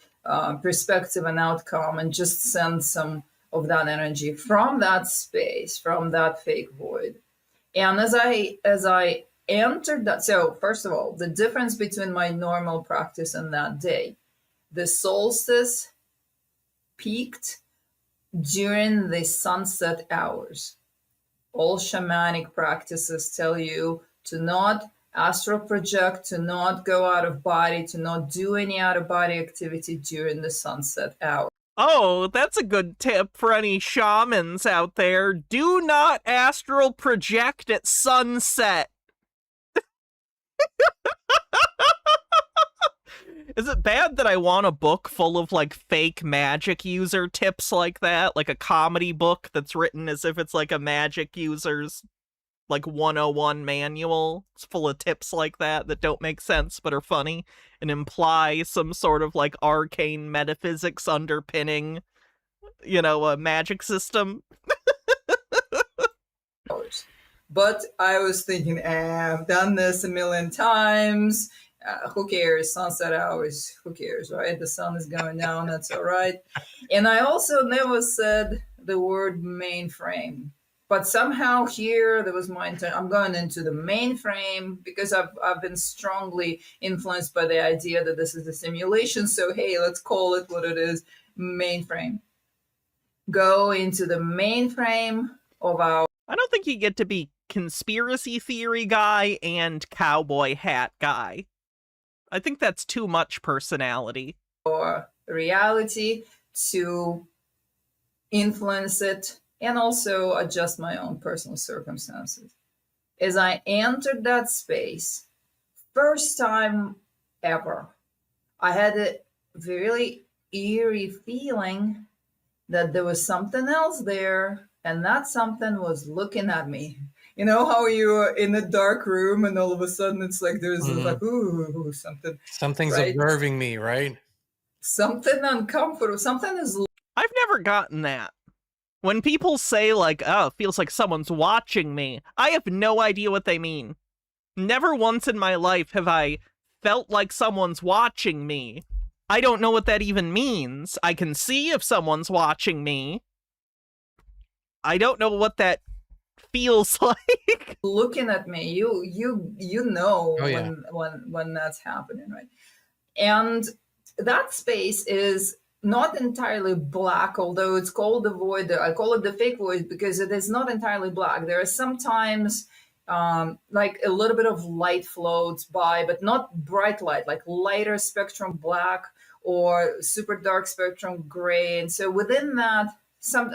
perspective and outcome, and just send some of that energy from that space, from that fake void. And as I entered that, so first of all, the difference between my normal practice and that day, the solstice peaked during the sunset hours. All shamanic practices tell you to not astral project, to not go out of body, to not do any out of body activity during the sunset hour. Oh, that's a good tip for any shamans out there. Do not astral project at sunset. Is it bad that I want a book full of, like, fake magic user tips like that? Like a comedy book that's written as if it's, like, a magic user's, like, 101 manual. It's full of tips like that that don't make sense but are funny and imply some sort of, like, arcane metaphysics underpinning, you know, a magic system. But I was thinking, I've done this a million times. Who cares? Sunset hours, who cares, right? The sun is going down, that's all right. And I also never said the word mainframe. But somehow here, there was my intent. I'm going into the mainframe because I've been strongly influenced by the idea that this is a simulation. So, hey, let's call it what it is, mainframe. Go into the mainframe of our... I don't think you get to be conspiracy theory guy and cowboy hat guy. I think that's too much personality. Or reality to influence it and also adjust my own personal circumstances. As I entered that space, first time ever, I had a really eerie feeling that there was something else there, and that something was looking at me. You know how you're in a dark room and all of a sudden it's like there's like, ooh, something. Something's right? observing me, right? Something uncomfortable. Something is... I've never gotten that. When people say, like, oh, it feels like someone's watching me, I have no idea what they mean. Never once in my life have I felt like someone's watching me. I don't know what that even means. I can see if someone's watching me. I don't know what that feels like. Looking at me, you know, oh, yeah. when that's happening, right? And that space is not entirely black, although it's called the void. I call it the fake void because it is not entirely black. There are sometimes like a little bit of light floats by, but not bright light, like lighter spectrum black or super dark spectrum gray. And so within that,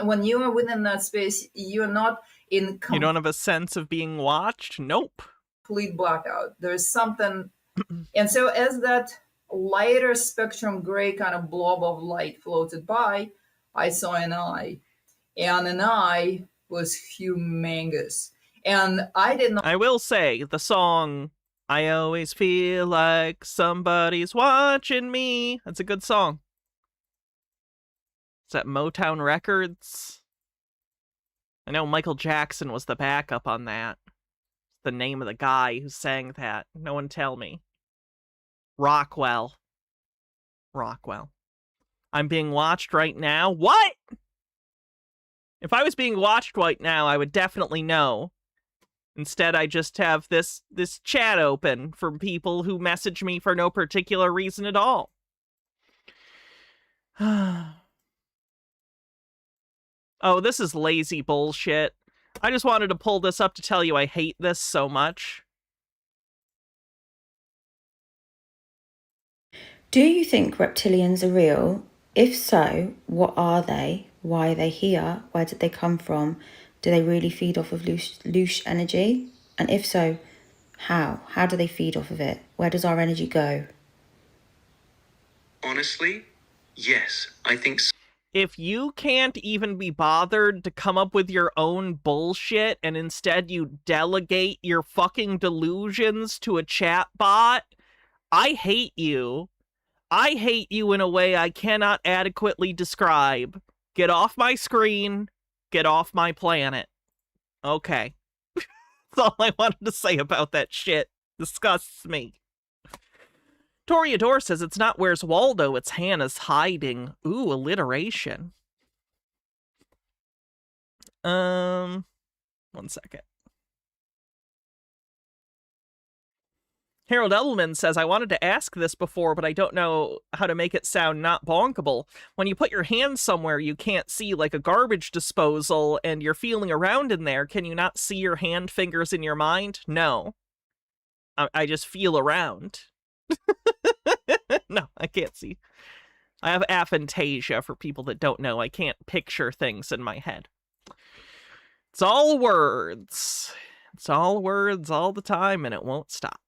when you are within that space, you're not in... You don't have a sense of being watched? Nope. Complete blackout. There's something... And so as that lighter spectrum gray kind of blob of light floated by, I saw an eye. And an eye was humongous. And I did not... I will say, the song, I Always Feel Like Somebody's Watching Me, that's a good song. Is that Motown Records? I know Michael Jackson was the backup on that. The name of the guy who sang that. No one tell me. Rockwell. I'm being watched right now. What? If I was being watched right now, I would definitely know. Instead, I just have this chat open from people who message me for no particular reason at all. Oh, this is lazy bullshit. I just wanted to pull this up to tell you I hate this so much. Do you think reptilians are real? If so, what are they? Why are they here? Where did they come from? Do they really feed off of loose energy? And if so, how? How do they feed off of it? Where does our energy go? Honestly, yes, I think so. If you can't even be bothered to come up with your own bullshit and instead you delegate your fucking delusions to a chat bot, I hate you. I hate you in a way I cannot adequately describe. Get off my screen. Get off my planet. Okay. That's all I wanted to say about that shit. Disgusts me. Toreador says it's not Where's Waldo, it's Hannah's hiding. Ooh, alliteration. One second. Harold Edelman says, I wanted to ask this before, but I don't know how to make it sound not bonkable. When you put your hand somewhere you can't see, like a garbage disposal, and you're feeling around in there, can you not see your hand fingers in your mind? No. I just feel around. No, I can't see. I have aphantasia for people that don't know. I can't picture things in my head. It's all words. It's all words all the time, and it won't stop.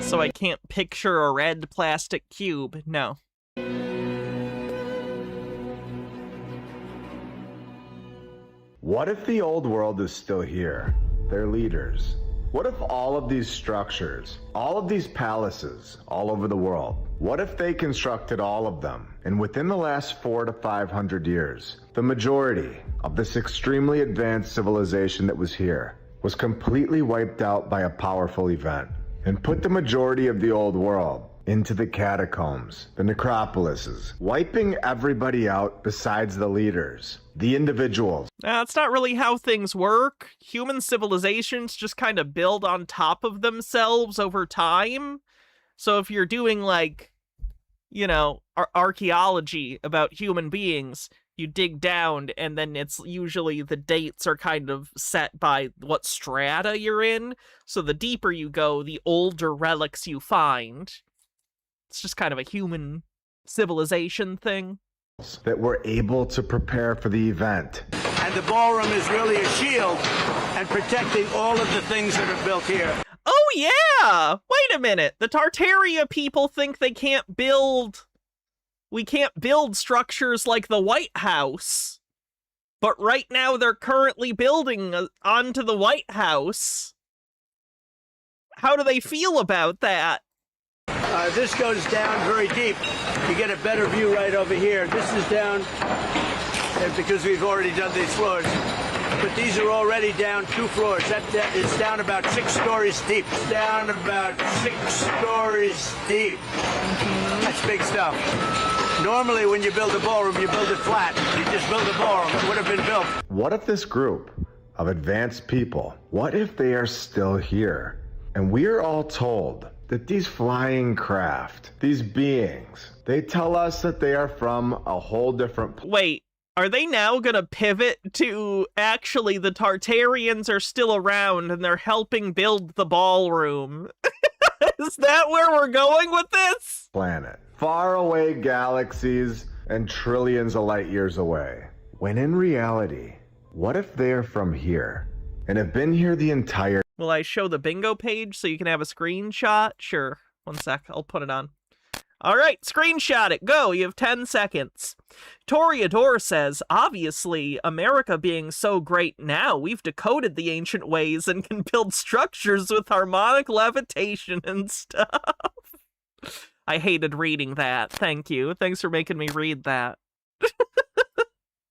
So I can't picture a red plastic cube. No. What if the old world is still here? Their leaders. What if all of these structures, all of these palaces all over the world, what if they constructed all of them? And within the last 400 to 500 years, the majority of this extremely advanced civilization that was here was completely wiped out by a powerful event, and put the majority of the old world into the catacombs, the necropolises, wiping everybody out besides the leaders, the individuals. That's not really how things work. Human civilizations just kind of build on top of themselves over time. So if you're doing, like, you know, archaeology about human beings, you dig down, and then it's usually the dates are kind of set by what strata you're in. So the deeper you go, the older relics you find. It's just kind of a human civilization thing. That were able to prepare for the event. And the ballroom is really a shield and protecting all of the things that are built here. Oh yeah! Wait a minute. The Tartaria people think they can't build... We can't build structures like the White House. But right now they're currently building onto the White House. How do they feel about that? This goes down very deep. You get a better view right over here. This is down because we've already done these floors. But these are already down 2 floors. That is down about 6 stories deep. It's down about 6 stories deep. That's big stuff. Normally, when you build a ballroom, you build it flat. You just build a ballroom. It would have been built. What if this group of advanced people, what if they are still here? And we are all told that these flying craft, these beings, they tell us that they are from a whole different... Wait, are they now gonna pivot to actually the Tartarians are still around and they're helping build the ballroom? Is that where we're going with this? Planet. Far away galaxies and trillions of light years away. When in reality, what if they're from here and have been here the entire... Will I show the bingo page so you can have a screenshot? Sure. One sec, I'll put it on. All right, screenshot it. Go. You have 10 seconds. Toreador says, obviously, America being so great now, we've decoded the ancient ways and can build structures with harmonic levitation and stuff. I hated reading that. Thank you. Thanks for making me read that.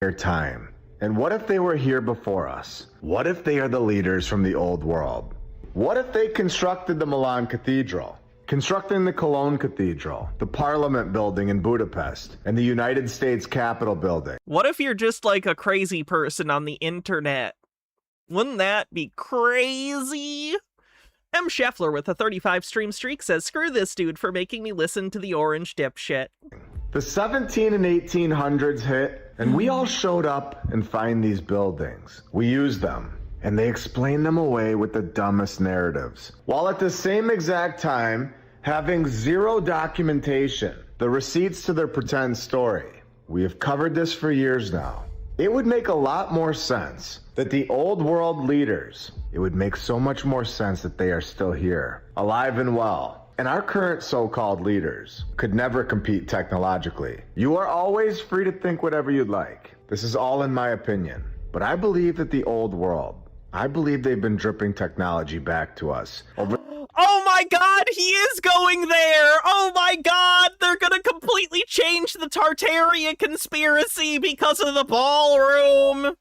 Their time. And what if they were here before us? What if they are the leaders from the old world? What if they constructed the Milan Cathedral, constructing the Cologne Cathedral, the Parliament building in Budapest, and the United States Capitol building? What if you're just like a crazy person on the internet? Wouldn't that be crazy? M. Scheffler with a 35 stream streak says, screw this dude for making me listen to the orange dipshit. The 17 and 1800s hit, and we all showed up and find these buildings. We used them, and they explained them away with the dumbest narratives, while at the same exact time having zero documentation, the receipts to their pretend story. We have covered this for years now. It would make a lot more sense that the old world leaders, it would make so much more sense that they are still here, alive and well. And our current so-called leaders could never compete technologically. You are always free to think whatever you'd like. This is all in my opinion. But I believe that the old world, I believe they've been dripping technology back to us over... Oh my god, he is going there! Oh my god, they're gonna completely change the Tartaria conspiracy because of the ballroom!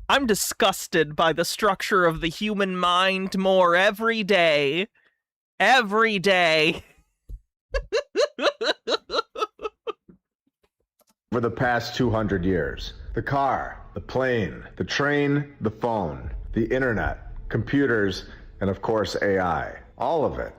I'm disgusted by the structure of the human mind more every day. Every day. Over the past 200 years. The car, the plane, the train, the phone, the internet, computers, and of course AI. All of it.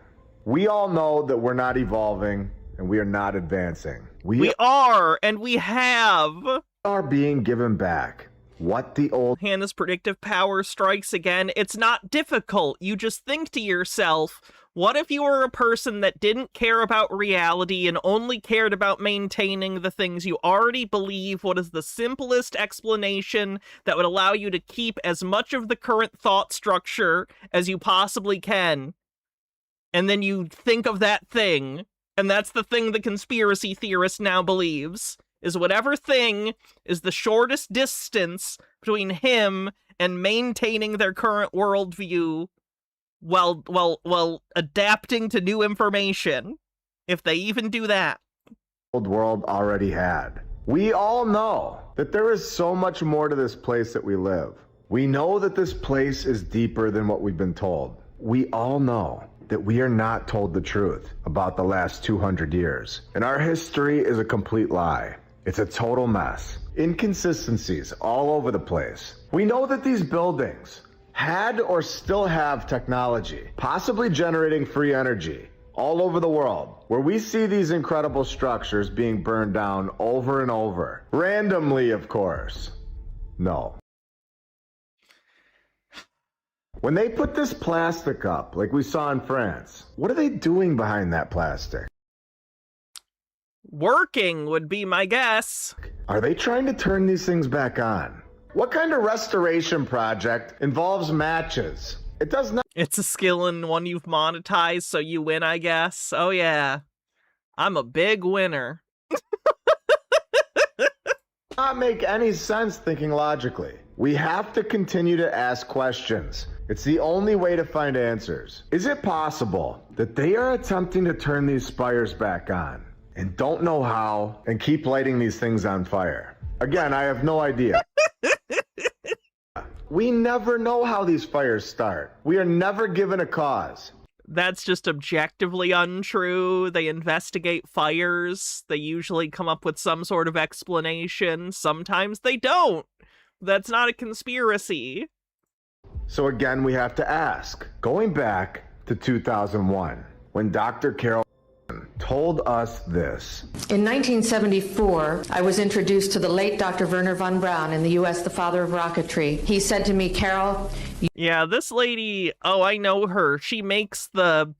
We all know that we're not evolving and we are not advancing. We are, and we have. Are being given back. What the old... Hannah's predictive power strikes again. It's not difficult. You just think to yourself, what if you were a person that didn't care about reality and only cared about maintaining the things you already believe? What is the simplest explanation that would allow you to keep as much of the current thought structure as you possibly can? And then you think of that thing, and that's the thing the conspiracy theorist now believes. Is whatever thing is the shortest distance between him and maintaining their current worldview while adapting to new information, if they even do that. Old world already had. We all know that there is so much more to this place that we live. We know that this place is deeper than what we've been told. We all know that we are not told the truth about the last 200 years. And our history is a complete lie. It's a total mess. Inconsistencies all over the place. We know that these buildings had or still have technology, possibly generating free energy all over the world, where we see these incredible structures being burned down over and over. Randomly, of course. No. When they put this plastic up, like we saw in France, what are they doing behind that plastic? Working would be my guess. Are they trying to turn these things back on? What kind of restoration project involves matches? It does not. It's a skill and one you've monetized, so you win, I guess. Oh yeah. I'm a big winner. Not make any sense thinking logically. We have to continue to ask questions. It's the only way to find answers. Is it possible that they are attempting to turn these spires back on and don't know how and keep lighting these things on fire? Again, I have no idea. We never know how these fires start. We are never given a cause. That's just objectively untrue. They investigate fires. They usually come up with some sort of explanation. Sometimes they don't. That's not a conspiracy. So again, we have to ask, going back to 2001, when Dr. Carol told us this. In 1974, I was introduced to the late Dr. Wernher von Braun in the U.S., the father of rocketry. He said to me, Carol... Yeah, this lady, oh, I know her. She makes the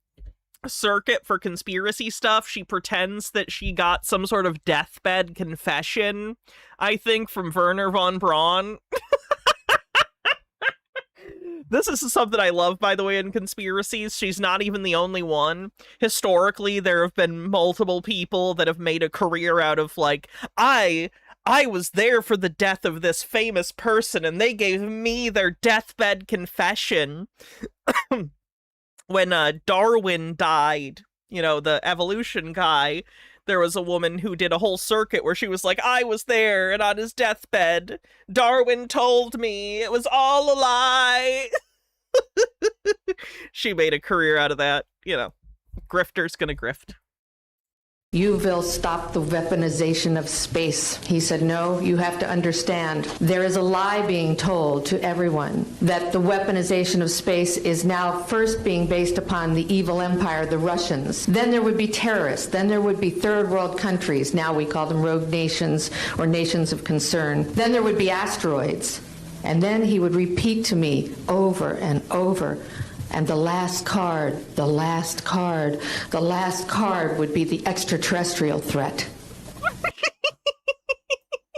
circuit for conspiracy stuff. She pretends that she got some sort of deathbed confession, I think, from Wernher von Braun. This is something I love, by the way, in conspiracies. She's not even the only one. Historically, there have been multiple people that have made a career out of, like, I was there for the death of this famous person, and they gave me their deathbed confession. When Darwin died, you know, the evolution guy, there was a woman who did a whole circuit where she was like, I was there, and on his deathbed, Darwin told me it was all a lie. She made a career out of that. You know, grifter's gonna grift. You will stop the weaponization of space. He said, no, you have to understand. There is a lie being told to everyone that the weaponization of space is now first being based upon the evil empire, the Russians. Then there would be terrorists. Then there would be third world countries. Now we call them rogue nations or nations of concern. Then there would be asteroids. And then he would repeat to me over and over, and the last card would be the extraterrestrial threat.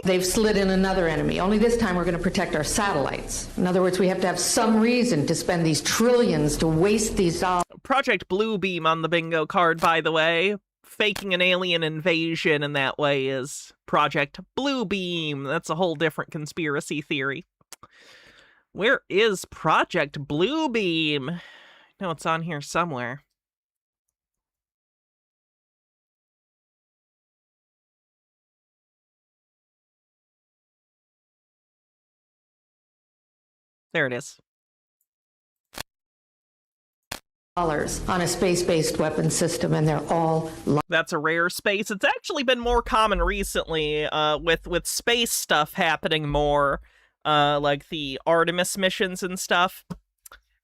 They've slid in another enemy, only this time we're going to protect our satellites. In other words, we have to have some reason to spend these trillions to waste these dollars. Project Bluebeam on the bingo card, by the way. Faking an alien invasion in that way is Project Bluebeam. That's a whole different conspiracy theory. Where is Project Bluebeam? I know it's on here somewhere. There it is. On a space-based weapon system, and they're all... That's a rare space. It's actually been more common recently, with space stuff happening more, like the Artemis missions and stuff.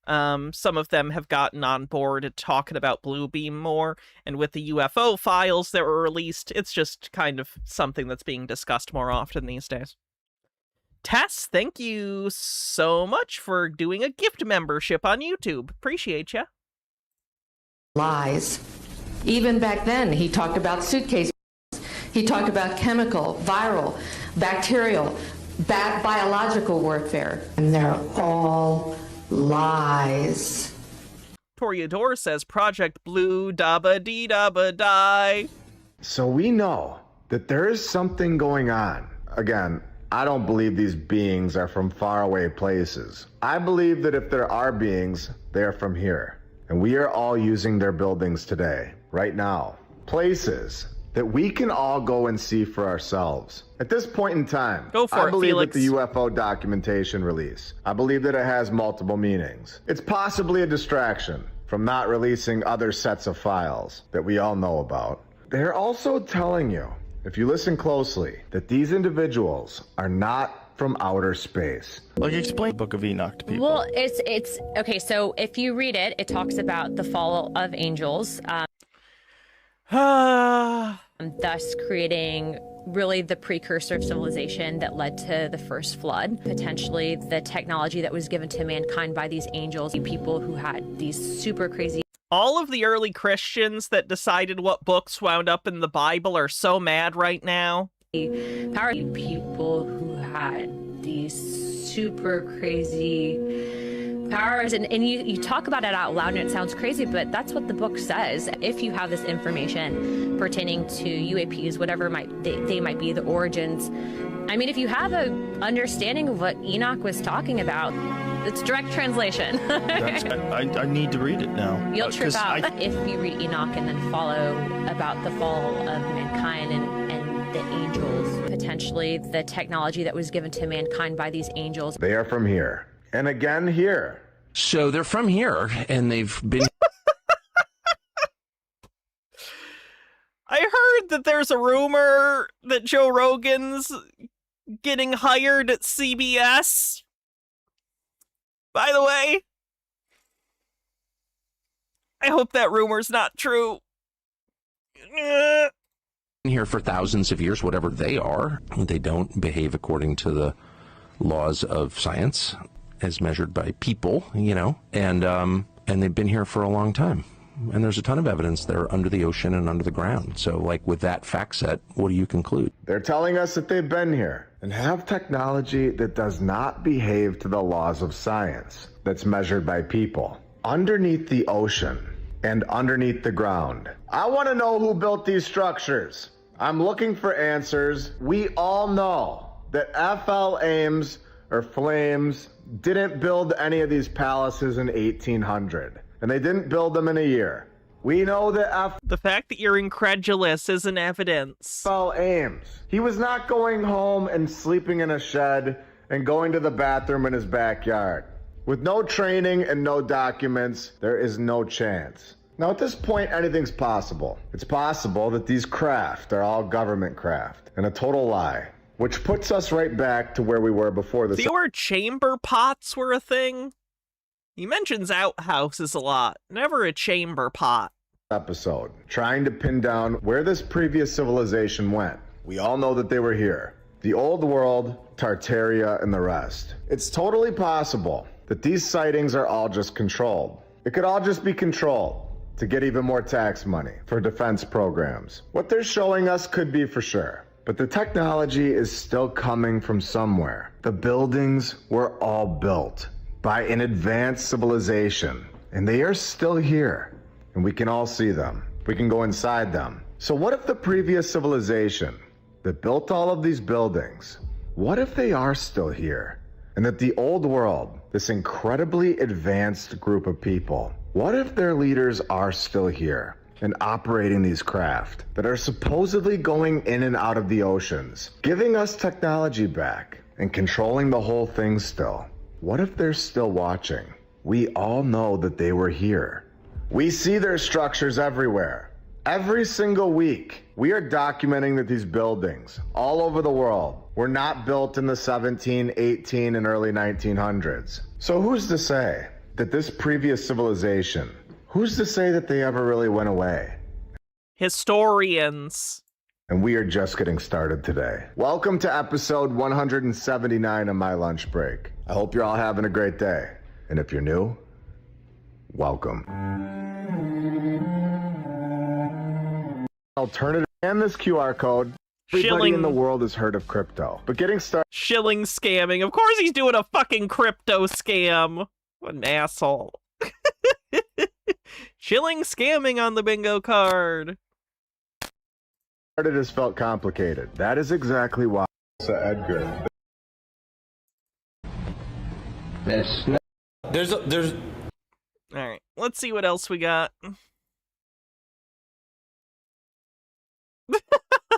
Some of them have gotten on board and talking about Bluebeam more, and with the UFO files that were released, it's just kind of something that's being discussed more often these days. Tess, thank you so much for doing a gift membership on YouTube. Appreciate ya. Lies. Even back then, he talked about suitcases. He talked about chemical, viral, bacterial, biological warfare. And they're all lies. Toreador says Project Blue dabba dee dabba die. So we know that there is something going on. Again, I don't believe these beings are from faraway places. I believe that if there are beings, they are from here. And we are all using their buildings today, right now. Places that we can all go and see for ourselves. At this point in time, I believe that the UFO documentation release, I believe that it has multiple meanings. It's possibly a distraction from not releasing other sets of files that we all know about. They're also telling you, if you listen closely, that these individuals are not from outer space. Like, explain Book of Enoch to people. Well, it's okay. So if you read it, it talks about the fall of angels, thus creating really the precursor of civilization that led to the first flood. Potentially the technology that was given to mankind by these angels, people who had these super crazy. All of the early Christians that decided what books wound up in the Bible are so mad right now. Power people who had these super crazy powers, and you talk about it out loud and it sounds crazy, but that's what the book says. If you have this information pertaining to UAPs, whatever they might be, the origins, I mean, if you have an understanding of what Enoch was talking about, it's direct translation. I need to read it now. You'll trip out if you read Enoch and then follow about the fall of mankind and the angels, potentially the technology that was given to mankind by these angels. They are from here. And again here. So they're from here, and they've been... I heard that there's a rumor that Joe Rogan's getting hired at CBS. By the way, I hope that rumor's not true. Here for thousands of years, whatever they are. They don't behave according to the laws of science as measured by people, you know, and they've been here for a long time. And there's a ton of evidence they're under the ocean and under the ground. So, like, with that fact set, what do you conclude? They're telling us that they've been here. and have technology that does not behave to the laws of science, that's measured by people, underneath the ocean and underneath the ground. I want to know who built these structures. I'm looking for answers. We all know that F.L. Ames or Flames didn't build any of these palaces in 1800, and they didn't build them in a year. We know that the fact that you're incredulous isn't evidence. F.L. Ames, he was not going home and sleeping in a shed and going to the bathroom in his backyard. With no training and no documents, there is no chance. Now at this point, anything's possible. It's possible that these craft are all government craft, and a total lie. Which puts us right back to where we were before this. See where chamber pots were a thing? He mentions outhouses a lot, never a chamber pot. Episode, trying to pin down where this previous civilization went. We all know that they were here. The old world, Tartaria, and the rest. It's totally possible that these sightings are all just controlled. It could all just be controlled to get even more tax money for defense programs. What they're showing us could be for sure. But the technology is still coming from somewhere. The buildings were all built by an advanced civilization, and they are still here, and we can all see them. We can go inside them. So what if the previous civilization that built all of these buildings, what if they are still here? And that the old world, this incredibly advanced group of people, what if their leaders are still here? And operating these craft that are supposedly going in and out of the oceans, giving us technology back and controlling the whole thing still. What if they're still watching? We all know that they were here. We see their structures everywhere. Every single week, we are documenting that these buildings all over the world were not built in the 17, 18, and early 1900s. So who's to say that this previous civilization, who's to say that they ever really went away? Historians. And we are just getting started today. Welcome to episode 179 of My Lunch Break. I hope you're all having a great day. And if you're new, welcome. Alternative and this QR code. Everybody in the world has heard of crypto. But getting started. Shilling scamming. Of course he's doing a fucking crypto scam. What an asshole. Shilling scamming on the bingo card. It has felt complicated. That is exactly why. Edgar. There's all right, let's see what else we got.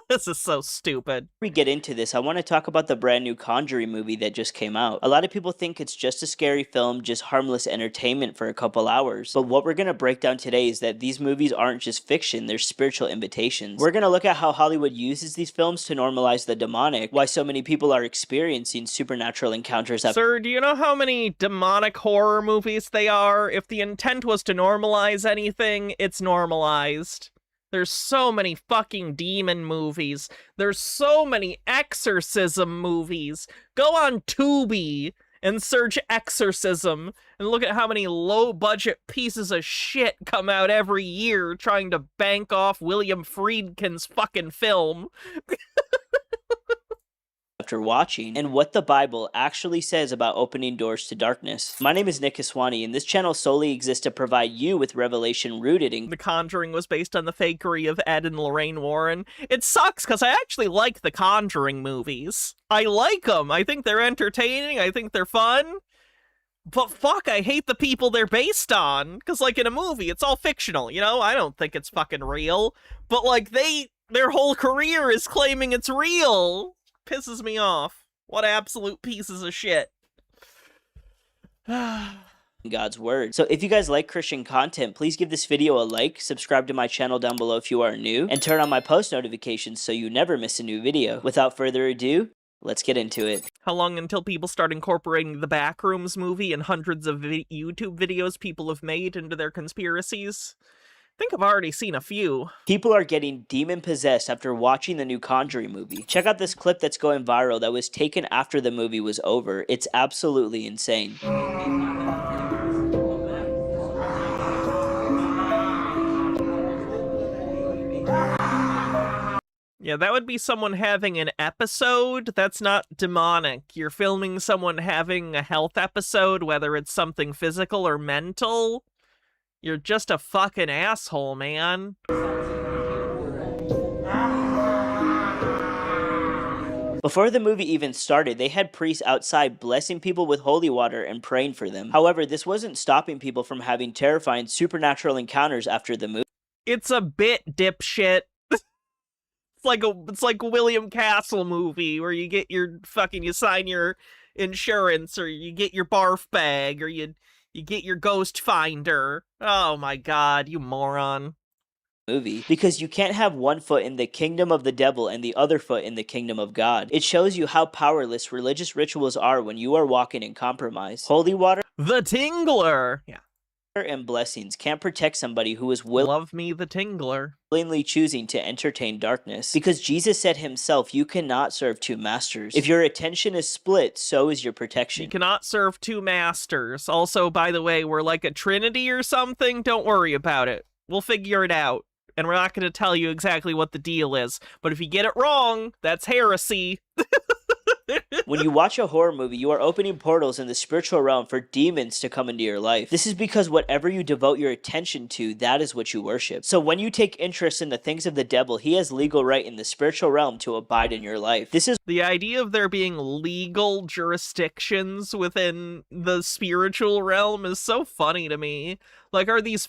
This is so stupid. Before we get into this, I want to talk about the brand new Conjuring movie that just came out. A lot of people think it's just a scary film, just harmless entertainment for a couple hours. But what we're going to break down today is that these movies aren't just fiction, they're spiritual invitations. We're going to look at how Hollywood uses these films to normalize the demonic, why so many people are experiencing supernatural encounters. Sir, do you know how many demonic horror movies they are? If the intent was to normalize anything, it's normalized. There's so many fucking demon movies. There's so many exorcism movies. Go on Tubi and search exorcism and look at how many low-budget pieces of shit come out every year trying to bank off William Friedkin's fucking film. After watching, and what the Bible actually says about opening doors to darkness. My name is Nick Kiswani, and this channel solely exists to provide you with revelation rooted in... The Conjuring was based on the fakery of Ed and Lorraine Warren. It sucks, because I actually like the Conjuring movies. I like them. I think they're entertaining. I think they're fun. But fuck, I hate the people they're based on. Because, like, in a movie, it's all fictional, you know? I don't think it's fucking real. But, like, their whole career is claiming it's real. Pisses me off. What absolute pieces of shit. God's word. So if you guys like Christian content, please give this video a like, subscribe to my channel down below if you are new, and turn on my post notifications so you never miss a new video. Without further ado, let's get into it. How long until people start incorporating the Backrooms movie and hundreds of YouTube videos people have made into their conspiracies? I think I've already seen a few. People are getting demon-possessed after watching the new Conjuring movie. Check out this clip that's going viral that was taken after the movie was over. It's absolutely insane. Yeah, that would be someone having an episode. That's not demonic. You're filming someone having a health episode, whether it's something physical or mental. You're just a fucking asshole, man. Before the movie even started, they had priests outside blessing people with holy water and praying for them. However, this wasn't stopping people from having terrifying supernatural encounters after the movie. It's a bit, dipshit. It's like a William Castle movie where you get your you sign your insurance, or you get your barf bag, or you get your ghost finder. Oh my god, you moron. Movie, because you can't have one foot in the kingdom of the devil and the other foot in the kingdom of God. It shows you how powerless religious rituals are when you are walking in compromise. Holy water, the tingler, yeah, and blessings can't protect somebody who is love me the tingler, willingly choosing to entertain darkness. Because Jesus said himself, you cannot serve two masters. If your attention is split, so is your protection. You cannot serve two masters. Also, by the way, we're like a trinity or something. Don't worry about it. We'll figure it out. And we're not going to tell you exactly what the deal is. But if you get it wrong, that's heresy. When you watch a horror movie, you are opening portals in the spiritual realm for demons to come into your life. This is because whatever you devote your attention to, that is what you worship. So when you take interest in the things of the devil, he has legal right in the spiritual realm to abide in your life. This is the idea of there being legal jurisdictions within the spiritual realm is so funny to me. Like, are these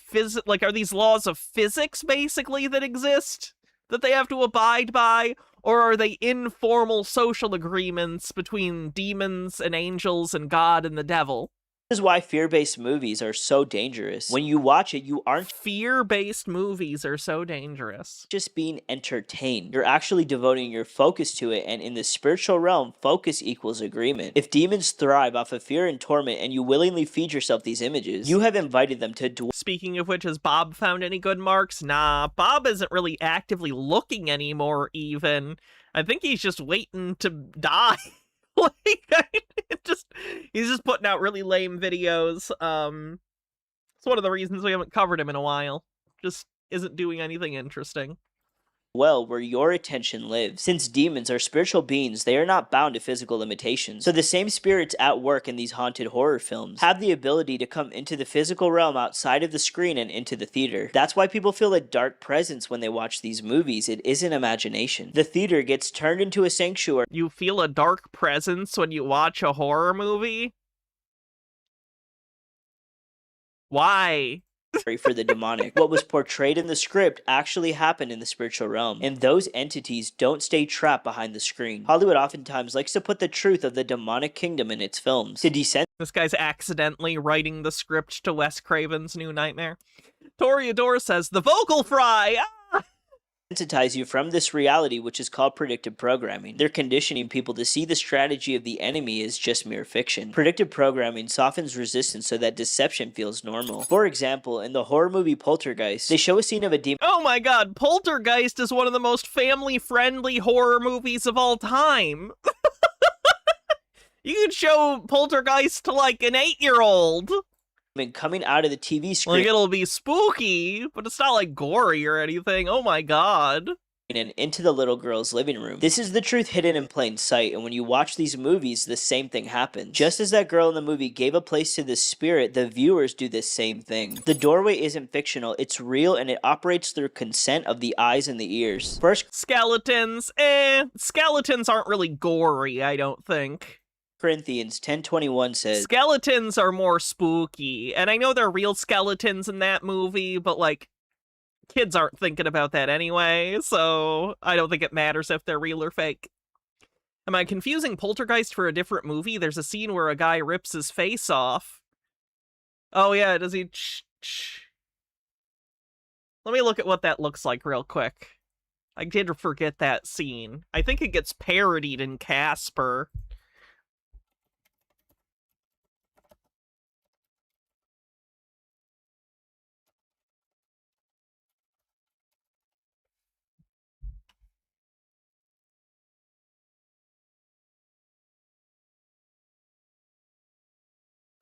laws of physics basically that exist that they have to abide by? Or are they informal social agreements between demons and angels and God and the devil? This is why fear-based movies are so dangerous. When you watch it, you aren't... Fear-based movies are so dangerous. Just being entertained. You're actually devoting your focus to it, and in the spiritual realm, focus equals agreement. If demons thrive off of fear and torment, and you willingly feed yourself these images, you have invited them to dwell. Speaking of which, has Bob found any good marks? Nah, Bob isn't really actively looking anymore, even. I think he's just waiting to die. He's just putting out really lame videos. It's one of the reasons we haven't covered him in a while. Just isn't doing anything interesting. Well, where your attention lives. Since demons are spiritual beings, they are not bound to physical limitations. So the same spirits at work in these haunted horror films have the ability to come into the physical realm outside of the screen and into the theater. That's why people feel a dark presence when they watch these movies. It isn't imagination. The theater gets turned into a sanctuary. You feel a dark presence when you watch a horror movie? Why? For the demonic. What was portrayed in the script actually happened in the spiritual realm, and those entities don't stay trapped behind the screen. Hollywood oftentimes likes to put the truth of the demonic kingdom in its films to descend. This guy's accidentally writing the script to Wes Craven's New Nightmare. Toreador says, the vocal fry! Ah! Sensitize you from this reality, which is called predictive programming. They're conditioning people to see the strategy of the enemy as just mere fiction. Predictive programming softens resistance so that deception feels normal. For example, in the horror movie Poltergeist, they show a scene of a demon. Oh my god, Poltergeist is one of the most family-friendly horror movies of all time. You could show Poltergeist to like an 8-year-old. Coming out of the TV screen. Like, it'll be spooky, but it's not like gory or anything. Oh my god. And into the little girl's living room. This is the truth hidden in plain sight, and when you watch these movies, the same thing happens. Just as that girl in the movie gave a place to the spirit, the viewers do the same thing. The doorway isn't fictional, it's real, and it operates through consent of the eyes and the ears. First, skeletons. Skeletons aren't really gory, I don't think. Corinthians 10:21 says, skeletons are more spooky, and I know they're real skeletons in that movie, but like, kids aren't thinking about that anyway, so I don't think it matters if they're real or fake. Am I confusing Poltergeist for a different movie? There's a scene where a guy rips his face off. Oh yeah, does he... Let me look at what that looks like real quick. I did forget that scene. I think it gets parodied in Casper.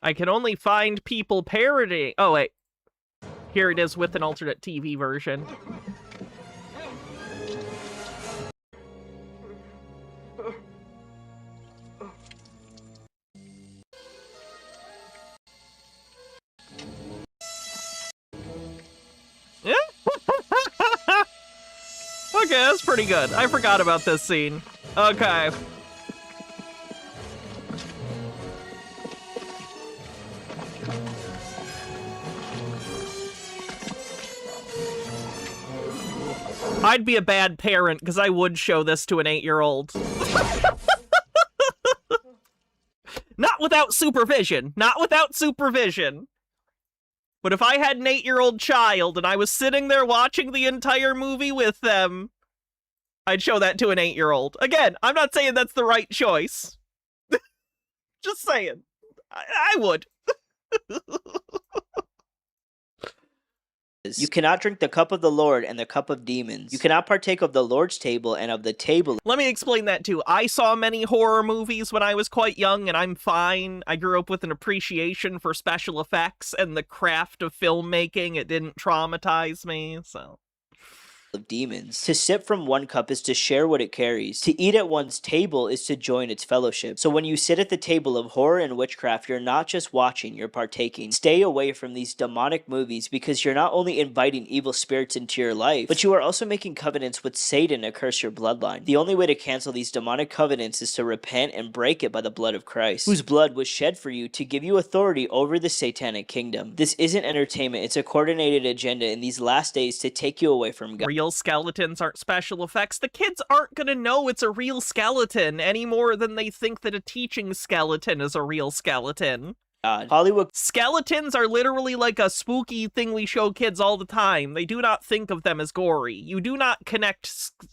I can only find people parodying... Oh, wait. Here it is with an alternate TV version. Okay, that's pretty good. I forgot about this scene. Okay. I'd be a bad parent because I would show this to an 8-year-old. Not without supervision. Not without supervision. But if I had an 8-year-old child and I was sitting there watching the entire movie with them, I'd show that to an 8-year-old. Again, I'm not saying that's the right choice. Just saying. I would. You cannot drink the cup of the Lord and the cup of demons. You cannot partake of the Lord's table and of the table. Let me explain that too. I saw many horror movies when I was quite young, and I'm fine. I grew up with an appreciation for special effects and the craft of filmmaking. It didn't traumatize me, so... Of demons. To sip from one cup is to share what it carries. To eat at one's table is to join its fellowship. So when you sit at the table of horror and witchcraft, you're not just watching, you're partaking. Stay away from these demonic movies because you're not only inviting evil spirits into your life, but you are also making covenants with Satan to curse your bloodline. The only way to cancel these demonic covenants is to repent and break it by the blood of Christ, whose blood was shed for you to give you authority over the satanic kingdom. This isn't entertainment, it's a coordinated agenda in these last days to take you away from God. Real skeletons aren't special effects. The kids aren't gonna know it's a real skeleton any more than they think that a teaching skeleton is a real skeleton. Hollywood skeletons are literally like a spooky thing we show kids all the time. They do not think of them as gory. You do not connect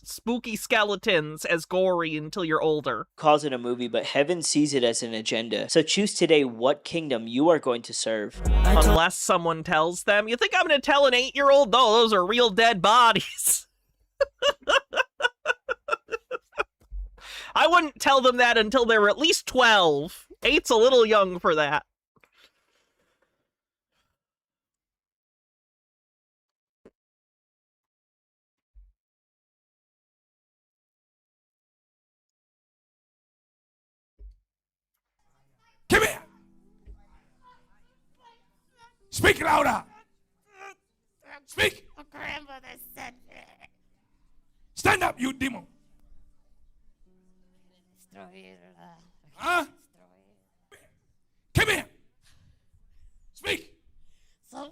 spooky skeletons as gory until you're older. Calls it a movie, but heaven sees it as an agenda. So choose today what kingdom you are going to serve. Unless someone tells them. You think I'm going to tell an 8-year-old? No, those are real dead bodies. I wouldn't tell them that until they were at least 12. 8's a little young for that. Come here. Speak louder. Speak. My grandmother said that. Stand up, you demon. Huh? Come here. Speak. Her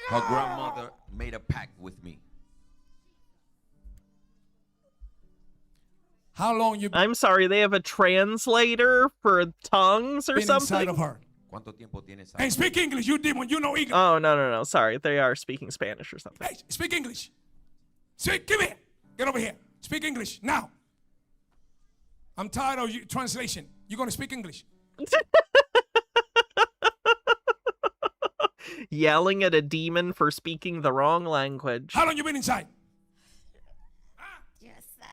grandmother made a pact with me. How long you I'm sorry, they have a translator for tongues or been something? inside of her? Hey, speak English, you demon. You know English. Oh, no. Sorry, they are speaking Spanish or something. Hey, speak English. Speak, come here. Get over here. Speak English, now. I'm tired of you translation. You're going to speak English. Yelling at a demon for speaking the wrong language. How long you been inside?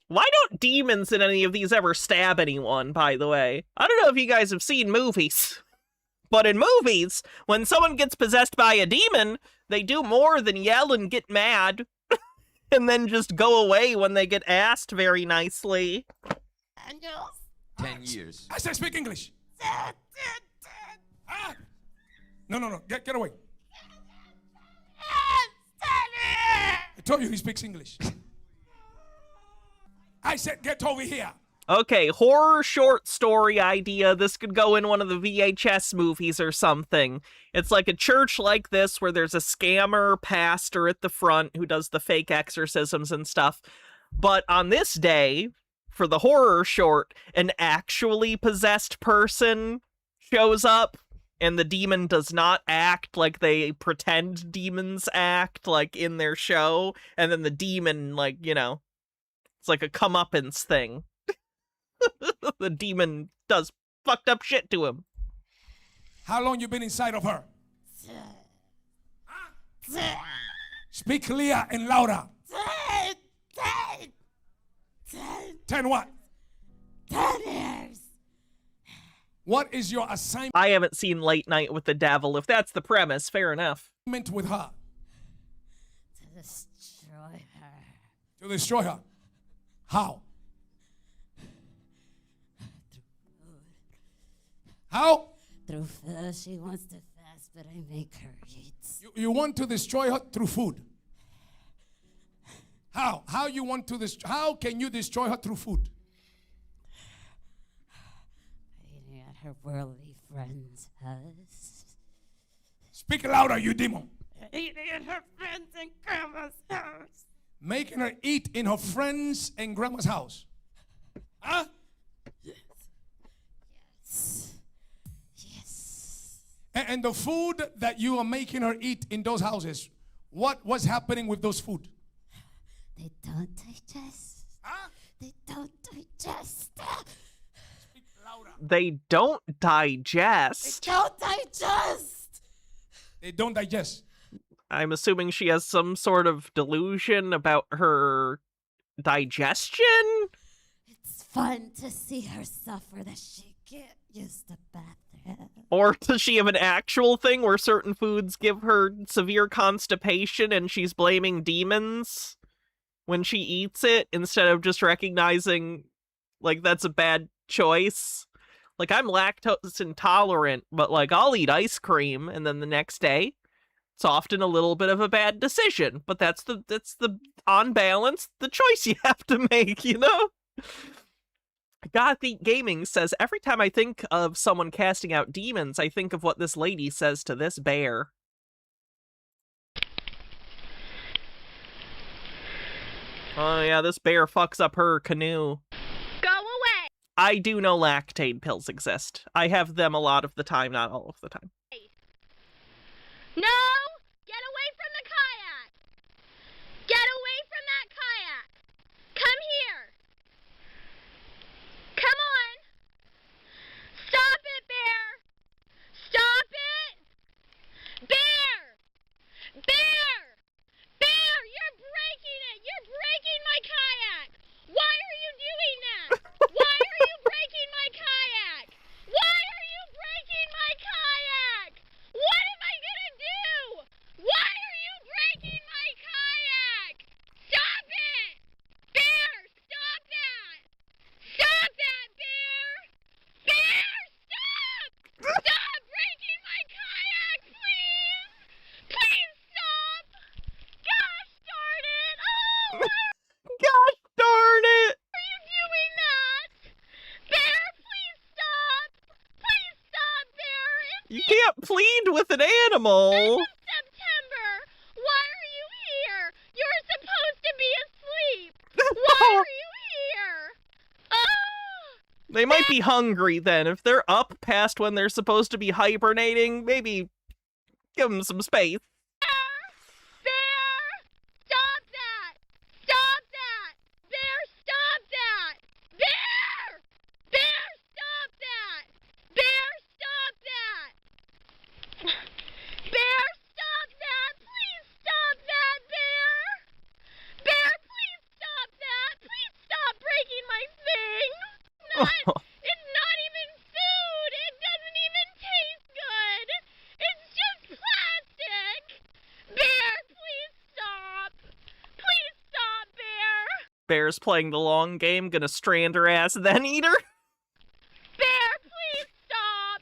Why don't demons in any of these ever stab anyone, by the way? I don't know if you guys have seen movies, but in movies, when someone gets possessed by a demon, they do more than yell and get mad, and then just go away when they get asked very nicely. 10 years. I said speak English. No. Get away. I told you he speaks English. I said get over here. Okay, horror short story idea. This could go in one of the VHS movies or something. It's like a church like this where there's a scammer pastor at the front who does the fake exorcisms and stuff. But on this day, for the horror short, an actually possessed person shows up, and the demon does not act like they pretend demons act, like in their show, and then the demon, like, you know, it's like a comeuppance thing. The demon does fucked up shit to him. How long you been inside of her? Speak clear and louder. 10 what? 10 years. What is your assignment I haven't seen Late Night with the Devil. If that's the premise, fair enough. with her? To destroy her. To destroy her. How? How? Through food. She wants to fast, but I make her eat. You want to destroy her through food. How? How you want to how can you destroy her through food? Eating at her worldly friend's house. Speak louder, you demon. Eating at her friends and grandma's house. Making her eat in her friends and grandma's house. Huh? Yes. Yes. And the food that you are making her eat in those houses, what was happening with those food? They don't digest. Huh? They don't digest. Speak louder. They don't digest. They don't digest. They don't digest. I'm assuming she has some sort of delusion about her digestion? It's fun to see her suffer that she can't use the bathroom. Or does she have an actual thing where certain foods give her severe constipation and she's blaming demons when she eats it instead of just recognizing, like, that's a bad choice? Like, I'm lactose intolerant, but, like, I'll eat ice cream, and then the next day, it's often a little bit of a bad decision. But that's the on balance, the choice you have to make, you know? Gothic Gaming says, every time I think of someone casting out demons, I think of what this lady says to this bear. Oh yeah, this bear fucks up her canoe. Go away! I do know lactate pills exist. I have them a lot of the time, not all of the time. No! Get away from the kayak! Get away from that kayak! Come here! Come on! Stop it, Bear! Stop it! Bear! Bear! Bear! You're breaking it! You're breaking my kayak! Why are you doing that? Why are you breaking my kayak? Why are you breaking my kayak? What am I gonna do? Why are you breaking my kayak? Stop it! Bear, stop that! Stop that, Bear! Bear, stop! Stop breaking my kayak, please! Please stop! Gosh darn it! Oh! Gosh darn it! Why are you doing that? Bear, please stop! Please stop, Bear! You can't plead with an animal! September! Why are you here? You're supposed to be asleep! Why are you here? Oh! They might be hungry then. If they're up past when they're supposed to be hibernating, maybe give them some space. Bear! Stop that! Stop that! Bear, stop that! Bear! Bear, stop that! Bear, stop that! Bear, stop that! Please stop that, Bear! Bear, please stop that! Please stop breaking my thing! It's not even food! It doesn't even taste good! It's just plastic! Bear, please stop! Please stop, Bear! Bear's playing the long game, gonna strand her ass, then eat her? Bear, please stop!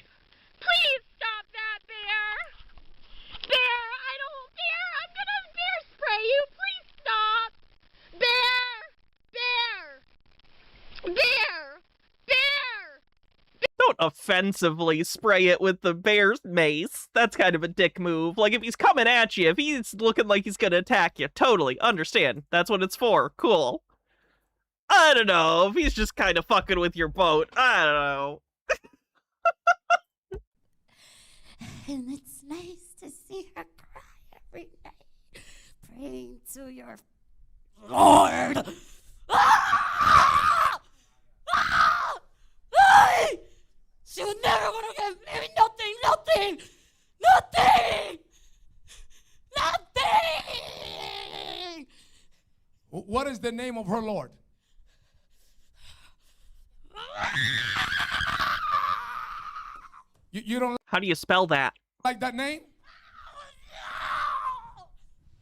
Please stop that, Bear! Bear, I'm gonna bear spray you! Please stop! Bear! Bear! Bear! Bear! Don't offensively spray it with the bear's mace. That's kind of a dick move. Like, if he's coming at you, if he's looking like he's gonna attack you, totally understand. That's what it's for. Cool. I don't know. If he's just kind of fucking with your boat, I don't know. And it's nice to see her cry every night, praying to your Lord. Ah! Ah! Ay! She would never want to give me nothing, nothing, nothing, nothing. What is the name of her Lord? You don't How do you spell that? like that name?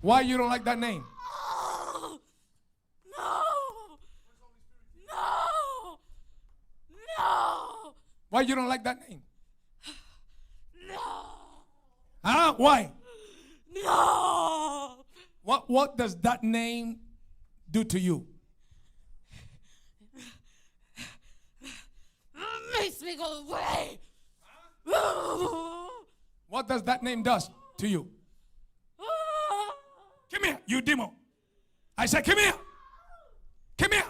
Why you don't like that name? No! No! No! Why you don't like that name? No! Huh? Why? No! What does that name do to you? Makes me go away. What does that name does to you? Come here, you demon. I said, come here. Come here.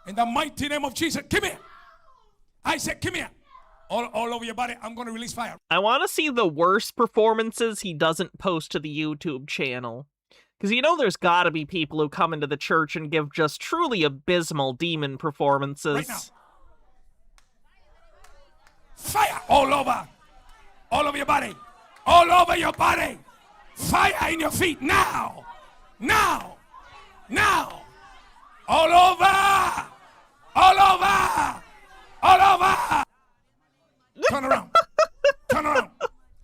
In the mighty name of Jesus, come here. I said, come here. All over your body, I'm going to release fire. I want to see the worst performances he doesn't post to the YouTube channel. Because you know there's got to be people who come into the church and give just truly abysmal demon performances. Right now. Fire all over your body, all over your body. Fire in your feet now, now, now. All over, all over, all over. Turn around, turn around.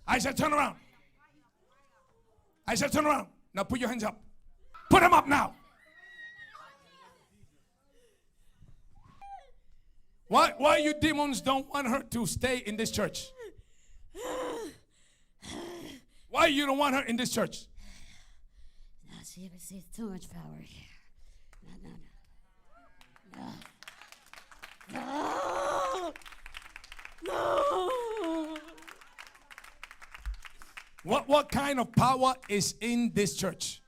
I said turn around. I said turn around. Now put your hands up. Put them up now. Why you demons don't want her to stay in this church? Why you don't want her in this church? No, she receives too much power here. No. What kind of power is in this church?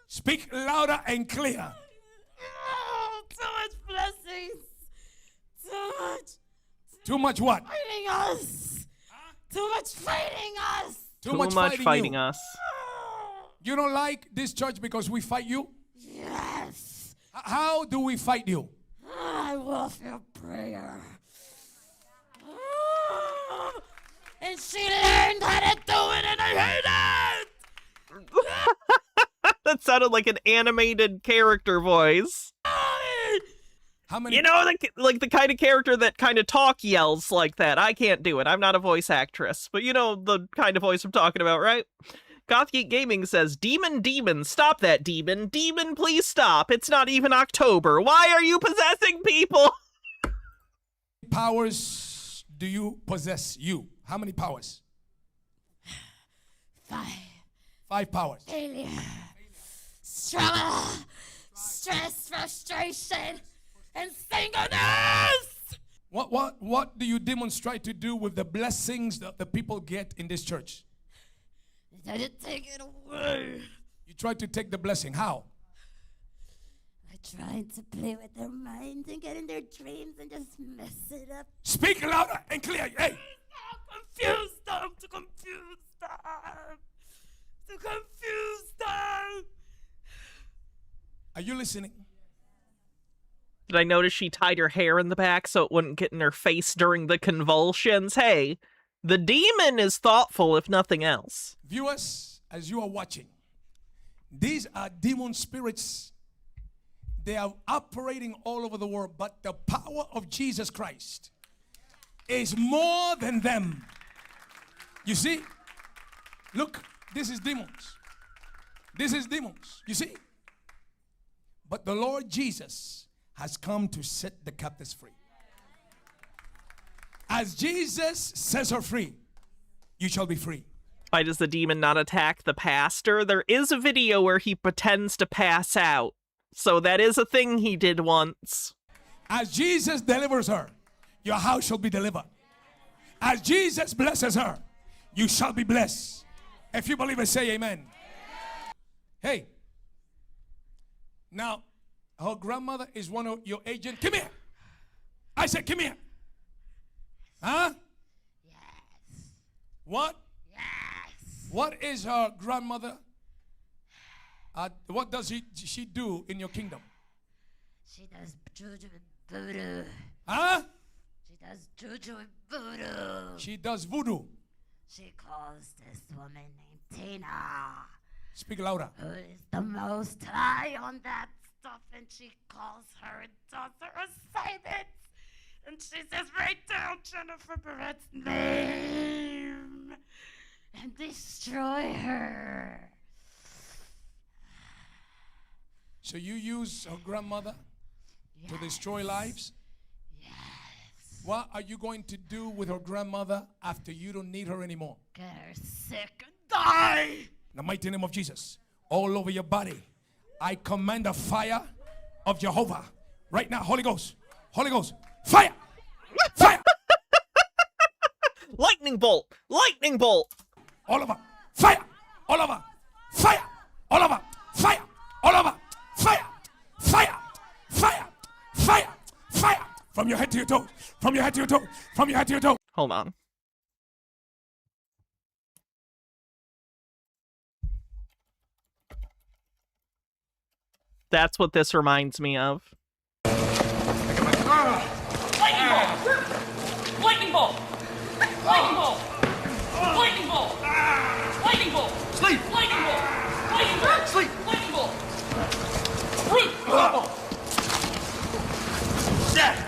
Speak louder and clear. Too much blessings. Too much. Too much what? Fighting us. Too much fighting us. Too much fighting us. You don't like this church because we fight you? Yes. How do we fight you? I love your prayer. And she learned how to do it, and I hate it. That sounded like an animated character voice. How many? You know, like the kind of character that kind of talk yells like that. I can't do it. I'm not a voice actress. But you know the kind of voice I'm talking about, right? Gothgeek Gaming says, Demon, stop that demon. Demon, please stop. It's not even October. Why are you possessing people? Powers do you possess you? How many powers? 5. 5 powers. Failure. Struggle. Stress, frustration, and singleness. What do you demons try to do with the blessings that the people get in this church? I didn't take it away. You try to take the blessing. How? I tried to play with their minds and get in their dreams and just mess it up. Speak louder and clear. Hey. Confuse them. To confuse them. To confuse them. Are you listening? Did I notice she tied her hair in the back so it wouldn't get in her face during the convulsions? Hey, the demon is thoughtful, if nothing else. Viewers, as you are watching, these are demon spirits. They are operating all over the world, but the power of Jesus Christ is more than them. You see? Look, this is demons. This is demons. You see? But the Lord Jesus has come to set the captives free. As Jesus sets her free, you shall be free. Why does the demon not attack the pastor? There is a video where he pretends to pass out. So that is a thing he did once. As Jesus delivers her, your house shall be delivered. As Jesus blesses her, you shall be blessed. If you believe it, say amen. Hey. Now, her grandmother is one of your agents. Come here. I said, come here. Huh? Yes. What? Yes. What is her grandmother? What does she do in your kingdom? She does juju and voodoo. Huh? She does juju and voodoo. She does voodoo. She calls this woman named Tina. Speak louder. Who is the most high on that stuff, and she calls her and does her assignments. And she says, write down Jennifer Barrett's name and destroy her. So you use her grandmother to destroy lives? Yes. What are you going to do with her grandmother after you don't need her anymore? Get her sick and Die! In the mighty name of Jesus, all over your body, I command the fire of Jehovah. Right now, Holy Ghost, fire! Fire! Lightning bolt! Lightning bolt! All over, fire! All over, fire! All over, fire! All over, fire! Fire! Fire! Fire! Fire! From your head to your toes, from your head to your toes, from your head to your toes. Hold on. That's what this reminds me of. Lightning bolt! Lightning bolt! Lightning bolt! Lightning bolt! Lightning bolt! Sleep! Lightning bolt! Lightning bolt! Sleep! Lightning bolt! Root! Death!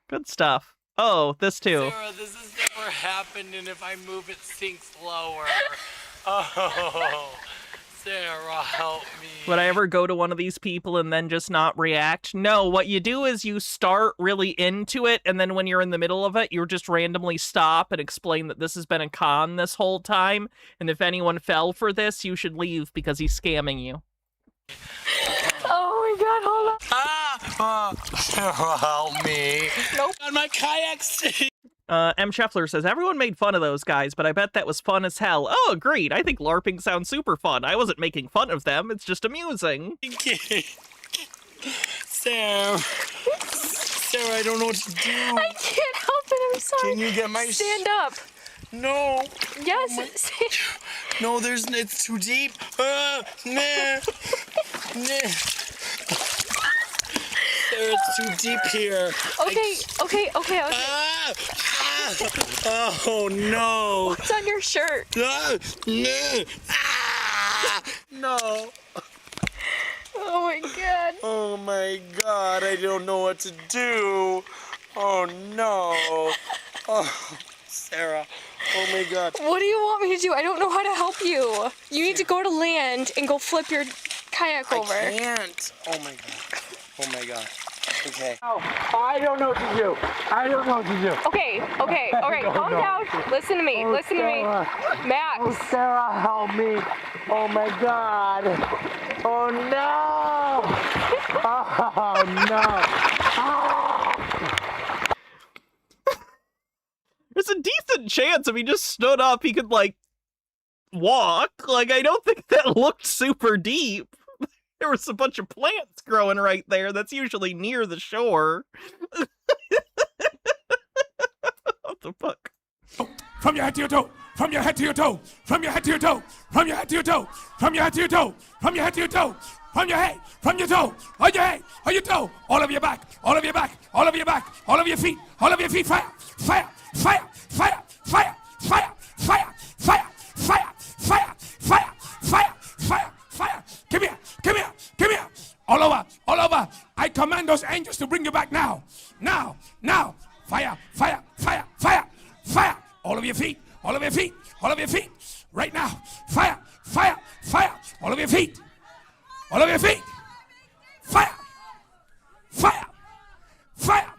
Good stuff. Oh, this too. Sarah, this has never happened, and if I move, it sinks lower. Oh, Sarah, help me. Would I ever go to one of these people and then just not react? No, what you do is you start really into it, and then when you're in the middle of it, you just randomly stop and explain that this has been a con this whole time, and if anyone fell for this, you should leave because he's scamming you. Oh my God, hold on. Sarah, help me. Nope. On my kayak stick. M. Scheffler says, everyone made fun of those guys, but I bet that was fun as hell. Oh, agreed. I think LARPing sounds super fun. I wasn't making fun of them. It's just amusing. Sarah, I don't know what to do. I can't help it. I'm sorry. Can you get my... Stand up. No. Yes. No, it's too deep. Nah. Sarah, it's too deep here. Okay. Oh, no. What's on your shirt? No. Oh my God. Oh my God, I don't know what to do. Oh no. Oh, Sarah. Oh my God. What do you want me to do? I don't know how to help you. You need to go to land and go flip your kayak over. I can't. Oh my God. Oh my God. Okay. Oh, I don't know what to do. Okay. Calm down. Listen to me. Sarah. Max. Oh, Sarah, help me. Oh my God. Oh no. Oh no. There's a decent chance if he just stood up, he could, like, walk. Like, I don't think that looked super deep. There was a bunch of plants growing right there. That's usually near the shore. What the fuck? From your head to your toe. From your head to your toe. From your head to your toe. From your head to your toe. From your head to your toe. From your head to your toe. From your head. From your toe. On your head. On your toe. All of your back. All of your back. All of your back. All of your feet. All of your feet. Fire. Fire. Fire. Fire. Fire. Fire. Fire. Fire. Fire. Fire. Fire. Fire. Fire. Fire. Come here. Come here. Come here. All over. All over. I command those angels to bring you back now. Now. Now. Fire. Fire. Fire. Fire. Fire. All of your feet. All of your feet. All of your feet. Right now. Fire. Fire. Fire. All of your feet. All of your feet. Fire. Fire. Fire.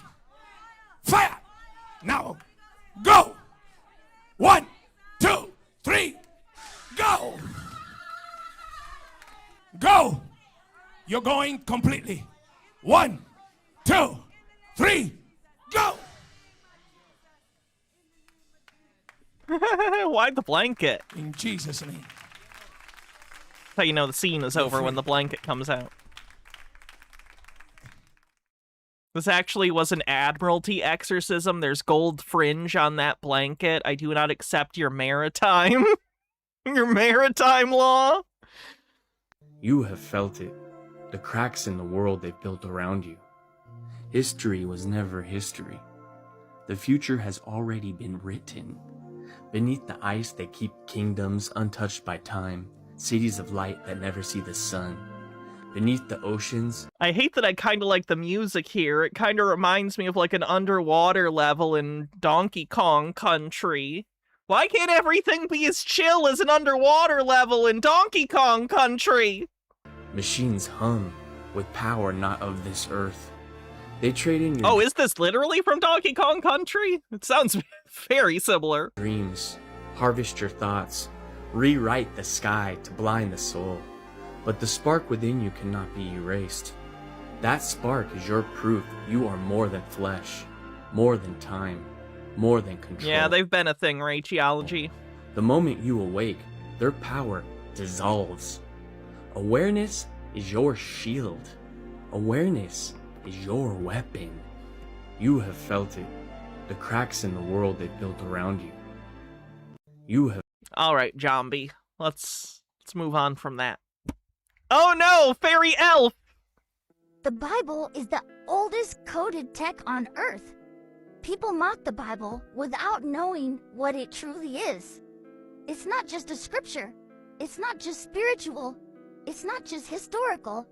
Fire. Now. Go. 1, 2, 3. Go. Go. You're going completely. 1, 2, 3. Go. Why the blanket? In Jesus' name. That's how you know the scene is over, when the blanket comes out. This actually was an Admiralty exorcism. There's gold fringe on that blanket. I do not accept your maritime. Your maritime law. You have felt it. The cracks in the world they've built around you. History was never history. The future has already been written. Beneath the ice they keep kingdoms untouched by time, cities of light that never see the sun. Beneath the oceans... I hate that I kind of like the music here. It kind of reminds me of like an underwater level in Donkey Kong Country. Why can't everything be as chill as an underwater level in Donkey Kong Country? Machines hum with power not of this earth. They trade in your Oh, is this literally from Donkey Kong Country? It sounds very similar. dreams, harvest your thoughts, rewrite the sky to blind the soul. But the spark within you cannot be erased. That spark is your proof you are more than flesh, more than time, more than control. Yeah, they've been a thing, Rachology. The moment you awake, their power dissolves. Awareness is your shield. Awareness is your weapon. You have felt it. The cracks in the world they built around you. You have... All right, Zombie. Let's move on from that. Oh no, Fairy Elf! The Bible is the oldest coded tech on Earth. People mock the Bible without knowing what it truly is. It's not just a scripture. It's not just spiritual. It's not just historical.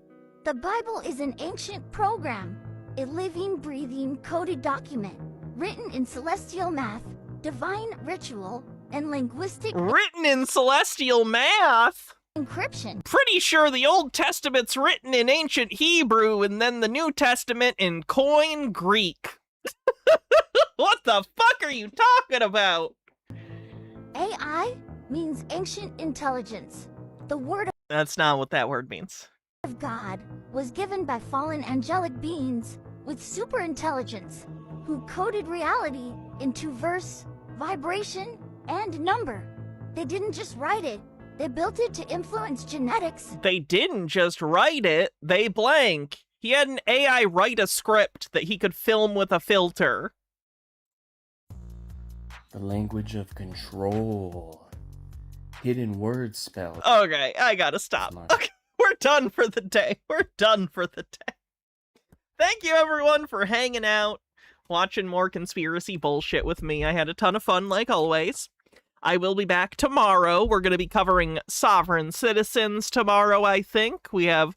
The Bible is an ancient program, a living, breathing, coded document, written in celestial math, divine ritual, and linguistic... Written in celestial math? Encryption. Pretty sure the Old Testament's written in ancient Hebrew and then the New Testament in Koine Greek. What the fuck are you talking about? AI means ancient intelligence. The word That's not what that word means. of God was given by fallen angelic beings with super intelligence who coded reality into verse, vibration, and number. They didn't just write it. They built it to influence genetics. They didn't just write it, they blank. He had an AI write a script that he could film with a filter. The language of control. Hidden word spell. Okay, I gotta stop. Okay, we're done for the day. We're done for the day. Thank you everyone for hanging out, watching more conspiracy bullshit with me. I had a ton of fun like always. I will be back tomorrow. We're going to be covering sovereign citizens tomorrow, I think. We have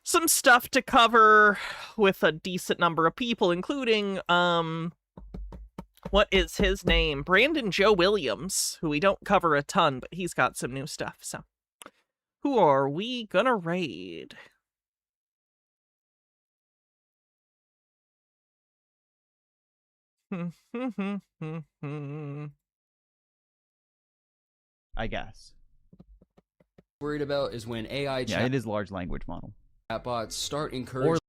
some stuff to cover with a decent number of people, including, what is his name? Brandon Joe Williams, who we don't cover a ton, but he's got some new stuff, so. Who are we gonna raid? I guess. Worried about is when AI Yeah, it is large language model. chatbots start encouraging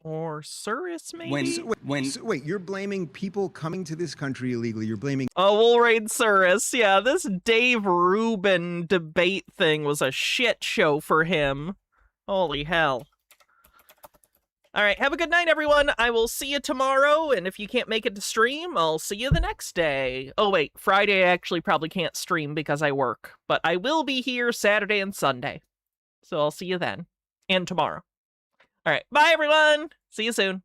Or Cirrus, maybe? Wait, you're blaming people coming to this country illegally. You're blaming... Oh, we'll raid Cirrus. Yeah, this Dave Rubin debate thing was a shit show for him. Holy hell. All right, have a good night, everyone. I will see you tomorrow, and if you can't make it to stream, I'll see you the next day. Oh, wait, Friday I actually probably can't stream because I work, but I will be here Saturday and Sunday. So I'll see you then, and tomorrow. All right, bye, everyone. See you soon.